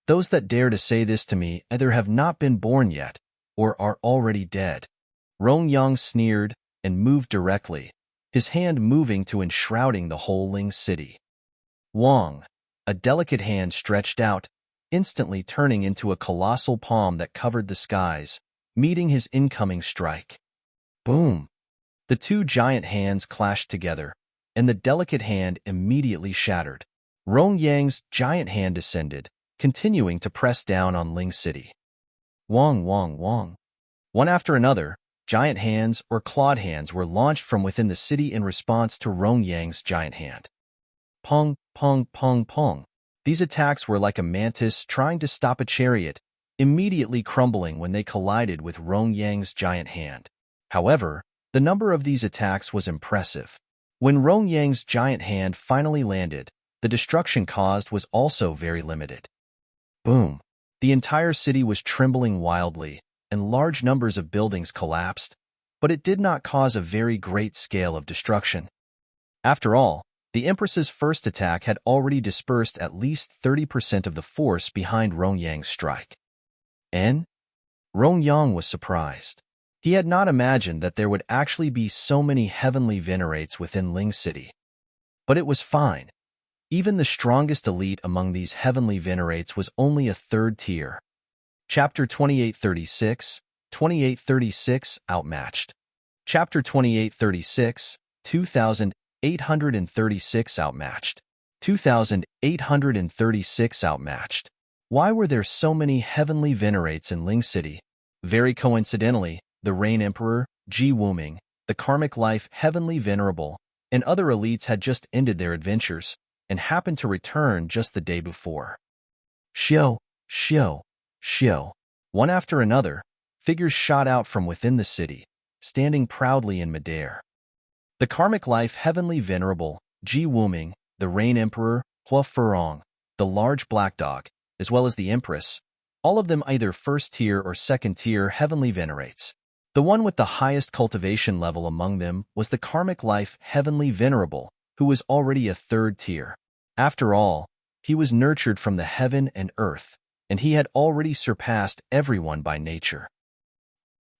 Those that dare to say this to me either have not been born yet, or are already dead. Rong Yang sneered, and moved directly, his hand moving to enshrouding the whole Ling city. Wang, a delicate hand stretched out, instantly turning into a colossal palm that covered the skies, meeting his incoming strike. Boom! The two giant hands clashed together, and the delicate hand immediately shattered. Rong Yang's giant hand descended, continuing to press down on Ling City. Wang, Wang, Wang. One after another, giant hands or clawed hands were launched from within the city in response to Rong Yang's giant hand. Pong, pong, pong, pong. These attacks were like a mantis trying to stop a chariot, immediately crumbling when they collided with Rong Yang's giant hand. However, the number of these attacks was impressive. When Rong Yang's giant hand finally landed, the destruction caused was also very limited. Boom! The entire city was trembling wildly, and large numbers of buildings collapsed, but it did not cause a very great scale of destruction. After all, the Empress's first attack had already dispersed at least 30% of the force behind Rong Yang's strike. And Rong Yang was surprised. He had not imagined that there would actually be so many heavenly venerates within Ling City. But it was fine. Even the strongest elite among these heavenly venerates was only a third tier. Chapter 2836, 2836, Outmatched. Chapter 2836, 2836 Outmatched. 2836 Outmatched. Why were there so many heavenly venerates in Ling City? Very coincidentally, the Rain Emperor, Jiuwu, the Karmic Life Heavenly Venerable, and other elites had just ended their adventures, and happened to return just the day before. Xiao, Xiao, Xiao. One after another, figures shot out from within the city, standing proudly in midair. The Karmic Life Heavenly Venerable, Jiuwu, the Rain Emperor, Hua Furong, the large black dog, as well as the Empress, all of them either first-tier or second-tier heavenly venerates. The one with the highest cultivation level among them was the Karmic Life Heavenly Venerable, who was already a third tier. After all, he was nurtured from the heaven and earth, and he had already surpassed everyone by nature.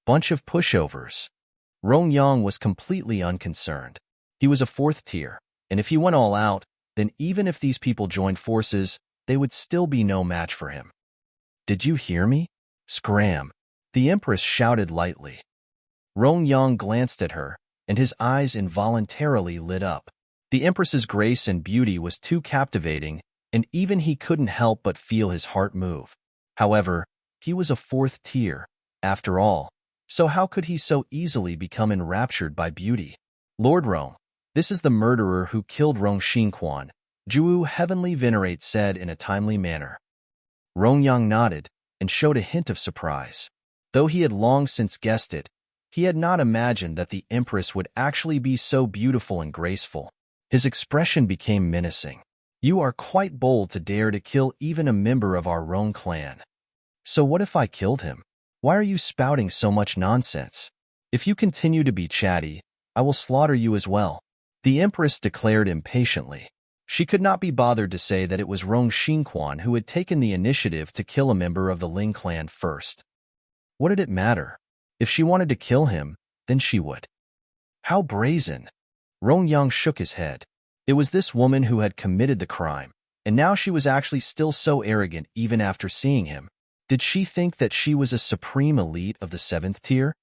Bunch of pushovers. Rong Yang was completely unconcerned. He was a fourth tier, and if he went all out, then even if these people joined forces, they would still be no match for him. Did you hear me? Scram! The Empress shouted lightly. Rong Yang glanced at her, and his eyes involuntarily lit up. The Empress's grace and beauty was too captivating, and even he couldn't help but feel his heart move. However, he was a fourth tier, after all, so how could he so easily become enraptured by beauty? Lord Rong, this is the murderer who killed Rong Xinkuan, Jiuwu Heavenly Venerate said in a timely manner. Rong Yang nodded and showed a hint of surprise. Though he had long since guessed it, he had not imagined that the Empress would actually be so beautiful and graceful. His expression became menacing. You are quite bold to dare to kill even a member of our Rong clan. So what if I killed him? Why are you spouting so much nonsense? If you continue to be chatty, I will slaughter you as well, the Empress declared impatiently. She could not be bothered to say that it was Rong Xinkuan who had taken the initiative to kill a member of the Ling clan first. What did it matter? If she wanted to kill him, then she would. How brazen! Rong Yang shook his head. It was this woman who had committed the crime, and now she was actually still so arrogant even after seeing him. Did she think that she was a supreme elite of the 7th tier?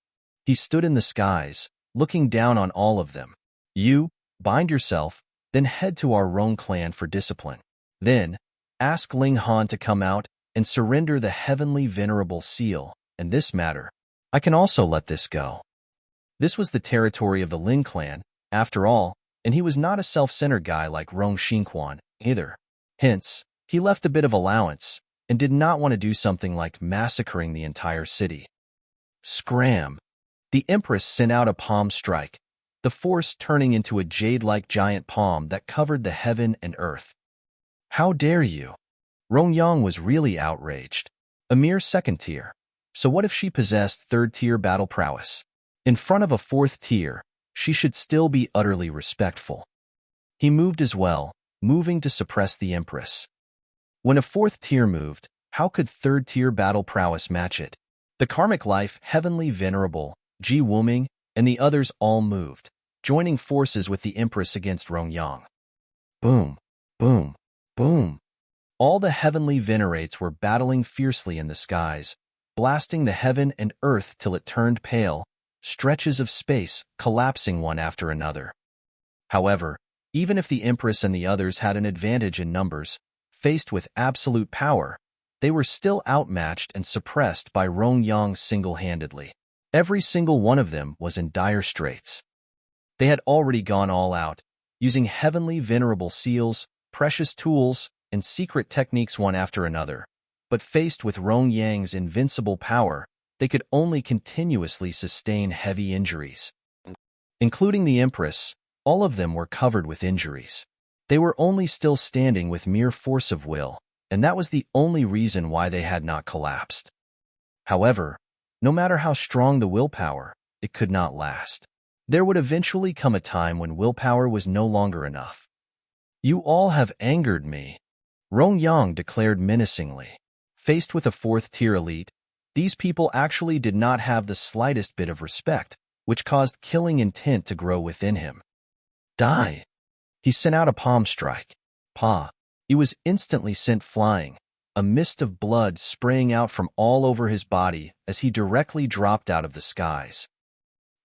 He stood in the skies, looking down on all of them. You, bind yourself, then head to our Rong clan for discipline. Then, ask Ling Han to come out and surrender the heavenly venerable seal, and this matter. I can also let this go. This was the territory of the Ling clan, after all, and he was not a self-centered guy like Rong Xinkuan either. Hence, he left a bit of allowance and did not want to do something like massacring the entire city. Scram! The Empress sent out a palm strike, the force turning into a jade-like giant palm that covered the heaven and earth. How dare you? Rong Yang was really outraged. A mere second tier. So what if she possessed third-tier battle prowess? In front of a fourth tier, she should still be utterly respectful. He moved as well, moving to suppress the Empress. When a fourth tier moved, how could third-tier battle prowess match it? The Karmic Life Heavenly Venerable, Jiuwu, and the others all moved, joining forces with the Empress against Rong Yang. Boom, boom, boom. All the heavenly Venerates were battling fiercely in the skies, blasting the heaven and earth till it turned pale, stretches of space collapsing one after another. However, even if the Empress and the others had an advantage in numbers, faced with absolute power, they were still outmatched and suppressed by Rong Yang single-handedly. Every single one of them was in dire straits. They had already gone all out, using heavenly venerable seals, precious tools, and secret techniques one after another, but faced with Rong Yang's invincible power, they could only continuously sustain heavy injuries. Including the Empress, all of them were covered with injuries. They were only still standing with mere force of will, and that was the only reason why they had not collapsed. However, no matter how strong the willpower, it could not last. There would eventually come a time when willpower was no longer enough. "You all have angered me," Rong Yang declared menacingly. Faced with a fourth-tier elite, these people actually did not have the slightest bit of respect, which caused killing intent to grow within him. "Die!" He sent out a palm strike. Pa! He was instantly sent flying, a mist of blood spraying out from all over his body as he directly dropped out of the skies.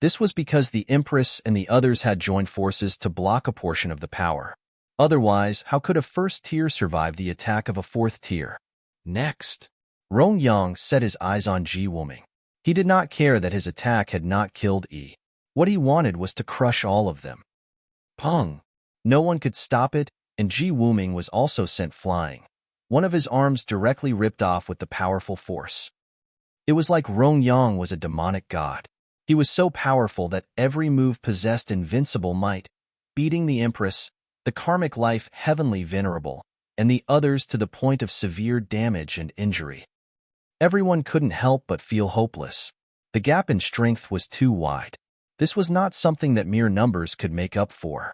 This was because the Empress and the others had joined forces to block a portion of the power. Otherwise, how could a first tier survive the attack of a fourth tier? Next, Rong Yang set his eyes on Jiuwu. He did not care that his attack had not killed Yi. What he wanted was to crush all of them. Pong! No one could stop it, and Jiuwu was also sent flying. One of his arms directly ripped off with the powerful force. It was like Rong Yang was a demonic god. He was so powerful that every move possessed invincible might, beating the Empress, the karmic life heavenly venerable, and the others to the point of severe damage and injury. Everyone couldn't help but feel hopeless. The gap in strength was too wide. This was not something that mere numbers could make up for.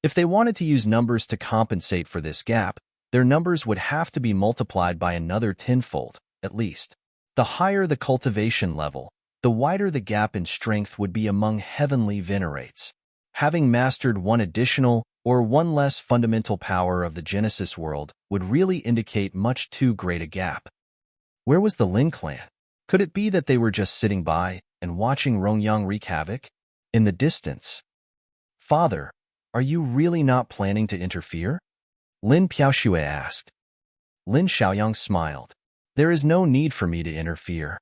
If they wanted to use numbers to compensate for this gap, their numbers would have to be multiplied by another tenfold, at least. The higher the cultivation level, the wider the gap in strength would be among heavenly venerates. Having mastered one additional or one less fundamental power of the Genesis world would really indicate much too great a gap. Where was the Ling clan? Could it be that they were just sitting by and watching Rong Yang wreak havoc? In the distance. "Father, are you really not planning to interfere?" Lin Piaoxue asked. Lin Xiaoyang smiled. "There is no need for me to interfere.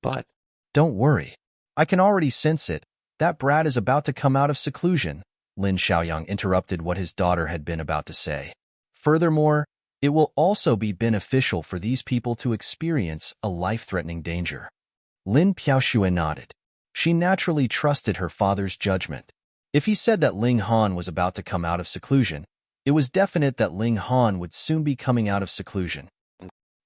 But don't worry. I can already sense it. That brat is about to come out of seclusion." Lin Xiaoyang interrupted what his daughter had been about to say. "Furthermore, it will also be beneficial for these people to experience a life-threatening danger." Lin Piaoxue nodded. She naturally trusted her father's judgment. If he said that Ling Han was about to come out of seclusion, it was definite that Ling Han would soon be coming out of seclusion.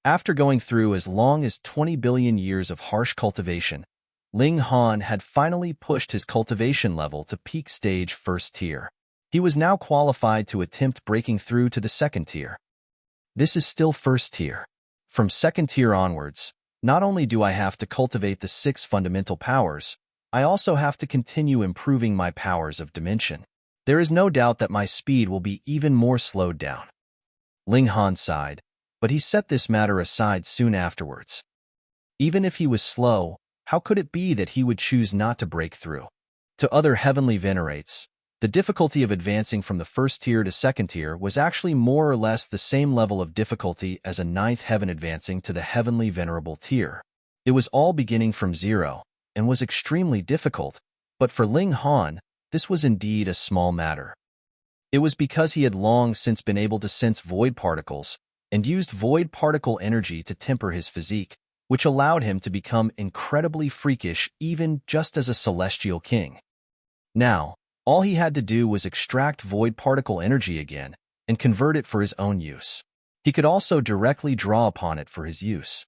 After going through as long as 20 billion years of harsh cultivation, Ling Han had finally pushed his cultivation level to peak stage first tier. He was now qualified to attempt breaking through to the second tier. This is still first tier. From second tier onwards, not only do I have to cultivate the 6 fundamental powers, I also have to continue improving my powers of dimension. There is no doubt that my speed will be even more slowed down. Ling Han sighed, but he set this matter aside soon afterwards. Even if he was slow, how could it be that he would choose not to break through? To other heavenly venerates, the difficulty of advancing from the first tier to second tier was actually more or less the same level of difficulty as a 9th heaven advancing to the heavenly venerable tier. It was all beginning from zero, and was extremely difficult, but for Ling Han, this was indeed a small matter. It was because he had long since been able to sense void particles, and used void particle energy to temper his physique, which allowed him to become incredibly freakish even just as a celestial king. Now, all he had to do was extract void particle energy again and convert it for his own use. He could also directly draw upon it for his use.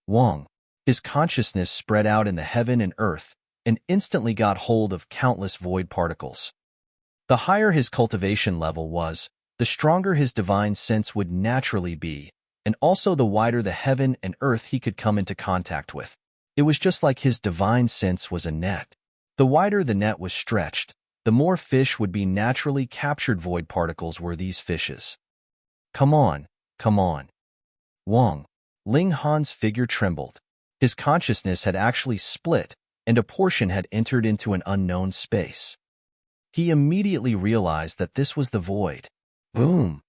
Wang. His consciousness spread out in the heaven and earth and instantly got hold of countless void particles. The higher his cultivation level was, the stronger his divine sense would naturally be, and also the wider the heaven and earth he could come into contact with. It was just like his divine sense was a net. The wider the net was stretched, the more fish would be naturally captured. Void particles were these fishes. Come on, come on. Wang. Ling Han's figure trembled. His consciousness had actually split, and a portion had entered into an unknown space. He immediately realized that this was the void. Boom!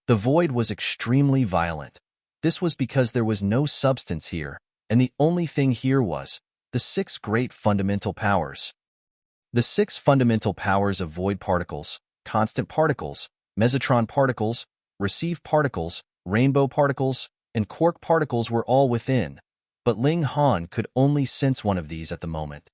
The void was extremely violent. This was because there was no substance here, and the only thing here was the 6 great fundamental powers. The 6 fundamental powers of void particles, constant particles, mesotron particles, receive particles, rainbow particles, and quark particles were all within, but Ling Han could only sense one of these at the moment.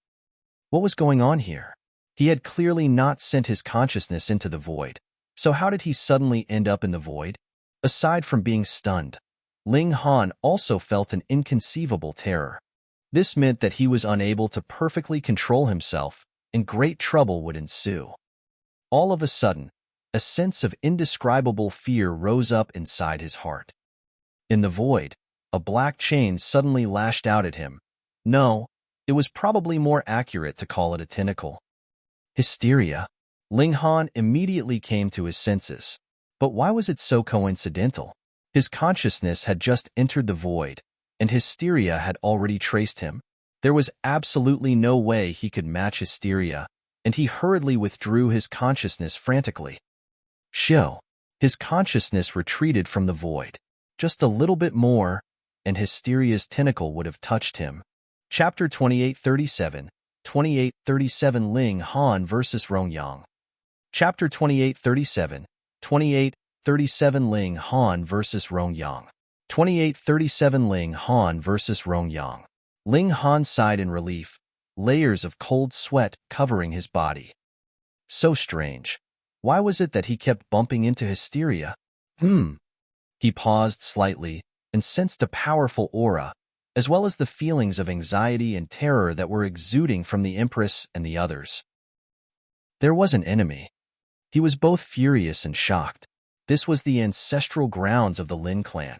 What was going on here? He had clearly not sent his consciousness into the void, so how did he suddenly end up in the void? Aside from being stunned, Ling Han also felt an inconceivable terror. This meant that he was unable to perfectly control himself, and great trouble would ensue. All of a sudden, a sense of indescribable fear rose up inside his heart. In the void, a black chain suddenly lashed out at him. No, it was probably more accurate to call it a tentacle. Hysteria. Ling Han immediately came to his senses. But why was it so coincidental? His consciousness had just entered the void, and hysteria had already traced him. There was absolutely no way he could match hysteria, and he hurriedly withdrew his consciousness frantically. Shio. His consciousness retreated from the void. Just a little bit more, and hysteria's tentacle would have touched him. Chapter 2837, 2837 Ling Han vs. Rong Yang. Chapter 2837, 2837 Ling Han vs. Rong Yang. 2837 Ling Han vs. Rong Yang. Ling Han sighed in relief, layers of cold sweat covering his body. So strange. Why was it that he kept bumping into hysteria? He paused slightly and sensed a powerful aura, as well as the feelings of anxiety and terror that were exuding from the Empress and the others. There was an enemy. He was both furious and shocked. This was the ancestral grounds of the Lin clan.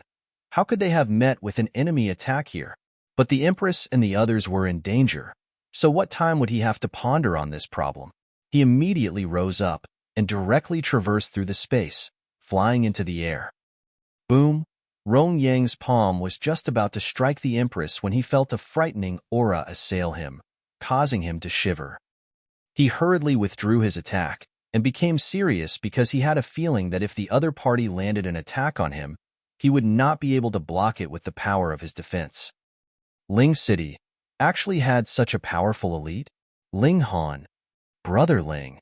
How could they have met with an enemy attack here? But the Empress and the others were in danger, so what time would he have to ponder on this problem? He immediately rose up and directly traversed through the space, flying into the air. Boom! Rong Yang's palm was just about to strike the Empress when he felt a frightening aura assail him, causing him to shiver. He hurriedly withdrew his attack and became serious because he had a feeling that if the other party landed an attack on him, he would not be able to block it with the power of his defense. Ling City actually had such a powerful elite? Ling Han, Brother Ling,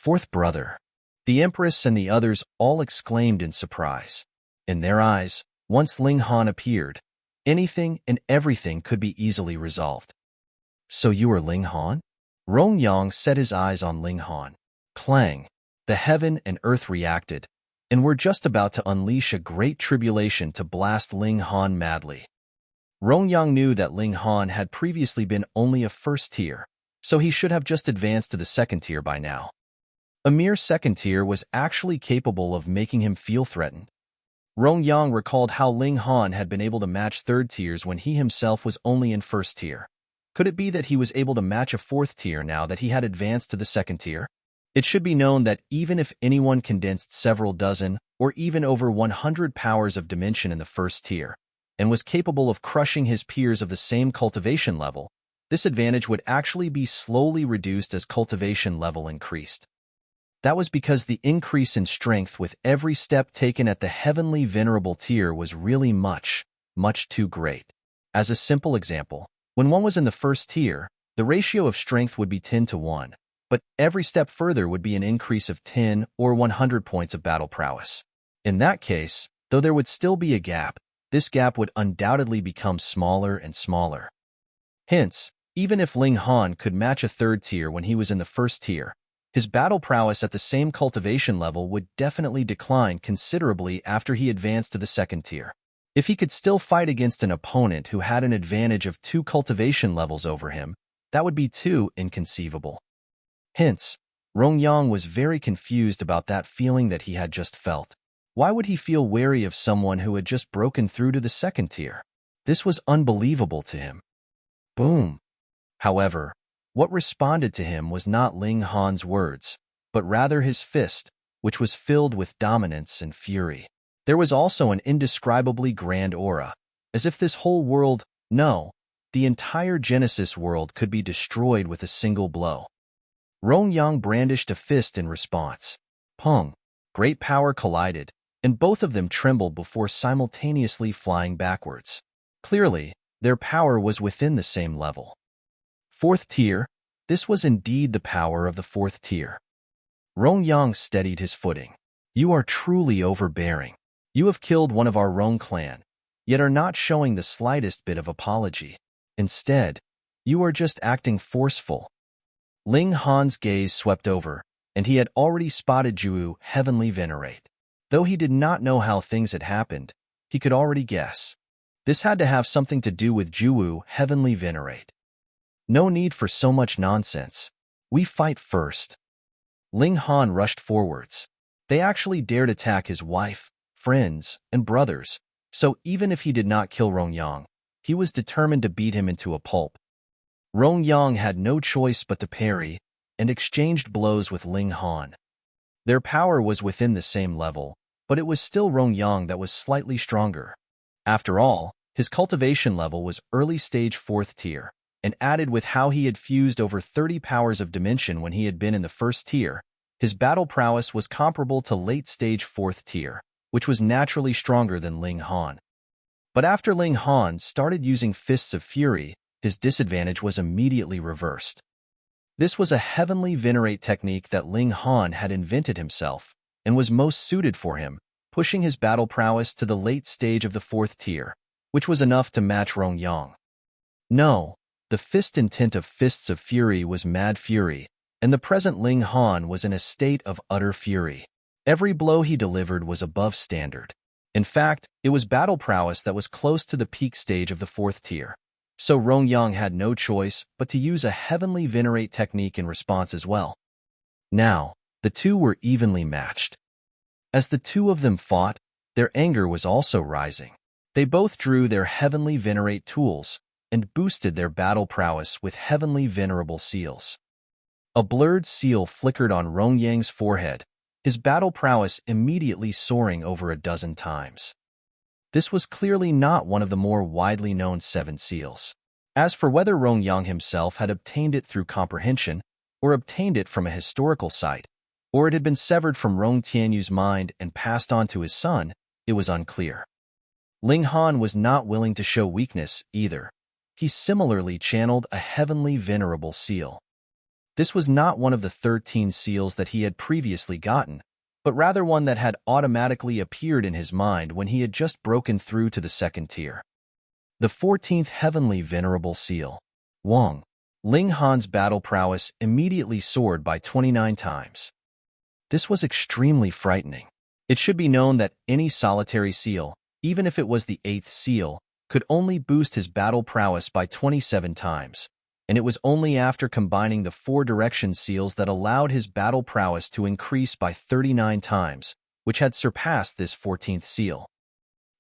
4th brother. The Empress and the others all exclaimed in surprise. In their eyes, once Ling Han appeared, anything and everything could be easily resolved. So you are Ling Han? Rong Yang set his eyes on Ling Han. Clang! The heaven and earth reacted, and were just about to unleash a great tribulation to blast Ling Han madly. Rong Yang knew that Ling Han had previously been only a 1st tier, so he should have just advanced to the 2nd tier by now. A mere 2nd tier was actually capable of making him feel threatened. Rong Yang recalled how Ling Han had been able to match 3rd tiers when he himself was only in 1st tier. Could it be that he was able to match a 4th tier now that he had advanced to the 2nd tier? It should be known that even if anyone condensed several dozen or even over 100 powers of dimension in the 1st tier, and was capable of crushing his peers of the same cultivation level, this advantage would actually be slowly reduced as cultivation level increased. That was because the increase in strength with every step taken at the heavenly venerable tier was really much, much too great. As a simple example, when one was in the 1st tier, the ratio of strength would be 10 to 1, but every step further would be an increase of 10 or 100 points of battle prowess. In that case, though there would still be a gap, this gap would undoubtedly become smaller and smaller. Hence, even if Ling Han could match a 3rd tier when he was in the 1st tier, his battle prowess at the same cultivation level would definitely decline considerably after he advanced to the 2nd tier. If he could still fight against an opponent who had an advantage of 2 cultivation levels over him, that would be too inconceivable. Hence, Rong Yang was very confused about that feeling that he had just felt. Why would he feel wary of someone who had just broken through to the 2nd tier? This was unbelievable to him. Boom! However, What responded to him was not Ling Han's words, but rather his fist, which was filled with dominance and fury. There was also an indescribably grand aura, as if this whole world, no, the entire Genesis world could be destroyed with a single blow. Rong Yang brandished a fist in response. Pung! Great power collided, and both of them trembled before simultaneously flying backwards. Clearly, their power was within the same level. Fourth tier, this was indeed the power of the fourth tier. Rong Yang steadied his footing. You are truly overbearing. You have killed one of our Rong clan, yet are not showing the slightest bit of apology. Instead, you are just acting forceful. Ling Han's gaze swept over, and he had already spotted Jiuwu heavenly Venerate. Though he did not know how things had happened, he could already guess. This had to have something to do with Jiuwu heavenly Venerate. No need for so much nonsense. We fight first. Ling Han rushed forwards. They actually dared attack his wife, friends, and brothers, so even if he did not kill Rong Yang, he was determined to beat him into a pulp. Rong Yang had no choice but to parry, and exchanged blows with Ling Han. Their power was within the same level, but it was still Rong Yang that was slightly stronger. After all, his cultivation level was early stage 4th tier, and added with how he had fused over 30 powers of dimension when he had been in the 1st tier, his battle prowess was comparable to late stage 4th tier, which was naturally stronger than Ling Han. But after Ling Han started using Fists of Fury, his disadvantage was immediately reversed. This was a heavenly Venerate technique that Ling Han had invented himself, and was most suited for him, pushing his battle prowess to the late stage of the 4th tier, which was enough to match Rong Yang. No, the fist intent of Fists of Fury was mad fury, and the present Ling Han was in a state of utter fury. Every blow he delivered was above standard. In fact, it was battle prowess that was close to the peak stage of the 4th tier. So Rong Yang had no choice but to use a heavenly Venerate technique in response as well. Now, the two were evenly matched. As the two of them fought, their anger was also rising. They both drew their heavenly Venerate tools and boosted their battle prowess with heavenly venerable seals. A blurred seal flickered on Rong Yang's forehead, his battle prowess immediately soaring over a dozen times. This was clearly not one of the more widely known 7 seals. As for whether Rong Yang himself had obtained it through comprehension, or obtained it from a historical site, or it had been severed from Rong Tianyu's mind and passed on to his son, it was unclear. Ling Han was not willing to show weakness either. He similarly channeled a heavenly venerable seal. This was not one of the 13 seals that he had previously gotten, but rather one that had automatically appeared in his mind when he had just broken through to the 2nd tier. The 14th heavenly venerable seal. Wang. Ling Han's battle prowess immediately soared by 29 times. This was extremely frightening. It should be known that any solitary seal, even if it was the 8th seal, could only boost his battle prowess by 27 times, and it was only after combining the 4 direction seals that allowed his battle prowess to increase by 39 times, which had surpassed this 14th seal.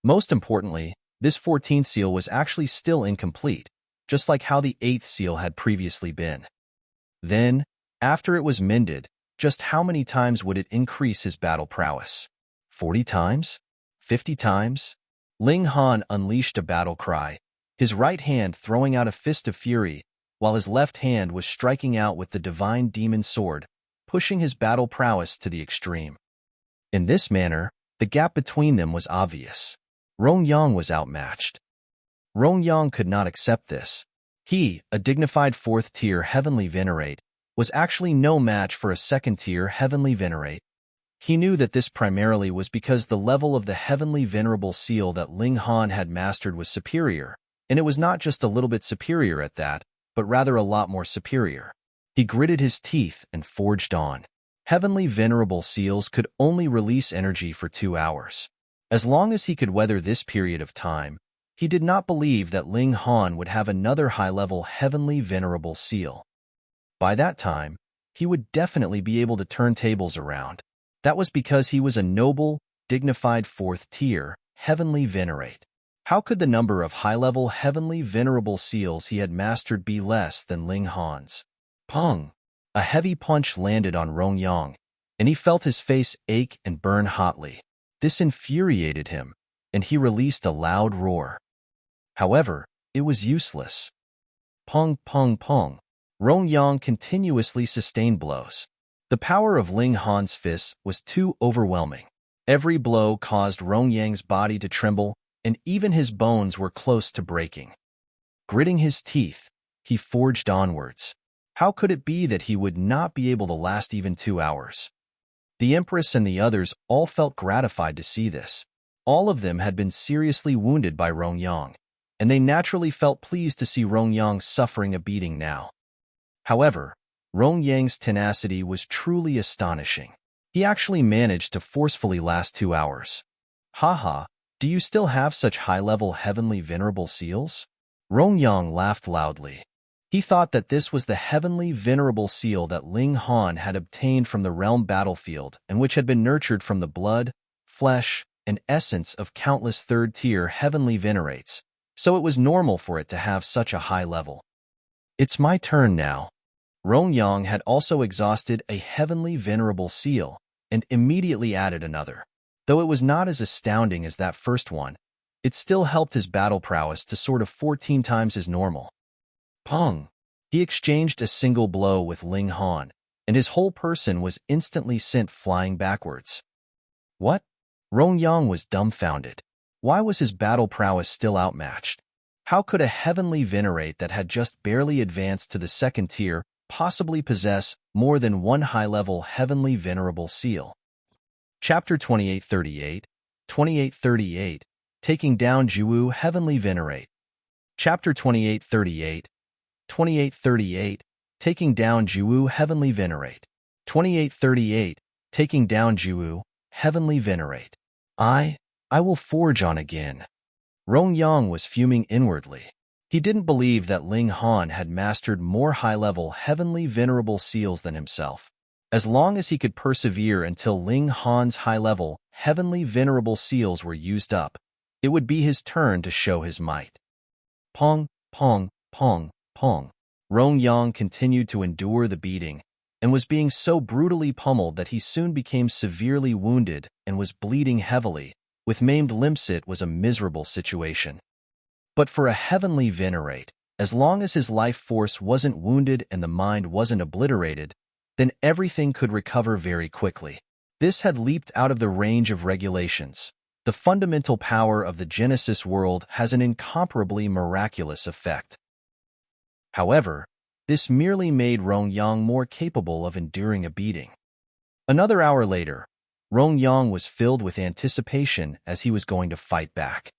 Most importantly, this 14th seal was actually still incomplete, just like how the 8th seal had previously been. Then, after it was mended, just how many times would it increase his battle prowess? 40 times? 50 times? Ling Han unleashed a battle cry, his right hand throwing out a fist of fury, while his left hand was striking out with the divine demon sword, pushing his battle prowess to the extreme. In this manner, the gap between them was obvious. Rong Yang was outmatched. Rong Yang could not accept this. He, a dignified 4th tier heavenly Venerate, was actually no match for a 2nd tier heavenly Venerate. He knew that this primarily was because the level of the heavenly venerable seal that Ling Han had mastered was superior, and it was not just a little bit superior at that, but rather a lot more superior. He gritted his teeth and forged on. Heavenly venerable seals could only release energy for 2 hours. As long as he could weather this period of time, he did not believe that Ling Han would have another high-level heavenly venerable seal. By that time, he would definitely be able to turn tables around. That was because he was a noble, dignified 4th tier, heavenly Venerate. How could the number of high-level heavenly venerable seals he had mastered be less than Ling Han's? Pong! A heavy punch landed on Rong Yang, and he felt his face ache and burn hotly. This infuriated him, and he released a loud roar. However, it was useless. Pong, pong, pong. Rong Yang continuously sustained blows. The power of Ling Han's fists was too overwhelming. Every blow caused Rong Yang's body to tremble, and even his bones were close to breaking. Gritting his teeth, he forged onwards. How could it be that he would not be able to last even 2 hours? The Empress and the others all felt gratified to see this. All of them had been seriously wounded by Rong Yang, and they naturally felt pleased to see Rong Yang suffering a beating now. However, Rong Yang's tenacity was truly astonishing. He actually managed to forcefully last 2 hours. Haha, do you still have such high-level heavenly venerable seals? Rong Yang laughed loudly. He thought that this was the heavenly venerable seal that Ling Han had obtained from the realm battlefield and which had been nurtured from the blood, flesh, and essence of countless third-tier heavenly venerates, so it was normal for it to have such a high level. It's my turn now. Rong Yang had also exhausted a heavenly venerable seal and immediately added another. Though it was not as astounding as that first one, it still helped his battle prowess to sort of 14 times his normal. Pong! He exchanged a single blow with Ling Han, and his whole person was instantly sent flying backwards. What? Rong Yang was dumbfounded. Why was his battle prowess still outmatched? How could a heavenly venerate that had just barely advanced to the second tier possibly possess more than one high-level heavenly venerable seal? Chapter 2838, 2838, Taking Down Jiuwu Heavenly Venerate. Chapter 2838, 2838, Taking Down Jiuwu Heavenly Venerate. 2838, Taking Down Jiuwu Heavenly Venerate. I will forge on again. Rong Yang was fuming inwardly. He didn't believe that Ling Han had mastered more high-level heavenly venerable seals than himself. As long as he could persevere until Ling Han's high-level heavenly venerable seals were used up, it would be his turn to show his might. Pong, pong, pong, pong. Rong Yang continued to endure the beating and was being so brutally pummeled that he soon became severely wounded and was bleeding heavily. With maimed limbs, it was a miserable situation. But for a heavenly venerate, as long as his life force wasn't wounded and the mind wasn't obliterated, then everything could recover very quickly. This had leaped out of the range of regulations. The fundamental power of the Genesis world has an incomparably miraculous effect. However, this merely made Rong Yang more capable of enduring a beating. Another hour later, Rong Yang was filled with anticipation as he was going to fight back.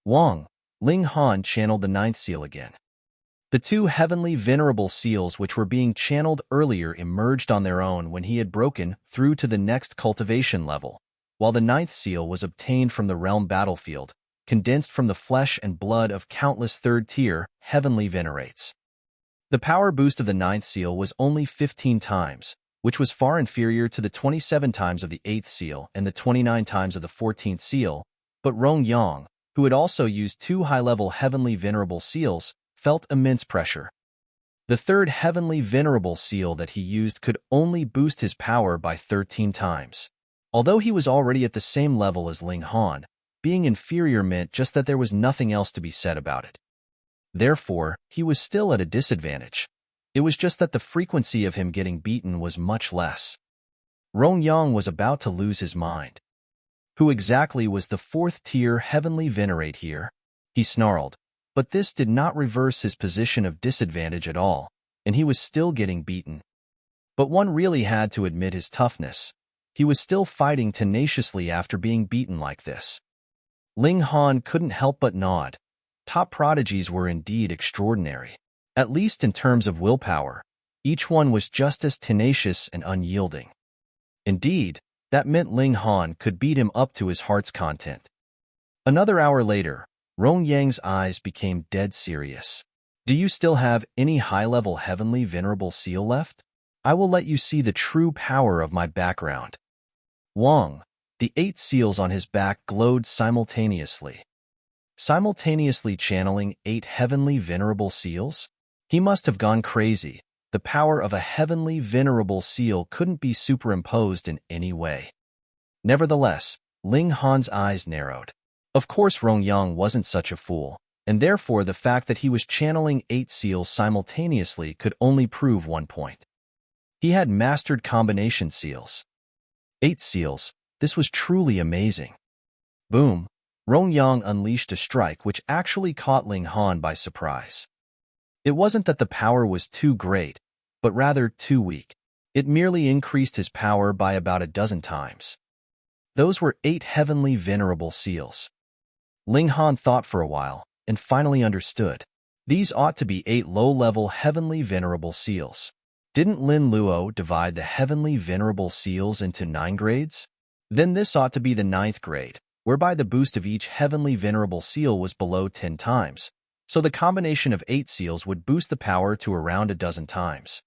Wang, Ling Han channeled the ninth seal again. The two heavenly venerable seals which were being channeled earlier emerged on their own when he had broken through to the next cultivation level, while the ninth seal was obtained from the realm battlefield, condensed from the flesh and blood of countless third-tier heavenly venerates. The power boost of the ninth seal was only 15 times, which was far inferior to the 27 times of the 8th seal and the 29 times of the 14th seal, but Rong Yang, who had also used 2 high-level heavenly venerable seals, felt immense pressure. The third heavenly venerable seal that he used could only boost his power by 13 times. Although he was already at the same level as Ling Han, being inferior meant just that there was nothing else to be said about it. Therefore, he was still at a disadvantage. It was just that the frequency of him getting beaten was much less. Rong Yang was about to lose his mind. Who exactly was the 4th-tier heavenly venerate here? He snarled, but this did not reverse his position of disadvantage at all, and he was still getting beaten. But one really had to admit his toughness. He was still fighting tenaciously after being beaten like this. Ling Han couldn't help but nod. Top prodigies were indeed extraordinary. At least in terms of willpower, each one was just as tenacious and unyielding. Indeed, that meant Ling Han could beat him up to his heart's content. Another hour later, Rong Yang's eyes became dead serious. Do you still have any high-level heavenly venerable seal left? I will let you see the true power of my background. Wang, the 8 seals on his back glowed simultaneously. Simultaneously channeling 8 heavenly venerable seals? He must have gone crazy, The power of a heavenly venerable seal couldn't be superimposed in any way. Nevertheless, Ling Han's eyes narrowed. Of course Rong Yang wasn't such a fool, and therefore the fact that he was channeling 8 seals simultaneously could only prove one point. He had mastered combination seals. 8 seals, this was truly amazing. Boom! Rong Yang unleashed a strike which actually caught Ling Han by surprise. It wasn't that the power was too great, but rather too weak. It merely increased his power by about a dozen times. Those were 8 heavenly venerable seals. Ling Han thought for a while, and finally understood. These ought to be 8 low-level heavenly venerable seals. Didn't Lin Luo divide the heavenly venerable seals into 9 grades? Then this ought to be the 9th grade, whereby the boost of each heavenly venerable seal was below 10 times, so the combination of 8 seals would boost the power to around a dozen times.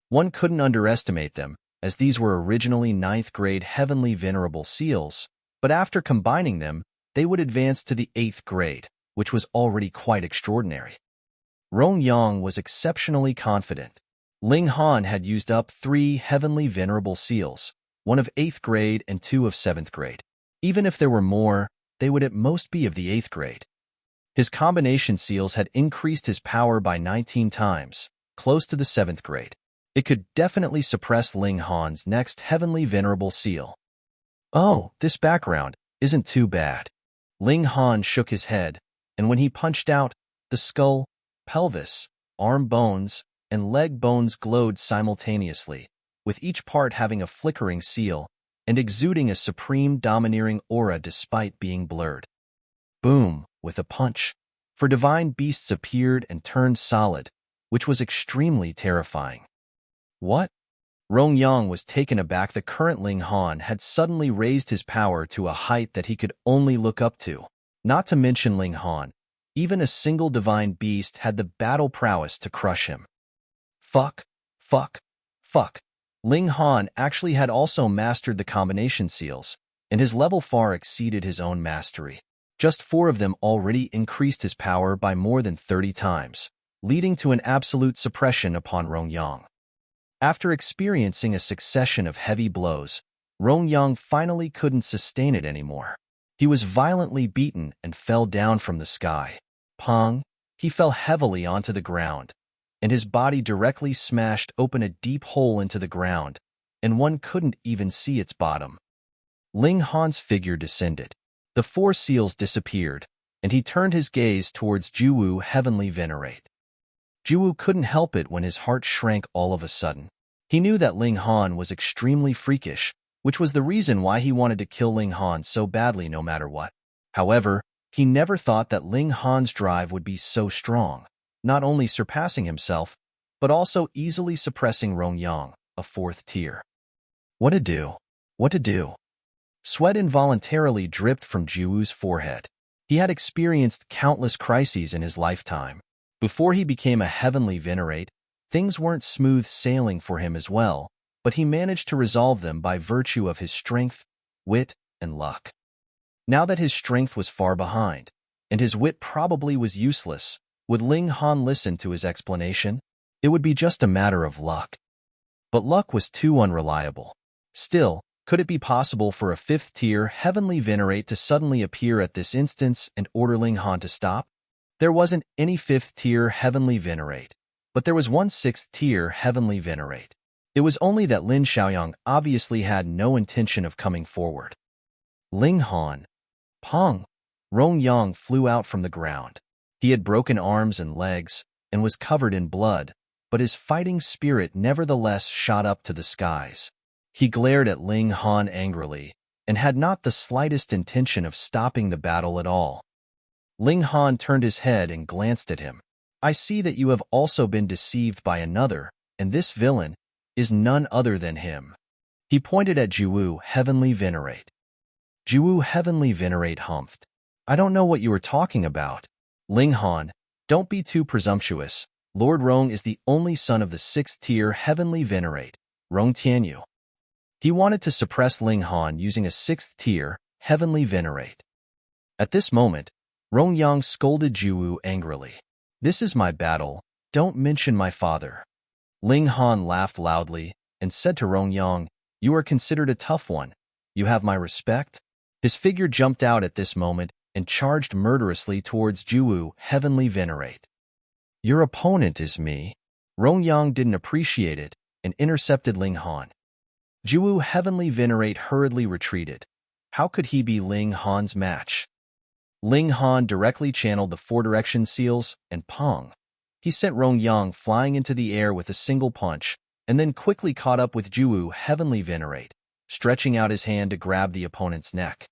One couldn't underestimate them, as these were originally 9th grade heavenly venerable seals, but after combining them, they would advance to the 8th grade, which was already quite extraordinary. Rong Yang was exceptionally confident. Ling Han had used up 3 heavenly venerable seals, 1 of 8th grade and 2 of 7th grade. Even if there were more, they would at most be of the 8th grade. His combination seals had increased his power by 19 times, close to the 7th grade. It could definitely suppress Ling Han's next heavenly venerable seal. Oh, this background isn't too bad. Ling Han shook his head, and when he punched out, the skull, pelvis, arm bones, and leg bones glowed simultaneously, with each part having a flickering seal and exuding a supreme domineering aura despite being blurred. Boom, with a punch, for divine beasts appeared and turned solid, which was extremely terrifying. What? Rong Yang was taken aback. The current Ling Han had suddenly raised his power to a height that he could only look up to. Not to mention Ling Han, even a single divine beast had the battle prowess to crush him. Fuck. Ling Han actually had also mastered the combination seals, and his level far exceeded his own mastery. Just 4 of them already increased his power by more than 30 times, leading to an absolute suppression upon Rong Yang. After experiencing a succession of heavy blows, Rong Yang finally couldn't sustain it anymore. He was violently beaten and fell down from the sky. Pong! He fell heavily onto the ground, and his body directly smashed open a deep hole into the ground, and one couldn't even see its bottom. Ling Han's figure descended. The 4 seals disappeared, and he turned his gaze towards Jiuwu heavenly Venerate. Jiuwu couldn't help it when his heart shrank all of a sudden. He knew that Ling Han was extremely freakish, which was the reason why he wanted to kill Ling Han so badly no matter what. However, he never thought that Ling Han's drive would be so strong, not only surpassing himself, but also easily suppressing Rong Yang, a 4th tier. What to do? What to do? Sweat involuntarily dripped from Jiuwu's forehead. He had experienced countless crises in his lifetime. Before he became a heavenly Venerate, things weren't smooth sailing for him as well, but he managed to resolve them by virtue of his strength, wit, and luck. Now that his strength was far behind, and his wit probably was useless, would Ling Han listen to his explanation? It would be just a matter of luck. But luck was too unreliable. Still, could it be possible for a 5th-tier heavenly Venerate to suddenly appear at this instance and order Ling Han to stop? There wasn't any 5th-tier heavenly Venerate, but there was one 6th-tier heavenly Venerate. It was only that Lin Xiaoyang obviously had no intention of coming forward. Ling Han. Pong! Rong Yang flew out from the ground. He had broken arms and legs and was covered in blood, but his fighting spirit nevertheless shot up to the skies. He glared at Ling Han angrily and had not the slightest intention of stopping the battle at all. Ling Han turned his head and glanced at him. I see that you have also been deceived by another, and this villain is none other than him. He pointed at Jiuwu heavenly Venerate. Jiuwu heavenly Venerate humphed. I don't know what you are talking about. Ling Han, don't be too presumptuous. Lord Rong is the only son of the 6th-tier heavenly Venerate, Rong Tianyu. He wanted to suppress Ling Han using a 6th-tier heavenly Venerate. At this moment, Rong Yang scolded Jiuwu angrily. This is my battle, don't mention my father. Ling Han laughed loudly and said to Rong Yang, "You are considered a tough one. You have my respect?" His figure jumped out at this moment and charged murderously towards Jiuwu, Heavenly Venerate. "Your opponent is me." Rong Yang didn't appreciate it and intercepted Ling Han. Jiuwu, Heavenly Venerate, hurriedly retreated. How could he be Ling Han's match? Ling Han directly channeled the four direction seals and pong. He sent Rong Yang flying into the air with a single punch, and then quickly caught up with Jiuwu, Heavenly Venerate, stretching out his hand to grab the opponent's neck.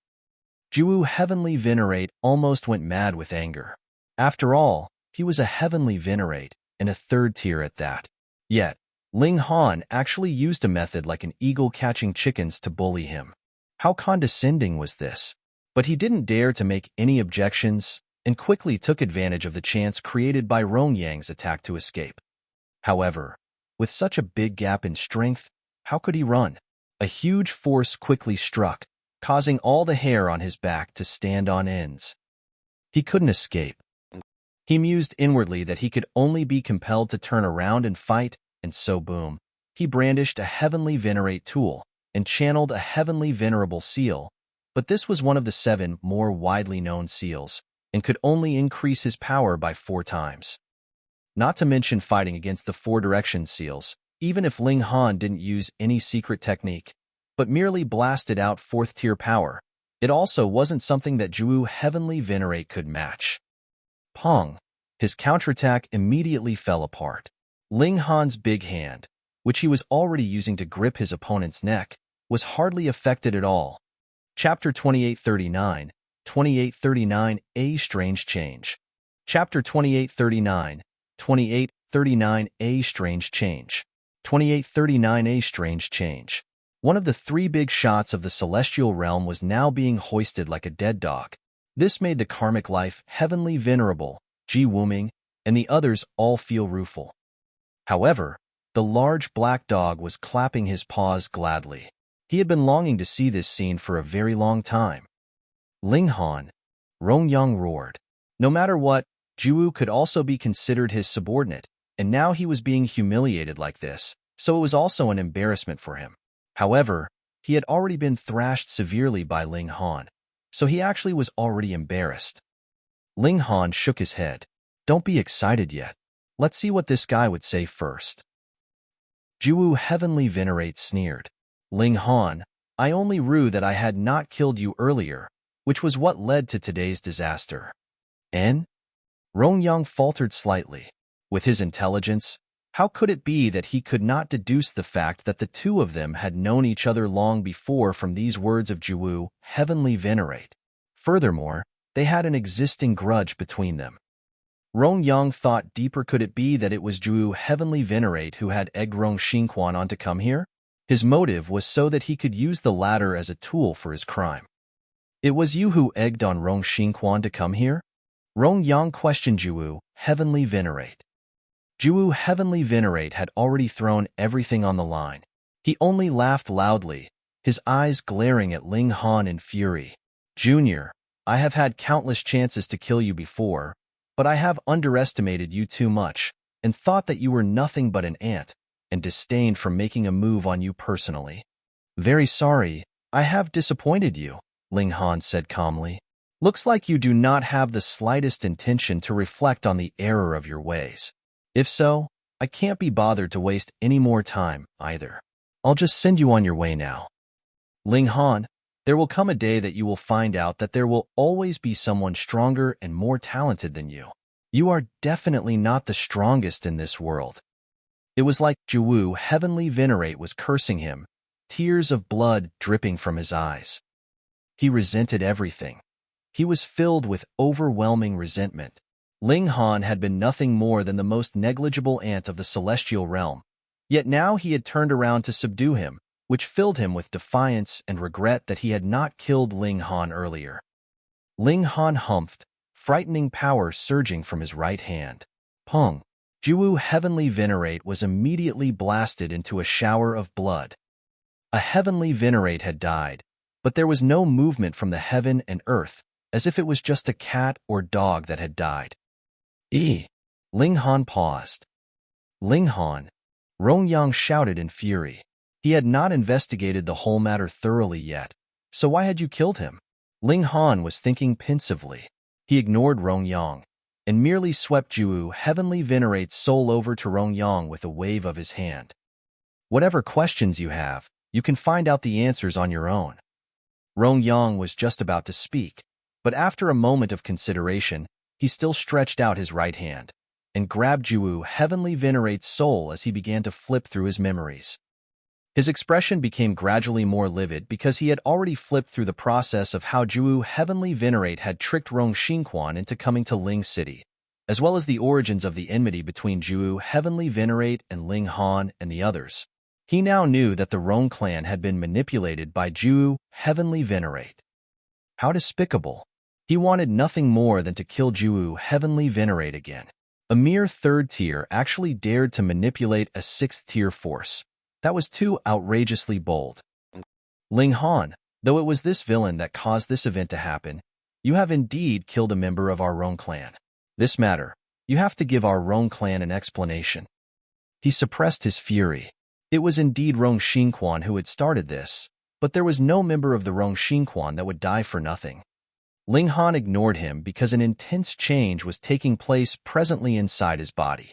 Jiuwu, Heavenly Venerate, almost went mad with anger. After all, he was a Heavenly Venerate, and a third tier at that. Yet, Ling Han actually used a method like an eagle catching chickens to bully him. How condescending was this? But he didn't dare to make any objections and quickly took advantage of the chance created by Rong Yang's attack to escape. However, with such a big gap in strength, how could he run? A huge force quickly struck, causing all the hair on his back to stand on ends. He couldn't escape. He mused inwardly that he could only be compelled to turn around and fight, and so boom, he brandished a Heavenly Venerate tool and channeled a Heavenly Venerable seal, but this was one of the 7 more widely known seals, and could only increase his power by 4 times. Not to mention fighting against the 4 direction seals, even if Ling Han didn't use any secret technique, but merely blasted out 4th tier power, it also wasn't something that Jiuwu, Heavenly Venerate, could match. Pong! His counterattack immediately fell apart. Ling Han's big hand, which he was already using to grip his opponent's neck, was hardly affected at all. Chapter 2839, 2839, A Strange Change. Chapter 2839, 2839, A Strange Change. 2839, A Strange Change. One of the 3 big shots of the celestial realm was now being hoisted like a dead dog. This made the karmic life Heavenly Venerable, Jiuwu, and the others all feel rueful. However, the large black dog was clapping his paws gladly. He had been longing to see this scene for a very long time. Ling Han, Rong Yang roared. No matter what, Jiuwu could also be considered his subordinate, and now he was being humiliated like this, so it was also an embarrassment for him. However, he had already been thrashed severely by Ling Han, so he actually was already embarrassed. Ling Han shook his head. "Don't be excited yet. Let's see what this guy would say first." Jiuwu, Heavenly Venerate, sneered. "Ling Han, I only rue that I had not killed you earlier, which was what led to today's disaster." "And?" Rong Yang faltered slightly. With his intelligence, how could it be that he could not deduce the fact that the 2 of them had known each other long before from these words of Jiuwu, Heavenly Venerate? Furthermore, they had an existing grudge between them. Rong Yang thought deeper. Could it be that it was Jiuwu, Heavenly Venerate, who had egged Rong Xinkuan on to come here? His motive was so that he could use the latter as a tool for his crime. "It was you who egged on Rong Xinkuan to come here?" Rong Yang questioned Jiuwu, Heavenly Venerate. Jiuwu, Heavenly Venerate, had already thrown everything on the line. He only laughed loudly, his eyes glaring at Ling Han in fury. "Junior, I have had countless chances to kill you before, but I have underestimated you too much, and thought that you were nothing but an ant, and disdained from making a move on you personally. Very sorry, I have disappointed you," Ling Han said calmly. "Looks like you do not have the slightest intention to reflect on the error of your ways. If so, I can't be bothered to waste any more time, either. I'll just send you on your way now." "Ling Han, there will come a day that you will find out that there will always be someone stronger and more talented than you. You are definitely not the strongest in this world." It was like Jiuwu, Heavenly Venerate, was cursing him, tears of blood dripping from his eyes. He resented everything. He was filled with overwhelming resentment. Ling Han had been nothing more than the most negligible ant of the celestial realm, yet now he had turned around to subdue him, which filled him with defiance and regret that he had not killed Ling Han earlier. Ling Han humphed, frightening power surging from his right hand. Pong! Jiuwu, Heavenly Venerate, was immediately blasted into a shower of blood. A Heavenly Venerate had died, but there was no movement from the heaven and earth, as if it was just a cat or dog that had died. Ling Han paused. "Ling Han, Rong Yang shouted in fury. He had not investigated the whole matter thoroughly yet, so why had you killed him? Ling Han was thinking pensively. He ignored Rong Yang and merely swept Jiuwu Heavenly Venerate's soul over to Rong Yang with a wave of his hand. Whatever questions you have, you can find out the answers on your own. Rong Yang was just about to speak, but after a moment of consideration, he still stretched out his right hand and grabbed Jiuwu Heavenly Venerate's soul as he began to flip through his memories. His expression became gradually more livid because he had already flipped through the process of how Jiuwu Heavenly Venerate had tricked Rong Xinkuan into coming to Ling City, as well as the origins of the enmity between Jiuwu Heavenly Venerate and Ling Han and the others. He now knew that the Rong clan had been manipulated by Jiuwu Heavenly Venerate. How despicable. He wanted nothing more than to kill Jiuwu Heavenly Venerate again. A mere third tier actually dared to manipulate a sixth tier force. That was too outrageously bold. Ling Han, though it was this villain that caused this event to happen, you have indeed killed a member of our Rong clan. This matter, you have to give our Rong clan an explanation. He suppressed his fury. It was indeed Rong Xinkuan who had started this, but there was no member of the Rong Xinkuan that would die for nothing. Ling Han ignored him because an intense change was taking place presently inside his body.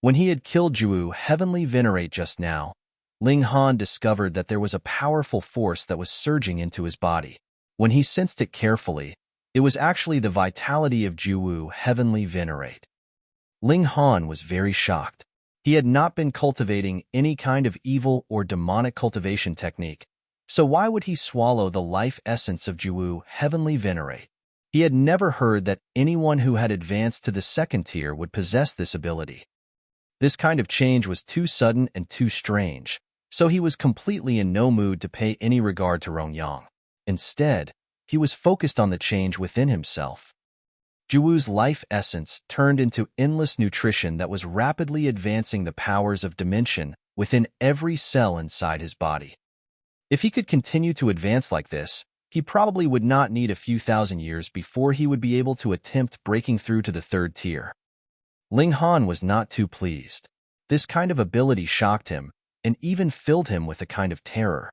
When he had killed Jiuwu Heavenly Venerate just now, Ling Han discovered that there was a powerful force that was surging into his body. When he sensed it carefully, it was actually the vitality of Jiuwu Heavenly Venerate. Ling Han was very shocked. He had not been cultivating any kind of evil or demonic cultivation technique, so why would he swallow the life essence of Jiuwu Heavenly Venerate? He had never heard that anyone who had advanced to the second tier would possess this ability. This kind of change was too sudden and too strange, so he was completely in no mood to pay any regard to Rong Yang. Instead, he was focused on the change within himself. Jiuwu's life essence turned into endless nutrition that was rapidly advancing the powers of dimension within every cell inside his body. If he could continue to advance like this, he probably would not need a few thousand years before he would be able to attempt breaking through to the third tier. Ling Han was not too pleased. This kind of ability shocked him and even filled him with a kind of terror.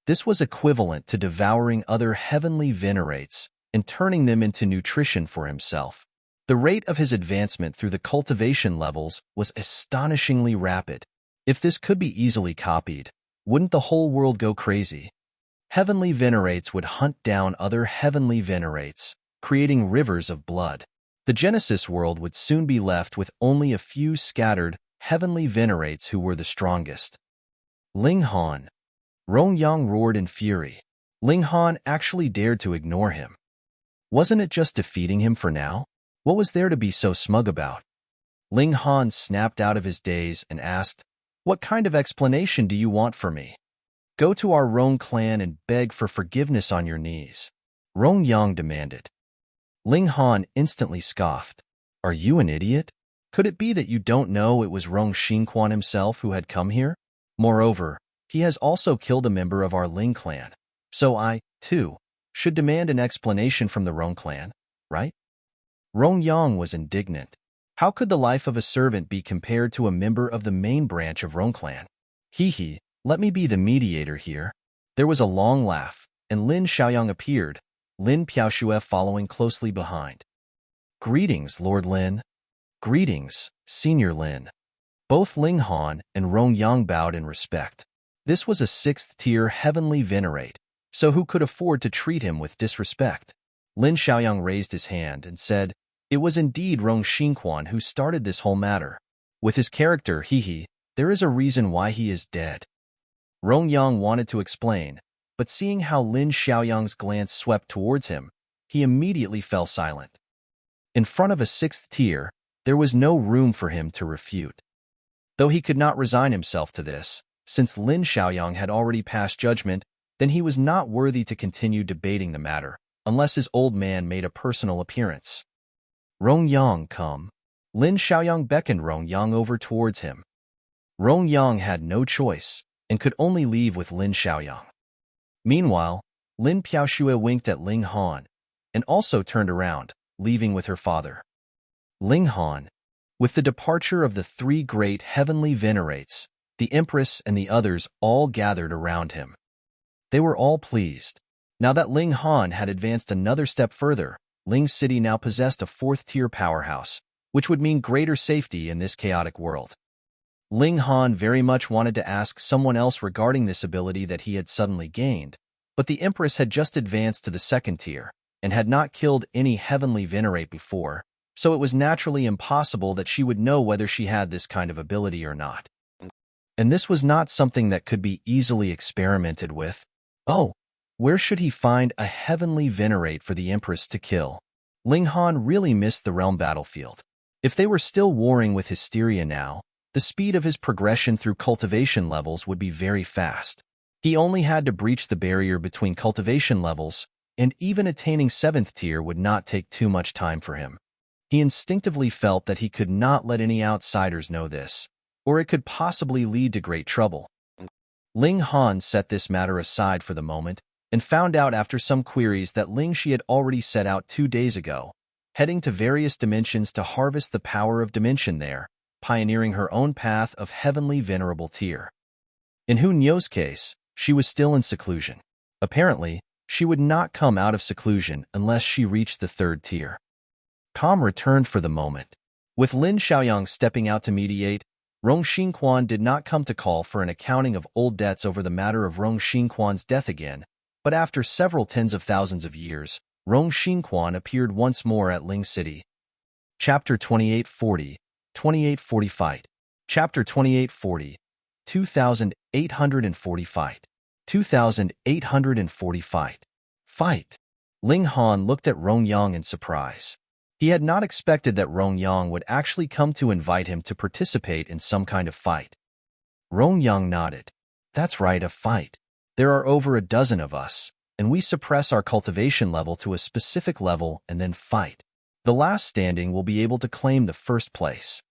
This was equivalent to devouring other heavenly venerates and turning them into nutrition for himself. The rate of his advancement through the cultivation levels was astonishingly rapid. If this could be easily copied, wouldn't the whole world go crazy? Heavenly venerates would hunt down other heavenly venerates, creating rivers of blood. The Genesis world would soon be left with only a few scattered, heavenly venerates who were the strongest. Ling Han. Rong Yang roared in fury. Ling Han actually dared to ignore him. Wasn't it just defeating him for now? What was there to be so smug about? Ling Han snapped out of his daze and asked, "What kind of explanation do you want for me? Go to our Rong clan and beg for forgiveness on your knees," Rong Yang demanded. Ling Han instantly scoffed. "Are you an idiot? Could it be that you don't know it was Rong Xinkuan himself who had come here? Moreover, he has also killed a member of our Ling clan. So I, too, should demand an explanation from the Rong clan, right?" Rong Yang was indignant. How could the life of a servant be compared to a member of the main branch of Rong clan? Hee, let me be the mediator here. There was a long laugh, and Lin Xiaoyang appeared, Lin Piaoxue following closely behind. "Greetings, Lord Lin." "Greetings, Senior Lin." Both Ling Han and Rong Yang bowed in respect. This was a sixth-tier heavenly venerate, so who could afford to treat him with disrespect? Lin Xiaoyang raised his hand and said, "It was indeed Rong Xinkuan who started this whole matter. With his character, there is a reason why he is dead." Rong Yang wanted to explain, but seeing how Lin Xiaoyang's glance swept towards him, he immediately fell silent. In front of a sixth tier, there was no room for him to refute. Though he could not resign himself to this, since Lin Xiaoyang had already passed judgment, then he was not worthy to continue debating the matter, unless his old man made a personal appearance. "Rong Yang, come." Lin Xiaoyang beckoned Rong Yang over towards him. Rong Yang had no choice and could only leave with Lin Xiaoyang. Meanwhile, Lin Piaoxue winked at Ling Han and also turned around, leaving with her father. "Ling Han, With the departure of the three great heavenly venerates, the empress and the others all gathered around him. They were all pleased. Now that Ling Han had advanced another step further, Ling's city now possessed a fourth-tier powerhouse, which would mean greater safety in this chaotic world. Ling Han very much wanted to ask someone else regarding this ability that he had suddenly gained, but the empress had just advanced to the second tier and had not killed any heavenly venerate before, so it was naturally impossible that she would know whether she had this kind of ability or not. And this was not something that could be easily experimented with. Oh, where should he find a heavenly venerate for the empress to kill? Ling Han really missed the realm battlefield. If they were still warring with hysteria now, the speed of his progression through cultivation levels would be very fast. He only had to breach the barrier between cultivation levels, and even attaining 7th tier would not take too much time for him. He instinctively felt that he could not let any outsiders know this, or it could possibly lead to great trouble. Ling Han set this matter aside for the moment, and found out after some queries that Ling she had already set out 2 days ago, heading to various dimensions to harvest the power of dimension there, pioneering her own path of heavenly venerable tier. In Hu Nyo's case, she was still in seclusion. Apparently, she would not come out of seclusion unless she reached the 3rd tier. Calm returned for the moment. With Lin Xiaoyang stepping out to mediate, Rong Xinkuan did not come to call for an accounting of old debts over the matter of Rong Xinkuan's death again, but after several tens of thousands of years, Rong Xinkuan appeared once more at Ling City. Chapter 2840, 2840 Fight. Chapter 2840, 2840 Fight. 2840 Fight. Fight. Ling Han looked at Rong Yang in surprise. He had not expected that Rong Yang would actually come to invite him to participate in some kind of fight. Rong Yang nodded. That's right, a fight. There are over a dozen of us, and we suppress our cultivation level to a specific level and then fight. The last standing will be able to claim the first place.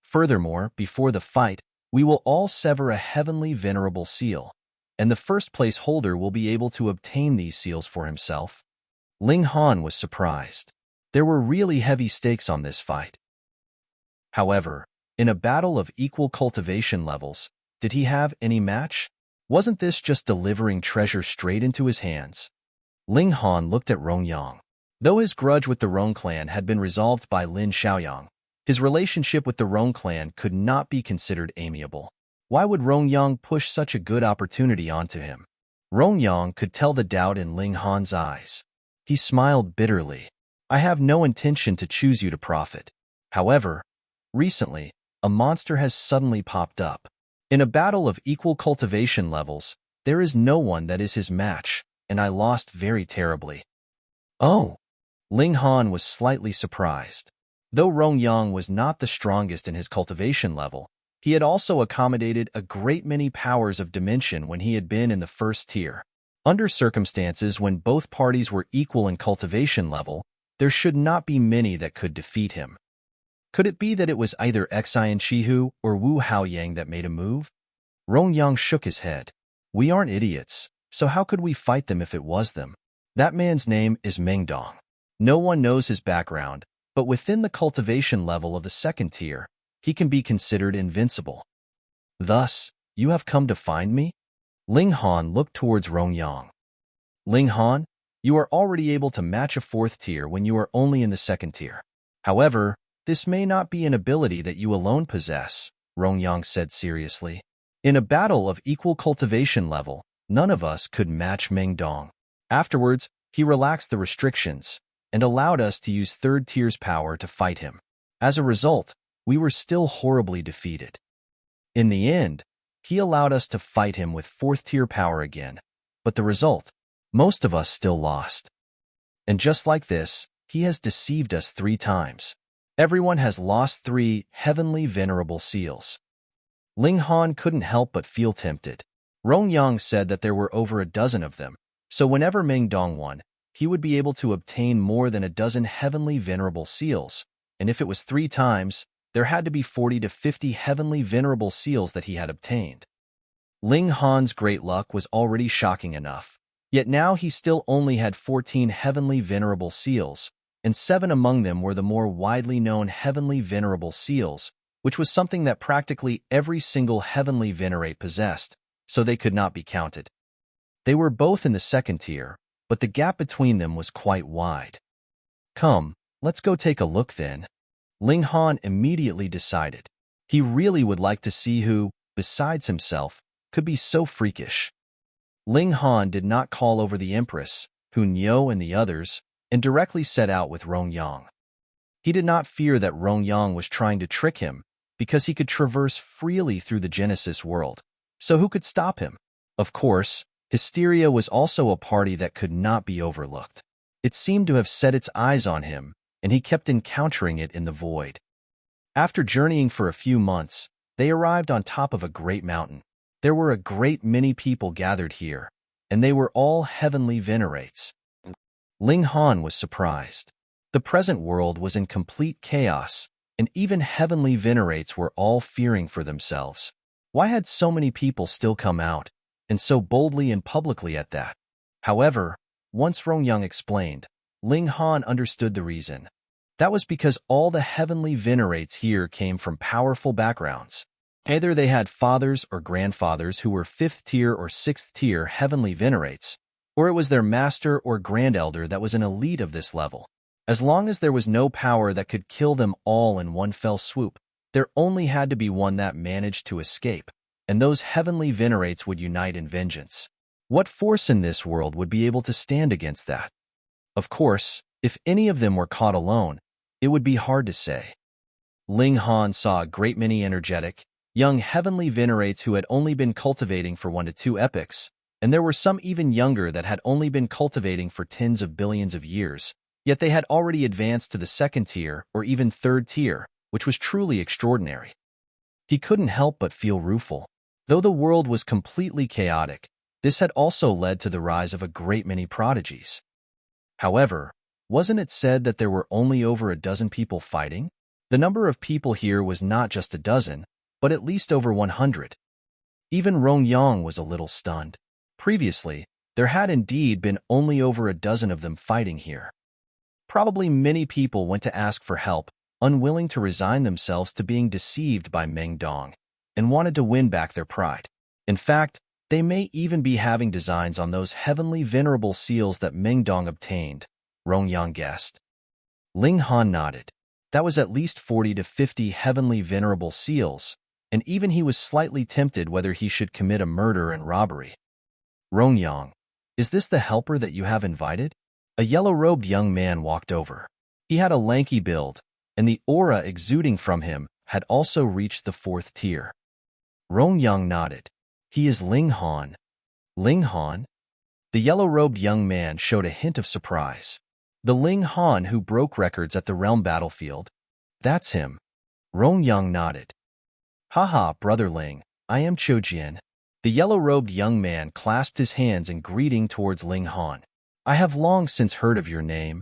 Furthermore, before the fight, we will all sever a heavenly venerable seal, and the first place holder will be able to obtain these seals for himself. Ling Han was surprised. There were really heavy stakes on this fight. However, in a battle of equal cultivation levels, did he have any match? Wasn't this just delivering treasure straight into his hands? Ling Han looked at Rong Yang. Though his grudge with the Rong clan had been resolved by Lin Xiaoyang, his relationship with the Rong clan could not be considered amiable. Why would Rong Yang push such a good opportunity onto him? Rong Yang could tell the doubt in Ling Han's eyes. He smiled bitterly. I have no intention to choose you to profit. However, recently, a monster has suddenly popped up. In a battle of equal cultivation levels, there is no one that is his match, and I lost very terribly. Oh! Ling Han was slightly surprised. Though Rong Yang was not the strongest in his cultivation level, he had also accommodated a great many powers of dimension when he had been in the 1st tier. Under circumstances when both parties were equal in cultivation level, there should not be many that could defeat him. Could it be that it was either Xian Chihu or Wu Haoyang that made a move? Rong Yang shook his head. We aren't idiots, so how could we fight them if it was them? That man's name is Meng. No one knows his background, but within the cultivation level of the 2nd tier, he can be considered invincible. Thus, you have come to find me? Ling Han looked towards Rong Yang. Ling Han, you are already able to match a 4th tier when you are only in the 2nd tier. However, this may not be an ability that you alone possess, Rong Yang said seriously. In a battle of equal cultivation level, none of us could match Meng Dong. Afterwards, he relaxed the restrictions and allowed us to use 3rd tier's power to fight him. As a result, we were still horribly defeated. In the end, he allowed us to fight him with 4th tier power again, but the result, most of us still lost. And just like this, he has deceived us 3 times. Everyone has lost 3 heavenly venerable seals. Ling Han couldn't help but feel tempted. Rong Yang said that there were over a dozen of them, so whenever Meng Dong won, he would be able to obtain more than a dozen heavenly venerable seals, and if it was 3 times, there had to be 40 to 50 heavenly venerable seals that he had obtained. Ling Han's great luck was already shocking enough, yet now he still only had 14 heavenly venerable seals, and 7 among them were the more widely known heavenly venerable seals, which was something that practically every single heavenly venerate possessed, so they could not be counted. They were both in the second tier, but the gap between them was quite wide. Come, let's go take a look then. Ling Han immediately decided. He really would like to see who, besides himself, could be so freakish. Ling Han did not call over the empress, Hun Yo and the others, and directly set out with Rong Yang. He did not fear that Rong Yang was trying to trick him, because he could traverse freely through the Genesis world, so who could stop him? Of course, Hysteria was also a party that could not be overlooked. It seemed to have set its eyes on him, and he kept encountering it in the void. After journeying for a few months, they arrived on top of a great mountain. There were a great many people gathered here, and they were all heavenly venerates. Ling Han was surprised. The present world was in complete chaos, and even heavenly venerates were all fearing for themselves. Why had so many people still come out, and so boldly and publicly at that? However, once Rong Yang explained, Ling Han understood the reason. That was because all the heavenly venerates here came from powerful backgrounds. Either they had fathers or grandfathers who were 5th tier or 6th tier heavenly venerates, or it was their master or grandelder that was an elite of this level. As long as there was no power that could kill them all in one fell swoop, there only had to be one that managed to escape, and those heavenly venerates would unite in vengeance. What force in this world would be able to stand against that? Of course, if any of them were caught alone, it would be hard to say. Ling Han saw a great many energetic, young heavenly venerates who had only been cultivating for 1 to 2 epochs, and there were some even younger that had only been cultivating for tens of billions of years, yet they had already advanced to the 2nd tier or even 3rd tier, which was truly extraordinary. He couldn't help but feel rueful. Though the world was completely chaotic, this had also led to the rise of a great many prodigies. However, wasn't it said that there were only over a dozen people fighting? The number of people here was not just a dozen, but at least over 100. Even Rong Yang was a little stunned. Previously, there had indeed been only over a dozen of them fighting here. Probably many people went to ask for help, unwilling to resign themselves to being deceived by Meng Dong, and wanted to win back their pride. In fact, they may even be having designs on those heavenly venerable seals that Meng Dong obtained, Rong Yang guessed. Ling Han nodded. That was at least 40 to 50 heavenly venerable seals, and even he was slightly tempted whether he should commit a murder and robbery. Rong Yang, is this the helper that you have invited? A yellow-robed young man walked over. He had a lanky build, and the aura exuding from him had also reached the 4th tier. Rong Yang nodded. He is Ling Han. Ling Han? The yellow-robed young man showed a hint of surprise. The Ling Han who broke records at the realm battlefield? That's him. Rong Yang nodded. Haha, brother Ling, I am Jian. The yellow-robed young man clasped his hands in greeting towards Ling Han. I have long since heard of your name.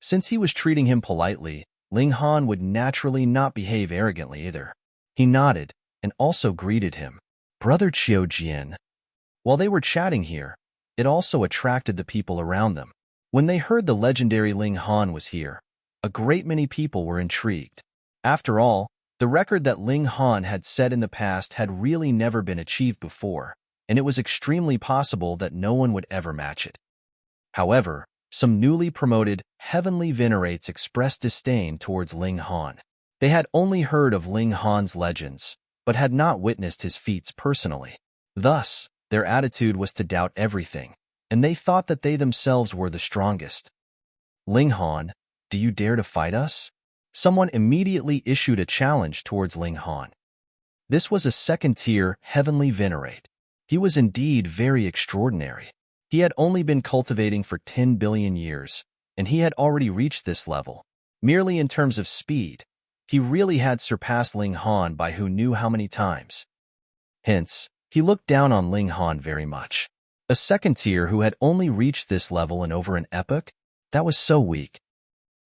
Since he was treating him politely, Ling Han would naturally not behave arrogantly either. He nodded, and also greeted him. Brother Jian. While they were chatting here, it also attracted the people around them. When they heard the legendary Ling Han was here, a great many people were intrigued. After all, the record that Ling Han had set in the past had really never been achieved before, and it was extremely possible that no one would ever match it. However, some newly promoted heavenly venerates expressed disdain towards Ling Han. They had only heard of Ling Han's legends, but had not witnessed his feats personally. Thus, their attitude was to doubt everything, and they thought that they themselves were the strongest. Ling Han, do you dare to fight us? Someone immediately issued a challenge towards Ling Han. This was a 2nd tier heavenly venerate. He was indeed very extraordinary. He had only been cultivating for 10 billion years, and he had already reached this level. Merely in terms of speed, he really had surpassed Ling Han by who knew how many times. Hence, he looked down on Ling Han very much. A 2nd tier who had only reached this level in over an epoch? That was so weak.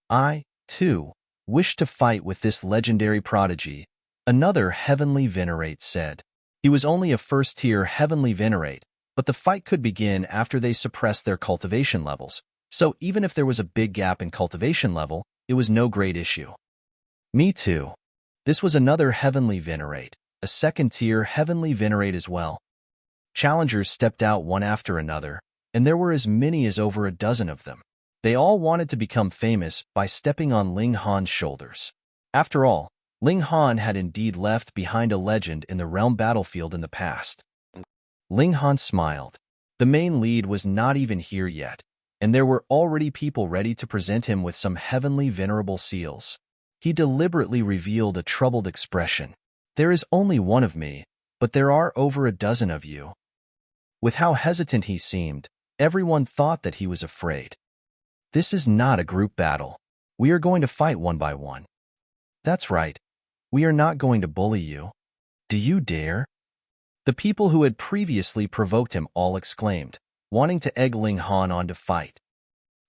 I, too, wish to fight with this legendary prodigy, another heavenly venerate said. He was only a 1st tier heavenly venerate, but the fight could begin after they suppressed their cultivation levels, So even if there was a big gap in cultivation level, it was no great issue. Me too. This was another heavenly Venerate, a second-tier heavenly Venerate as well. Challengers stepped out one after another, and there were as many as over a dozen of them. They all wanted to become famous by stepping on Ling Han's shoulders. After all, Ling Han had indeed left behind a legend in the realm battlefield in the past. Ling Han smiled. The main lead was not even here yet, and there were already people ready to present him with some heavenly venerable seals. He deliberately revealed a troubled expression. There is only one of me, but there are over a dozen of you. With how hesitant he seemed, everyone thought that he was afraid. This is not a group battle. We are going to fight one by one. That's right. We are not going to bully you. Do you dare? The people who had previously provoked him all exclaimed, wanting to egg Ling Han on to fight.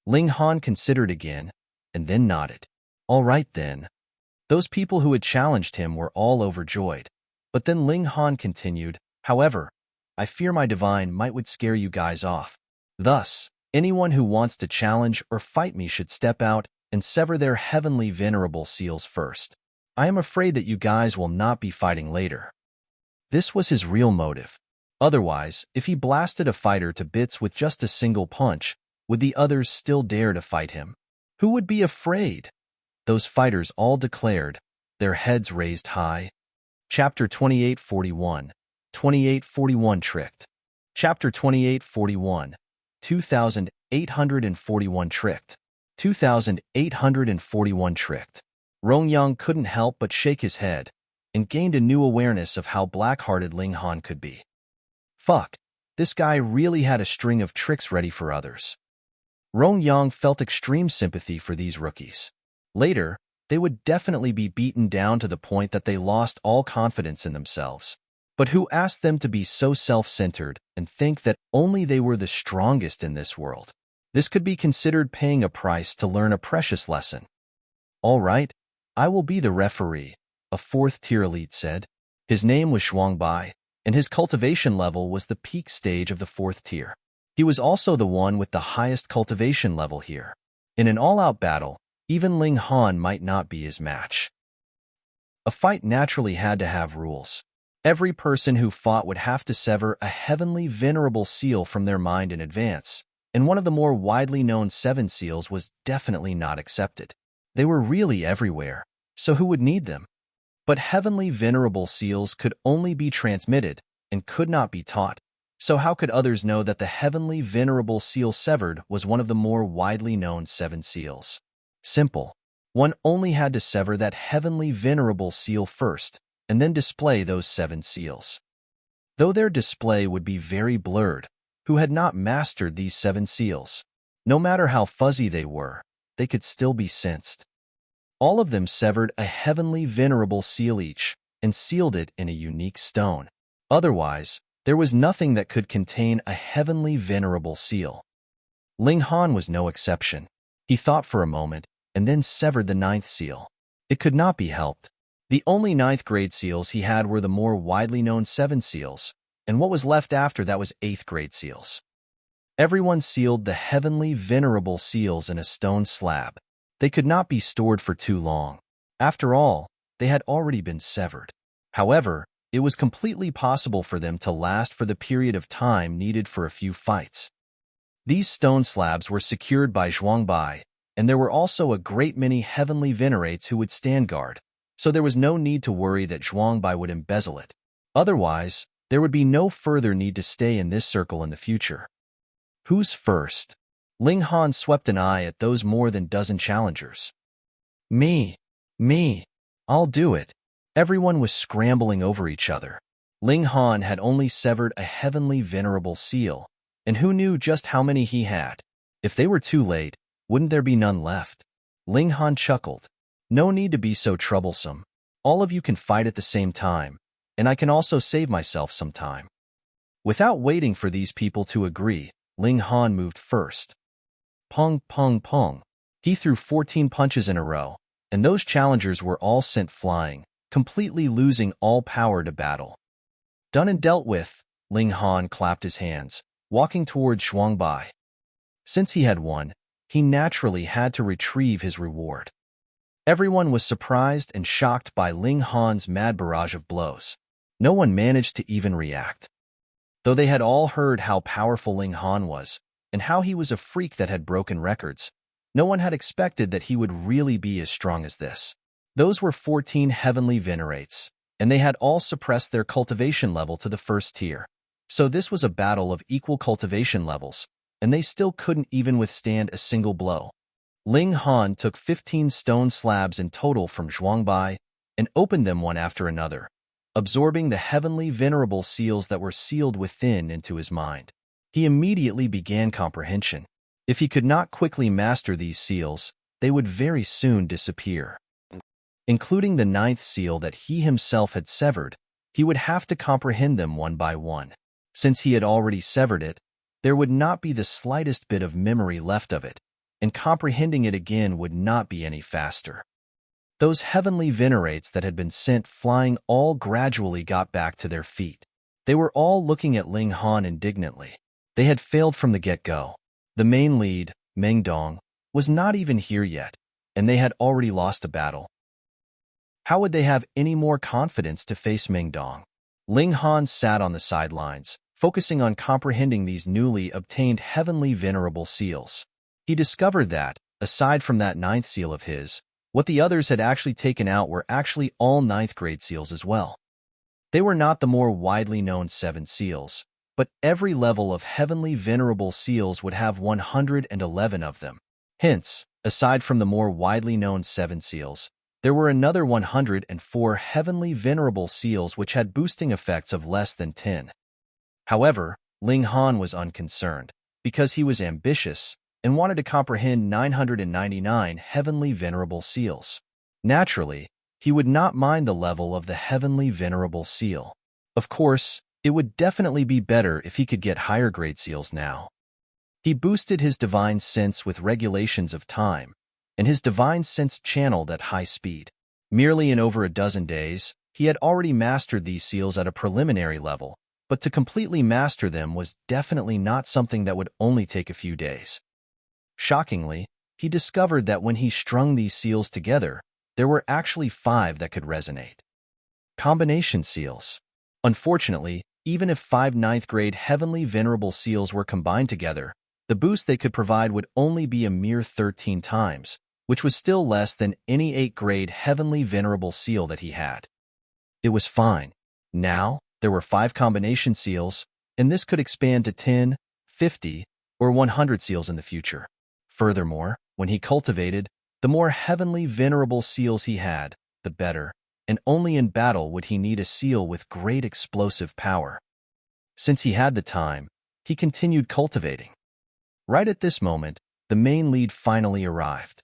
Ling Han considered again, and then nodded. All right then. Those people who had challenged him were all overjoyed. But then Ling Han continued, however, I fear my divine might would scare you guys off. Thus, anyone who wants to challenge or fight me should step out and sever their heavenly venerable seals first. I am afraid that you guys will not be fighting later. This was his real motive. Otherwise, if he blasted a fighter to bits with just a single punch, would the others still dare to fight him? Who would be afraid? Those fighters all declared, their heads raised high. Chapter 2841. 2841 Tricked. Chapter 2841. 2841 Tricked. 2841 Tricked. Rong Yang couldn't help but shake his head, and gained a new awareness of how black-hearted Ling Han could be. Fuck, this guy really had a string of tricks ready for others. Rong Yang felt extreme sympathy for these rookies. Later, they would definitely be beaten down to the point that they lost all confidence in themselves. But who asked them to be so self-centered and think that only they were the strongest in this world? This could be considered paying a price to learn a precious lesson. All right, I will be the referee, a fourth-tier elite said. His name was Zhuangbai, and his cultivation level was the peak stage of the fourth tier. He was also the one with the highest cultivation level here. In an all-out battle, even Ling Han might not be his match. A fight naturally had to have rules. Every person who fought would have to sever a heavenly venerable seal from their mind in advance, and one of the more widely known 7 seals was definitely not accepted. They were really everywhere, so who would need them? But heavenly venerable seals could only be transmitted and could not be taught. So how could others know that the heavenly venerable seal severed was one of the more widely known 7 seals? Simple. One only had to sever that heavenly venerable seal first, and then display those 7 seals. Though their display would be very blurred, who had not mastered these 7 seals, no matter how fuzzy they were, they could still be sensed. All of them severed a heavenly venerable seal each, and sealed it in a unique stone. Otherwise, there was nothing that could contain a heavenly venerable seal. Ling Han was no exception. He thought for a moment, and then severed the 9th seal. It could not be helped. The only 9th grade seals he had were the more widely known 7 seals, and what was left after that was 8th grade seals. Everyone sealed the heavenly venerable seals in a stone slab. They could not be stored for too long. After all, they had already been severed. However, it was completely possible for them to last for the period of time needed for a few fights. These stone slabs were secured by Zhuangbai, and there were also a great many heavenly venerates who would stand guard, so there was no need to worry that Zhuangbai would embezzle it. Otherwise, there would be no further need to stay in this circle in the future. Who's first? Ling Han swept an eye at those more than dozen challengers. Me. I'll do it. Everyone was scrambling over each other. Ling Han had only severed a heavenly venerable seal, and who knew just how many he had? If they were too late, wouldn't there be none left? Ling Han chuckled. No need to be so troublesome. All of you can fight at the same time, and I can also save myself some time. Without waiting for these people to agree, Ling Han moved first. Pong, pong, pong. He threw 14 punches in a row, and those challengers were all sent flying, completely losing all power to battle. Done and dealt with, Ling Han clapped his hands, walking towards Zhuangbai. Since he had won, he naturally had to retrieve his reward. Everyone was surprised and shocked by Ling Han's mad barrage of blows. No one managed to even react. Though they had all heard how powerful Ling Han was, and how he was a freak that had broken records, no one had expected that he would really be as strong as this. Those were 14 heavenly Venerates, and they had all suppressed their cultivation level to the first tier. So this was a battle of equal cultivation levels, and they still couldn't even withstand a single blow. Ling Han took 15 stone slabs in total from Zhuangbai and opened them one after another, absorbing the heavenly venerable seals that were sealed within into his mind. He immediately began comprehension. If he could not quickly master these seals, they would very soon disappear. Including the 9th seal that he himself had severed, he would have to comprehend them one by one. Since he had already severed it, there would not be the slightest bit of memory left of it, and comprehending it again would not be any faster. Those heavenly Venerates that had been sent flying all gradually got back to their feet. They were all looking at Ling Han indignantly. They had failed from the get-go. The main lead, Meng, was not even here yet, and they had already lost a battle. How would they have any more confidence to face Meng? Ling Han sat on the sidelines, focusing on comprehending these newly obtained heavenly venerable seals. He discovered that, aside from that 9th seal of his, what the others had actually taken out were actually all 9th grade seals as well. They were not the more widely known 7 seals, but every level of heavenly venerable seals would have 111 of them. Hence, aside from the more widely known 7 seals, there were another 104 heavenly venerable seals which had boosting effects of less than 10. However, Ling Han was unconcerned, because he was ambitious and wanted to comprehend 999 heavenly venerable seals. Naturally, he would not mind the level of the heavenly venerable seal. Of course, it would definitely be better if he could get higher grade seals now. He boosted his divine sense with regulations of time, and his divine sense channeled at high speed. Merely in over a dozen days, he had already mastered these seals at a preliminary level, but to completely master them was definitely not something that would only take a few days. Shockingly, he discovered that when he strung these seals together, there were actually 5 that could resonate. Combination seals. Unfortunately, even if 5 9th grade heavenly venerable seals were combined together, the boost they could provide would only be a mere 13 times, which was still less than any 8th grade heavenly venerable seal that he had. It was fine. Now, there were 5 combination seals, and this could expand to 10, 50, or 100 seals in the future. Furthermore, when he cultivated, the more heavenly venerable seals he had, the better, and only in battle would he need a seal with great explosive power. Since he had the time, he continued cultivating. Right at this moment, the main lead finally arrived.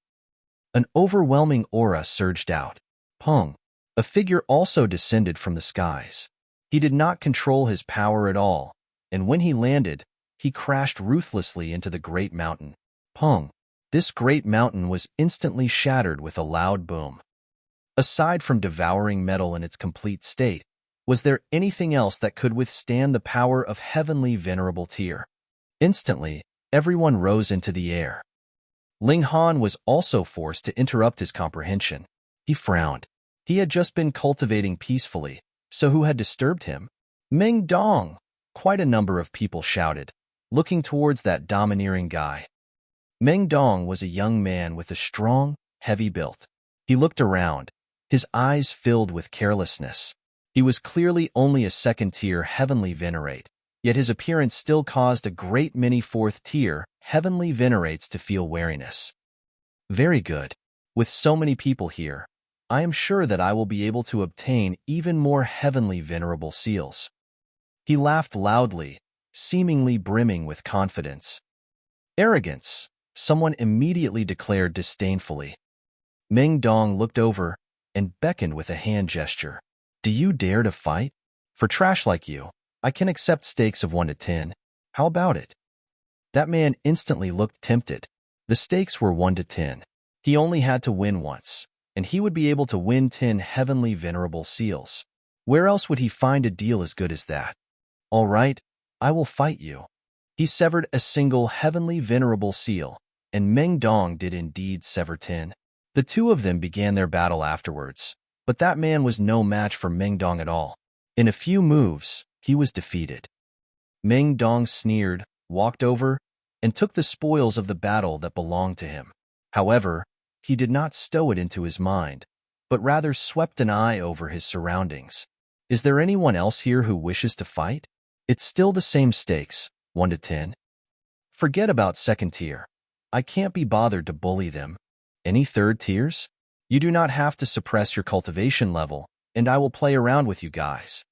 An overwhelming aura surged out. Peng. A figure also descended from the skies. He did not control his power at all, and when he landed, he crashed ruthlessly into the great mountain. Peng. This great mountain was instantly shattered with a loud boom. Aside from devouring metal in its complete state, was there anything else that could withstand the power of heavenly venerable tier? Instantly, everyone rose into the air. Ling Han was also forced to interrupt his comprehension. He frowned. He had just been cultivating peacefully, so who had disturbed him? Meng Dong! Quite a number of people shouted, looking towards that domineering guy. Meng Dong was a young man with a strong, heavy build. He looked around, his eyes filled with carelessness. He was clearly only a 2nd-tier heavenly venerate, yet his appearance still caused a great many 4th-tier heavenly venerates to feel wariness. Very good. With so many people here, I am sure that I will be able to obtain even more heavenly venerable seals. He laughed loudly, seemingly brimming with confidence. Arrogance, someone immediately declared disdainfully. Meng Dong looked over and beckoned with a hand gesture. Do you dare to fight? For trash like you, I can accept stakes of 1 to 10. How about it? That man instantly looked tempted. The stakes were 1 to 10. He only had to win once, and he would be able to win 10 heavenly venerable seals. Where else would he find a deal as good as that? All right, I will fight you. He severed a single heavenly venerable seal, and Meng Dong did indeed sever 10. The two of them began their battle afterwards, but that man was no match for Meng Dong at all. In a few moves, he was defeated. Meng Dong sneered, walked over, and took the spoils of the battle that belonged to him. However, he did not stow it into his mind, but rather swept an eye over his surroundings. Is there anyone else here who wishes to fight? It's still the same stakes, 1 to 10. Forget about second tier. I can't be bothered to bully them. Any third tiers? You do not have to suppress your cultivation level, and I will play around with you guys.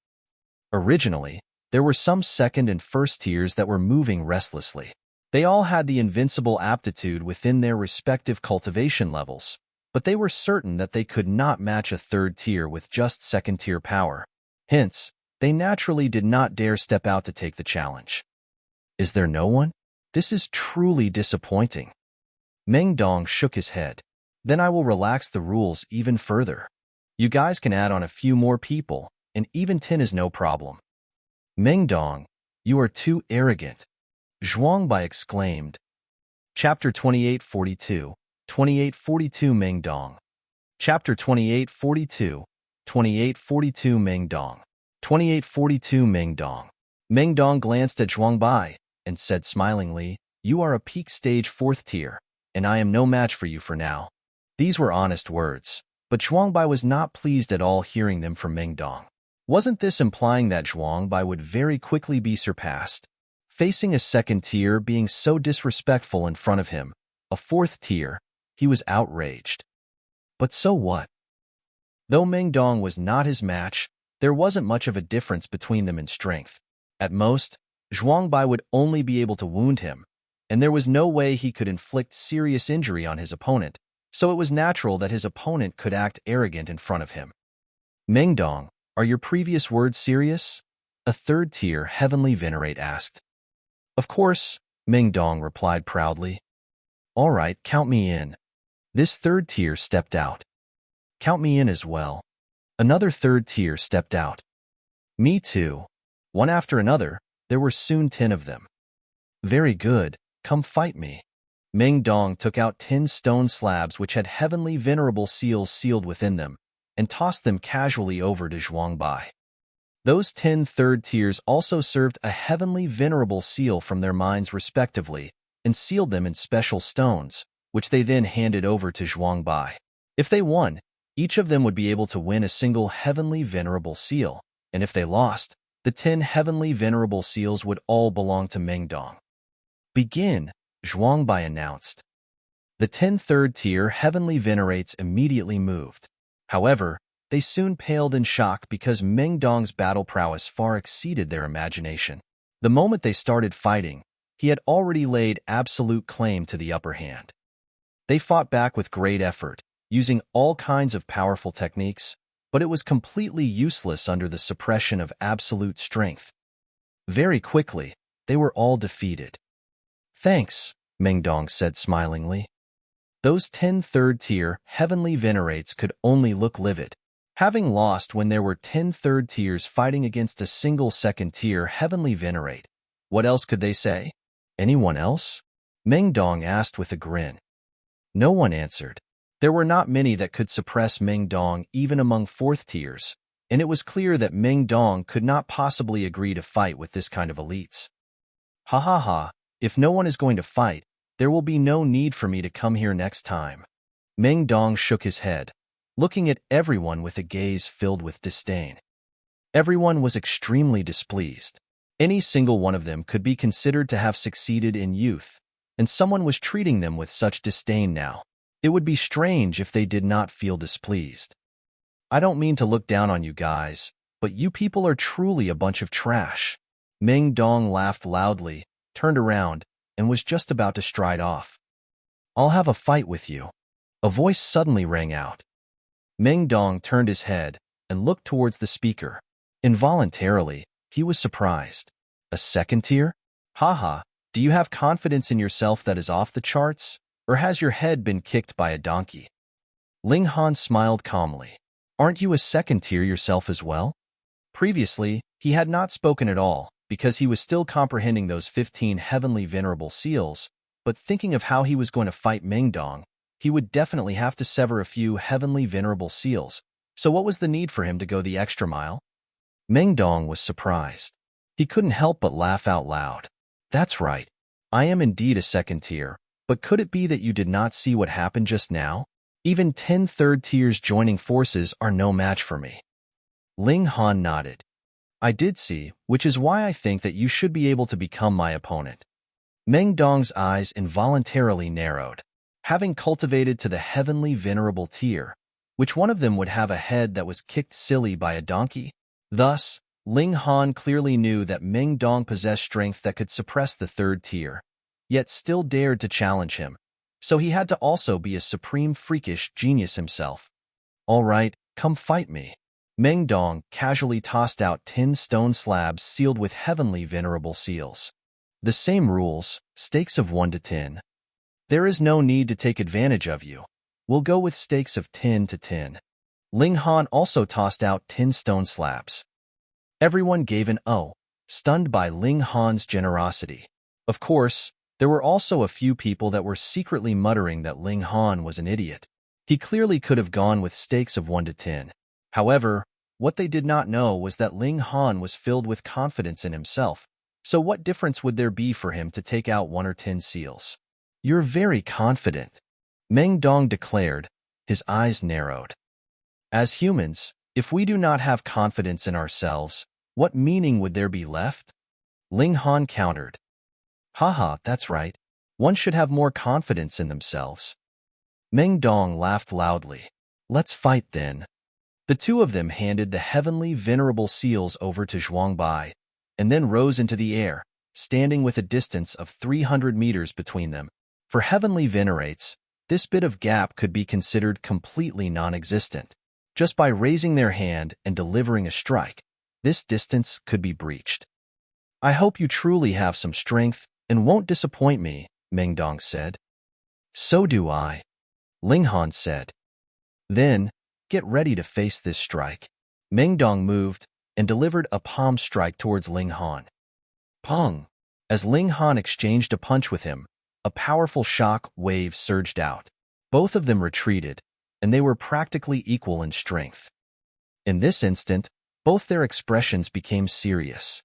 Originally, there were some second and first tiers that were moving restlessly. They all had the invincible aptitude within their respective cultivation levels, but they were certain that they could not match a third tier with just second-tier power. Hence, they naturally did not dare step out to take the challenge. Is there no one? This is truly disappointing. Meng Dong shook his head. Then I will relax the rules even further. You guys can add on a few more people, and even 10 is no problem. Meng Dong, you are too arrogant, Zhuangbai exclaimed. Chapter 2842, 2842 Meng Dong. Chapter 2842, 2842 Meng Dong. 2842 Meng Dong. Meng Dong glanced at Zhuangbai and said smilingly, "You are a peak stage 4th tier, and I am no match for you for now." These were honest words, but Zhuangbai was not pleased at all hearing them from Meng Dong. Wasn't this implying that Zhuangbai would very quickly be surpassed? Facing a second tier being so disrespectful in front of him, a 4th tier, he was outraged. But so what? Though Meng Dong was not his match, there wasn't much of a difference between them in strength. At most, Zhuangbai would only be able to wound him, and there was no way he could inflict serious injury on his opponent, so it was natural that his opponent could act arrogant in front of him. Meng Dong, are your previous words serious? A 3rd tier Heavenly Venerate asked. Of course, Meng Dong replied proudly. All right, count me in. This 3rd tier stepped out. Count me in as well. Another 3rd tier stepped out. Me too. One after another, there were soon 10 of them. Very good, come fight me. Meng Dong took out 10 stone slabs which had heavenly venerable seals sealed within them, and tossed them casually over to Zhuangbai. Those 10 third tiers also served a heavenly venerable seal from their minds respectively, and sealed them in special stones, which they then handed over to Zhuangbai. If they won, each of them would be able to win a single heavenly venerable seal, and if they lost, the 10 heavenly venerable seals would all belong to Meng Dong. Begin, Zhuangbai announced. The 10 third tier heavenly venerates immediately moved. However, they soon paled in shock because Meng Dong's battle prowess far exceeded their imagination. The moment they started fighting, he had already laid absolute claim to the upper hand. They fought back with great effort, using all kinds of powerful techniques, but it was completely useless under the suppression of absolute strength. Very quickly, they were all defeated. Thanks, Meng Dong said smilingly. Those 10 third-tier heavenly venerates could only look livid. Having lost when there were 10 third tiers fighting against a single second-tier heavenly venerate, what else could they say? Anyone else? Meng Dong asked with a grin. No one answered. There were not many that could suppress Meng Dong even among 4th tiers, and it was clear that Meng Dong could not possibly agree to fight with this kind of elites. Ha ha ha, if no one is going to fight, there will be no need for me to come here next time. Meng Dong shook his head, looking at everyone with a gaze filled with disdain. Everyone was extremely displeased. Any single one of them could be considered to have succeeded in youth, and someone was treating them with such disdain now. It would be strange if they did not feel displeased. I don't mean to look down on you guys, but you people are truly a bunch of trash. Meng Dong laughed loudly, turned around, and was just about to stride off. I'll have a fight with you. A voice suddenly rang out. Meng Dong turned his head and looked towards the speaker. Involuntarily, he was surprised. A second tier? Haha, do you have confidence in yourself that is off the charts, or has your head been kicked by a donkey? Ling Han smiled calmly. Aren't you a second tier yourself as well? Previously, he had not spoken at all because he was still comprehending those 15 heavenly venerable seals, but thinking of how he was going to fight Meng Dong, he would definitely have to sever a few heavenly venerable seals, so what was the need for him to go the extra mile? Meng Dong was surprised. He couldn't help but laugh out loud. That's right. I am indeed a second tier, but could it be that you did not see what happened just now? Even 10 third tiers joining forces are no match for me. Ling Han nodded. I did see, which is why I think that you should be able to become my opponent. Meng Dong's eyes involuntarily narrowed. Having cultivated to the heavenly venerable tier, which one of them would have a head that was kicked silly by a donkey? Thus, Ling Han clearly knew that Meng Dong possessed strength that could suppress the third tier, yet still dared to challenge him, so he had to also be a supreme freakish genius himself. All right, come fight me. Meng Dong casually tossed out 10 stone slabs sealed with heavenly venerable seals. The same rules, stakes of 1 to 10. There is no need to take advantage of you. We'll go with stakes of 10 to 10. Ling Han also tossed out 10 stone slabs. Everyone gave an "oh," stunned by Ling Han's generosity. Of course, there were also a few people that were secretly muttering that Ling Han was an idiot. He clearly could have gone with stakes of 1 to 10. However, what they did not know was that Ling Han was filled with confidence in himself, so what difference would there be for him to take out 1 or 10 seals? You're very confident, Meng Dong declared, his eyes narrowed. As humans, if we do not have confidence in ourselves, what meaning would there be left? Ling Han countered. Haha, that's right. One should have more confidence in themselves. Meng Dong laughed loudly. Let's fight then. The two of them handed the heavenly venerable seals over to Zhuangbai, and then rose into the air, standing with a distance of 300 meters between them. For heavenly venerates, this bit of gap could be considered completely non-existent. Just by raising their hand and delivering a strike, this distance could be breached. I hope you truly have some strength and won't disappoint me, Meng Dong said. So do I, Ling Han said. Then, get ready to face this strike. Meng Dong moved and delivered a palm strike towards Ling Han. Pong! As Ling Han exchanged a punch with him, a powerful shock wave surged out. Both of them retreated, and they were practically equal in strength. In this instant, both their expressions became serious.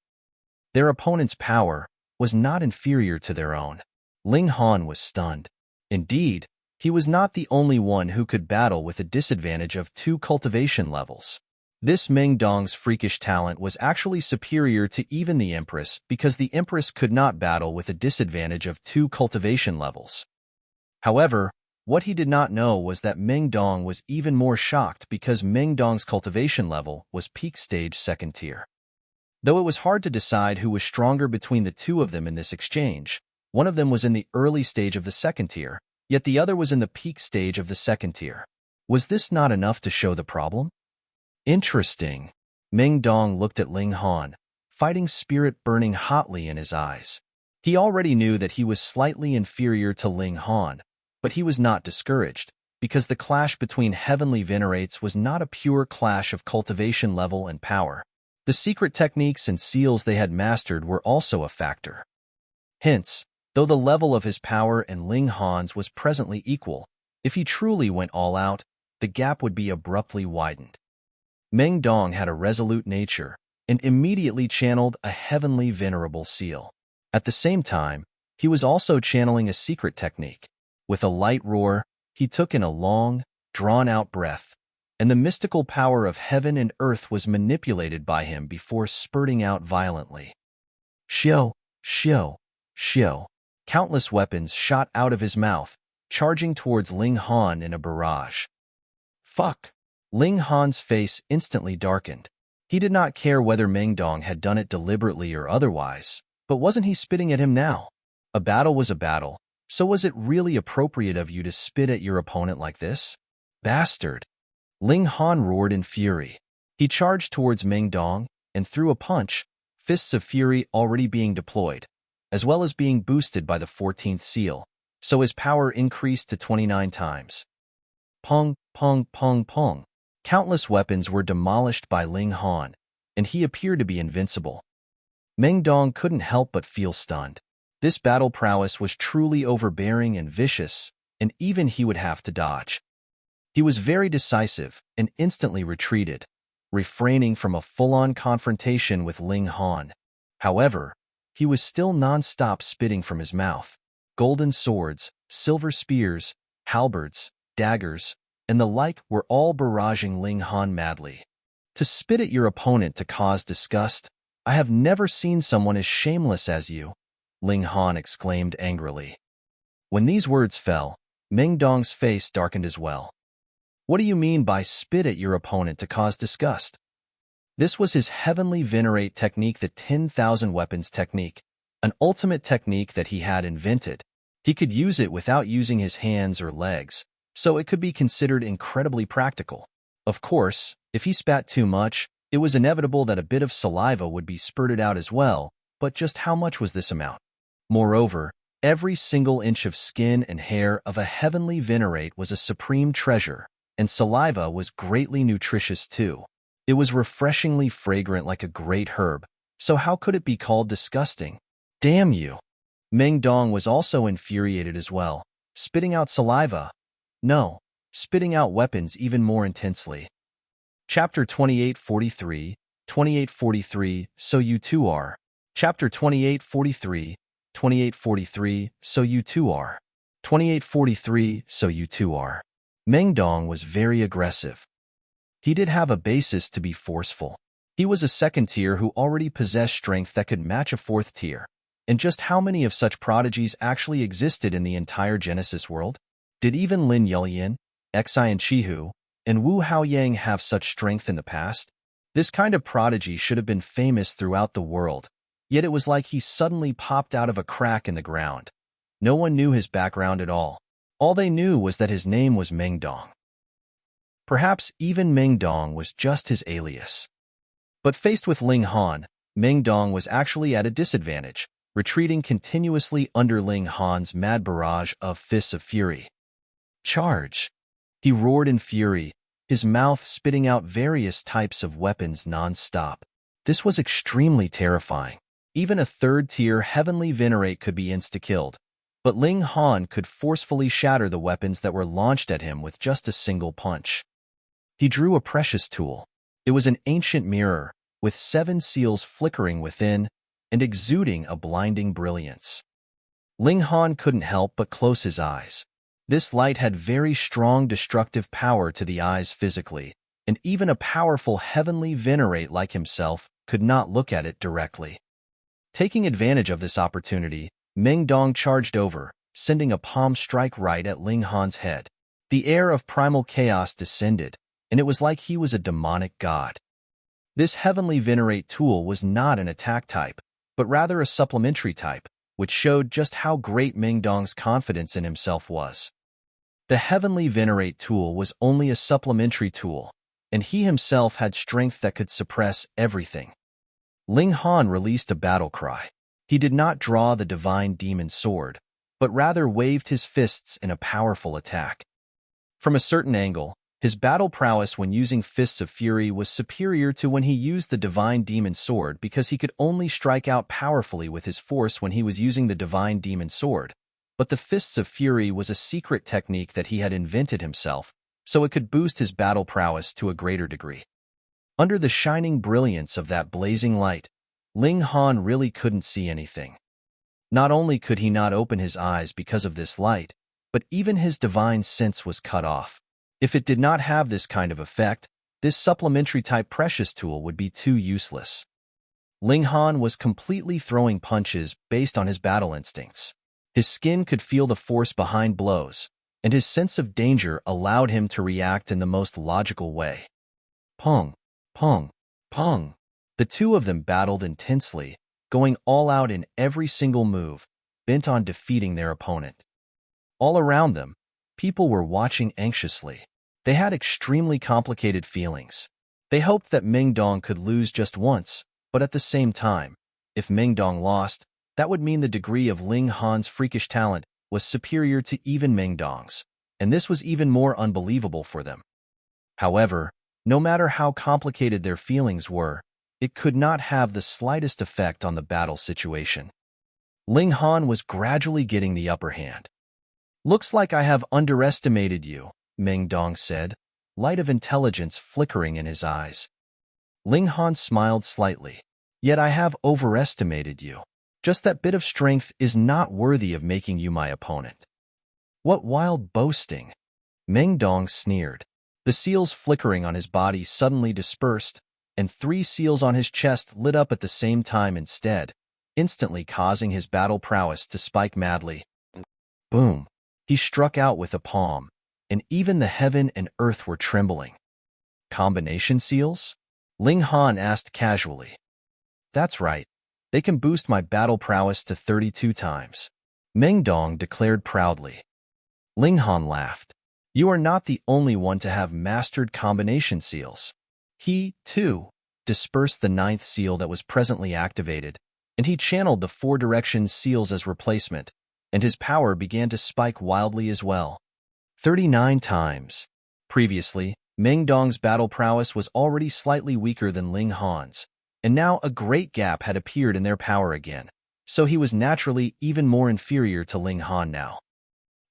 Their opponent's power was not inferior to their own. Ling Han was stunned. Indeed, he was not the only one who could battle with a disadvantage of 2 cultivation levels. This Meng Dong's freakish talent was actually superior to even the Empress because the Empress could not battle with a disadvantage of 2 cultivation levels. However, what he did not know was that Meng Dong was even more shocked because Meng Dong's cultivation level was peak stage 2nd tier. Though it was hard to decide who was stronger between the two of them in this exchange, one of them was in the early stage of the 2nd tier, yet the other was in the peak stage of the 2nd tier. Was this not enough to show the problem? Interesting. Meng Dong looked at Ling Han, fighting spirit burning hotly in his eyes. He already knew that he was slightly inferior to Ling Han, but he was not discouraged, because the clash between heavenly venerates was not a pure clash of cultivation level and power. The secret techniques and seals they had mastered were also a factor. Hence, though the level of his power and Ling Han's was presently equal, if he truly went all out, the gap would be abruptly widened. Meng Dong had a resolute nature and immediately channeled a heavenly venerable seal. At the same time, he was also channeling a secret technique. With a light roar, he took in a long, drawn-out breath, and the mystical power of heaven and earth was manipulated by him before spurting out violently. Xiao, xiao, xiao. Countless weapons shot out of his mouth, charging towards Ling Han in a barrage. Fuck! Ling Han's face instantly darkened. He did not care whether Meng Dong had done it deliberately or otherwise, but wasn't he spitting at him now? A battle was a battle, so was it really appropriate of you to spit at your opponent like this? Bastard! Ling Han roared in fury. He charged towards Meng Dong and threw a punch, fists of fury already being deployed, as well as being boosted by the 14th seal, so his power increased to 29 times. Pong, pong, pong, pong. Countless weapons were demolished by Ling Han, and he appeared to be invincible. Meng Dong couldn't help but feel stunned. This battle prowess was truly overbearing and vicious, and even he would have to dodge. He was very decisive and instantly retreated, refraining from a full-on confrontation with Ling Han. However, he was still non-stop spitting from his mouth. Golden swords, silver spears, halberds, daggers, and the like were all barraging Ling Han madly. To spit at your opponent to cause disgust, I have never seen someone as shameless as you, Ling Han exclaimed angrily. When these words fell, Meng Dong's face darkened as well. What do you mean by spit at your opponent to cause disgust? This was his heavenly Venerate technique, the 10,000 weapons technique, an ultimate technique that he had invented. He could use it without using his hands or legs, so it could be considered incredibly practical. Of course, if he spat too much, it was inevitable that a bit of saliva would be spurted out as well, but just how much was this amount? Moreover, every single inch of skin and hair of a heavenly Venerate was a supreme treasure, and saliva was greatly nutritious too. It was refreshingly fragrant like a great herb, so how could it be called disgusting? Damn you! Meng Dong was also infuriated as well, spitting out saliva. No, spitting out weapons even more intensely. Chapter 2843, 2843, So You Too Are. Chapter 2843, 2843, So You Too Are. 2843, So You Too Are. Meng Dong was very aggressive. He did have a basis to be forceful. He was a second tier who already possessed strength that could match a fourth tier. And just how many of such prodigies actually existed in the entire Genesis world? Did even Lin Yulian, Xi and Jiuwu, and Wu Haoyang have such strength in the past? This kind of prodigy should have been famous throughout the world, yet it was like he suddenly popped out of a crack in the ground. No one knew his background at all. All they knew was that his name was Meng Dong. Perhaps even Meng Dong was just his alias. But faced with Ling Han, Meng Dong was actually at a disadvantage, retreating continuously under Ling Han's mad barrage of fists of fury. Charge! He roared in fury, his mouth spitting out various types of weapons non-stop. This was extremely terrifying. Even a third-tier heavenly Venerate could be insta-killed, but Ling Han could forcefully shatter the weapons that were launched at him with just a single punch. He drew a precious tool. It was an ancient mirror, with 7 seals flickering within and exuding a blinding brilliance. Ling Han couldn't help but close his eyes. This light had very strong destructive power to the eyes physically, and even a powerful heavenly Venerate like himself could not look at it directly. Taking advantage of this opportunity, Meng Dong charged over, sending a palm strike right at Ling Han's head. The air of primal chaos descended, and it was like he was a demonic god. This heavenly Venerate tool was not an attack type, but rather a supplementary type, which showed just how great Meng Dong's confidence in himself was. The heavenly Venerate tool was only a supplementary tool, and he himself had strength that could suppress everything. Ling Han released a battle cry. He did not draw the divine demon sword, but rather waved his fists in a powerful attack. From a certain angle, his battle prowess when using fists of fury was superior to when he used the divine demon sword because he could only strike out powerfully with his force when he was using the divine demon sword. But the fists of fury was a secret technique that he had invented himself, so it could boost his battle prowess to a greater degree. Under the shining brilliance of that blazing light, Ling Han really couldn't see anything. Not only could he not open his eyes because of this light, but even his divine sense was cut off. If it did not have this kind of effect, this supplementary type precious tool would be too useless. Ling Han was completely throwing punches based on his battle instincts. His skin could feel the force behind blows, and his sense of danger allowed him to react in the most logical way. Pong, pong, pong. The two of them battled intensely, going all out in every single move, bent on defeating their opponent. All around them, people were watching anxiously. They had extremely complicated feelings. They hoped that Meng Dong could lose just once, but at the same time, if Meng Dong lost, that would mean the degree of Ling Han's freakish talent was superior to even Meng Dong's, and this was even more unbelievable for them. However, no matter how complicated their feelings were, it could not have the slightest effect on the battle situation. Ling Han was gradually getting the upper hand. "Looks like I have underestimated you," Meng Dong said, light of intelligence flickering in his eyes. Ling Han smiled slightly. "Yet I have overestimated you. Just that bit of strength is not worthy of making you my opponent." "What wild boasting!" Meng Dong sneered. The seals flickering on his body suddenly dispersed, and 3 seals on his chest lit up at the same time instead, instantly causing his battle prowess to spike madly. Boom! He struck out with a palm, and even the heaven and earth were trembling. "Combination seals?" Ling Han asked casually. "That's right. They can boost my battle prowess to 32 times. Meng Dong declared proudly. Ling Han laughed. "You are not the only one to have mastered combination seals." He, too, dispersed the 9th seal that was presently activated, and he channeled the 4 direction seals as replacement, and his power began to spike wildly as well. 39 times. Previously, Meng Dong's battle prowess was already slightly weaker than Ling Han's, and now a great gap had appeared in their power again, so he was naturally even more inferior to Ling Han now.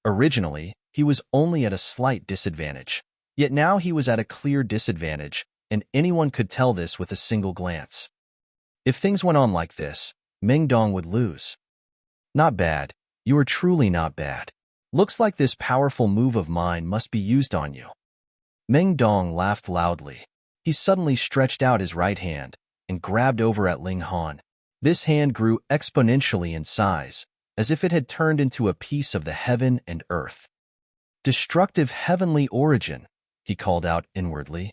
Originally, he was only at a slight disadvantage, yet now he was at a clear disadvantage, and anyone could tell this with a single glance. If things went on like this, Meng Dong would lose. "Not bad. You are truly not bad. Looks like this powerful move of mine must be used on you." Meng Dong laughed loudly. He suddenly stretched out his right hand and grabbed over at Ling Han. This hand grew exponentially in size, as if it had turned into a piece of the heaven and earth. "Destructive heavenly origin," he called out inwardly.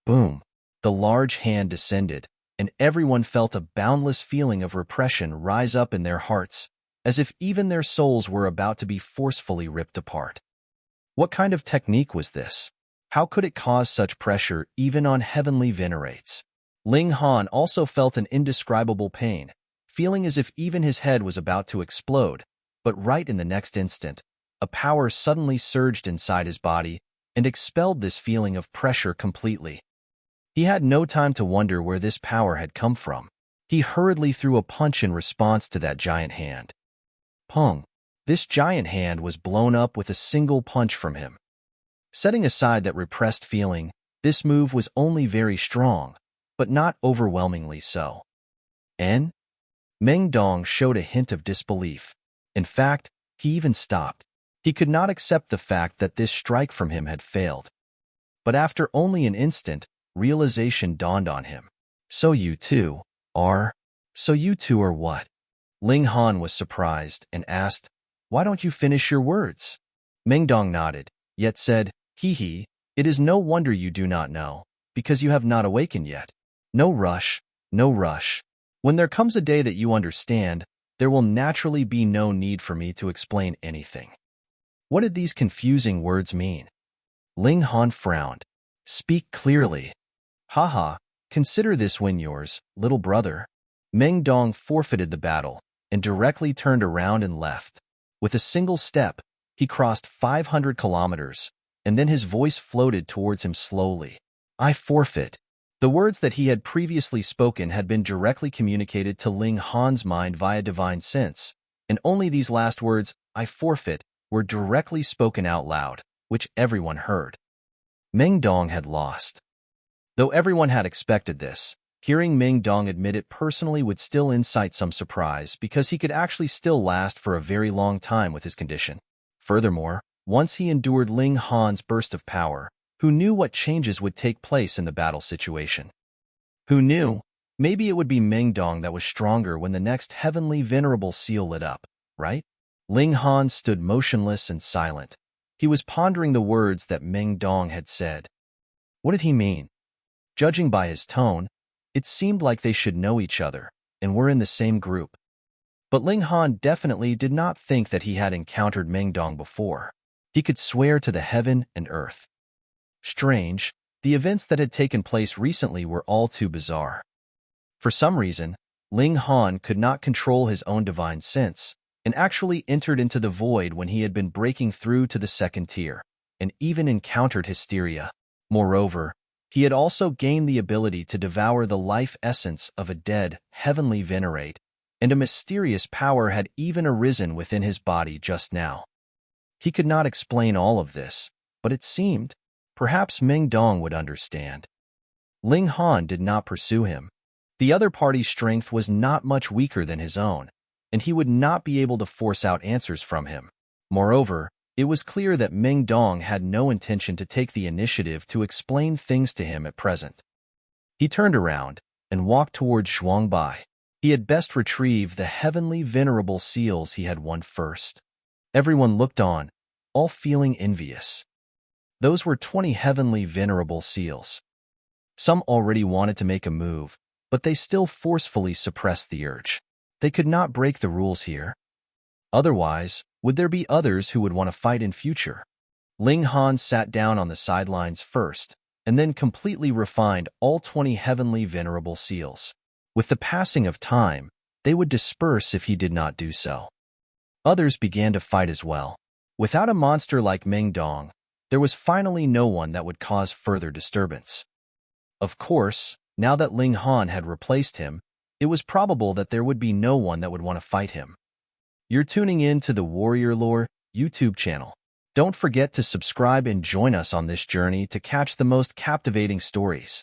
Boom! The large hand descended, and everyone felt a boundless feeling of repression rise up in their hearts, as if even their souls were about to be forcefully ripped apart. What kind of technique was this? How could it cause such pressure even on heavenly venerates? Ling Han also felt an indescribable pain, feeling as if even his head was about to explode, but right in the next instant, a power suddenly surged inside his body and expelled this feeling of pressure completely. He had no time to wonder where this power had come from. He hurriedly threw a punch in response to that giant hand. Pong! This giant hand was blown up with a single punch from him. Setting aside that repressed feeling, this move was only very strong, but not overwhelmingly so. And Meng Dong showed a hint of disbelief. In fact, he even stopped. He could not accept the fact that this strike from him had failed. But after only an instant, realization dawned on him. So you two are what? Ling Han was surprised and asked, "Why don't you finish your words?" Meng Dong nodded, yet said, "Hee, it is no wonder you do not know, because you have not awakened yet. No rush, no rush. When there comes a day that you understand, there will naturally be no need for me to explain anything." What did these confusing words mean? Ling Han frowned. "Speak clearly." "Haha, consider this win yours, little brother." Meng Dong forfeited the battle and directly turned around and left. With a single step, he crossed 500 kilometers, and then his voice floated towards him slowly. "I forfeit." The words that he had previously spoken had been directly communicated to Ling Han's mind via divine sense, and only these last words, "I forfeit," were directly spoken out loud, which everyone heard. Meng Dong had lost. Though everyone had expected this, hearing Meng Dong admit it personally would still incite some surprise because he could actually still last for a very long time with his condition. Furthermore, once he endured Ling Han's burst of power, who knew what changes would take place in the battle situation? Who knew? Maybe it would be Meng Dong that was stronger when the next heavenly venerable seal lit up, right? Ling Han stood motionless and silent. He was pondering the words that Meng Dong had said. What did he mean? Judging by his tone, it seemed like they should know each other and were in the same group. But Ling Han definitely did not think that he had encountered Meng Dong before. He could swear to the heaven and earth. Strange, the events that had taken place recently were all too bizarre. For some reason, Ling Han could not control his own divine sense and actually entered into the void when he had been breaking through to the 2nd tier, and even encountered hysteria. Moreover, he had also gained the ability to devour the life essence of a dead, heavenly venerate, and a mysterious power had even arisen within his body just now. He could not explain all of this, but it seemed, perhaps Meng Dong would understand. Ling Han did not pursue him. The other party's strength was not much weaker than his own, and he would not be able to force out answers from him. Moreover, it was clear that Meng Dong had no intention to take the initiative to explain things to him at present. He turned around and walked towards Zhuangbai. He had best retrieve the heavenly venerable seals he had won first. Everyone looked on, all feeling envious. Those were 20 heavenly venerable seals. Some already wanted to make a move, but they still forcefully suppressed the urge. They could not break the rules here. Otherwise, would there be others who would want to fight in future? Ling Han sat down on the sidelines first, and then completely refined all 20 heavenly venerable seals. With the passing of time, they would disperse if he did not do so. Others began to fight as well. Without a monster like Meng Dong, there was finally no one that would cause further disturbance. Of course, now that Ling Han had replaced him, it was probable that there would be no one that would want to fight him. You're tuning in to the Warrior Lore YouTube channel. Don't forget to subscribe and join us on this journey to catch the most captivating stories.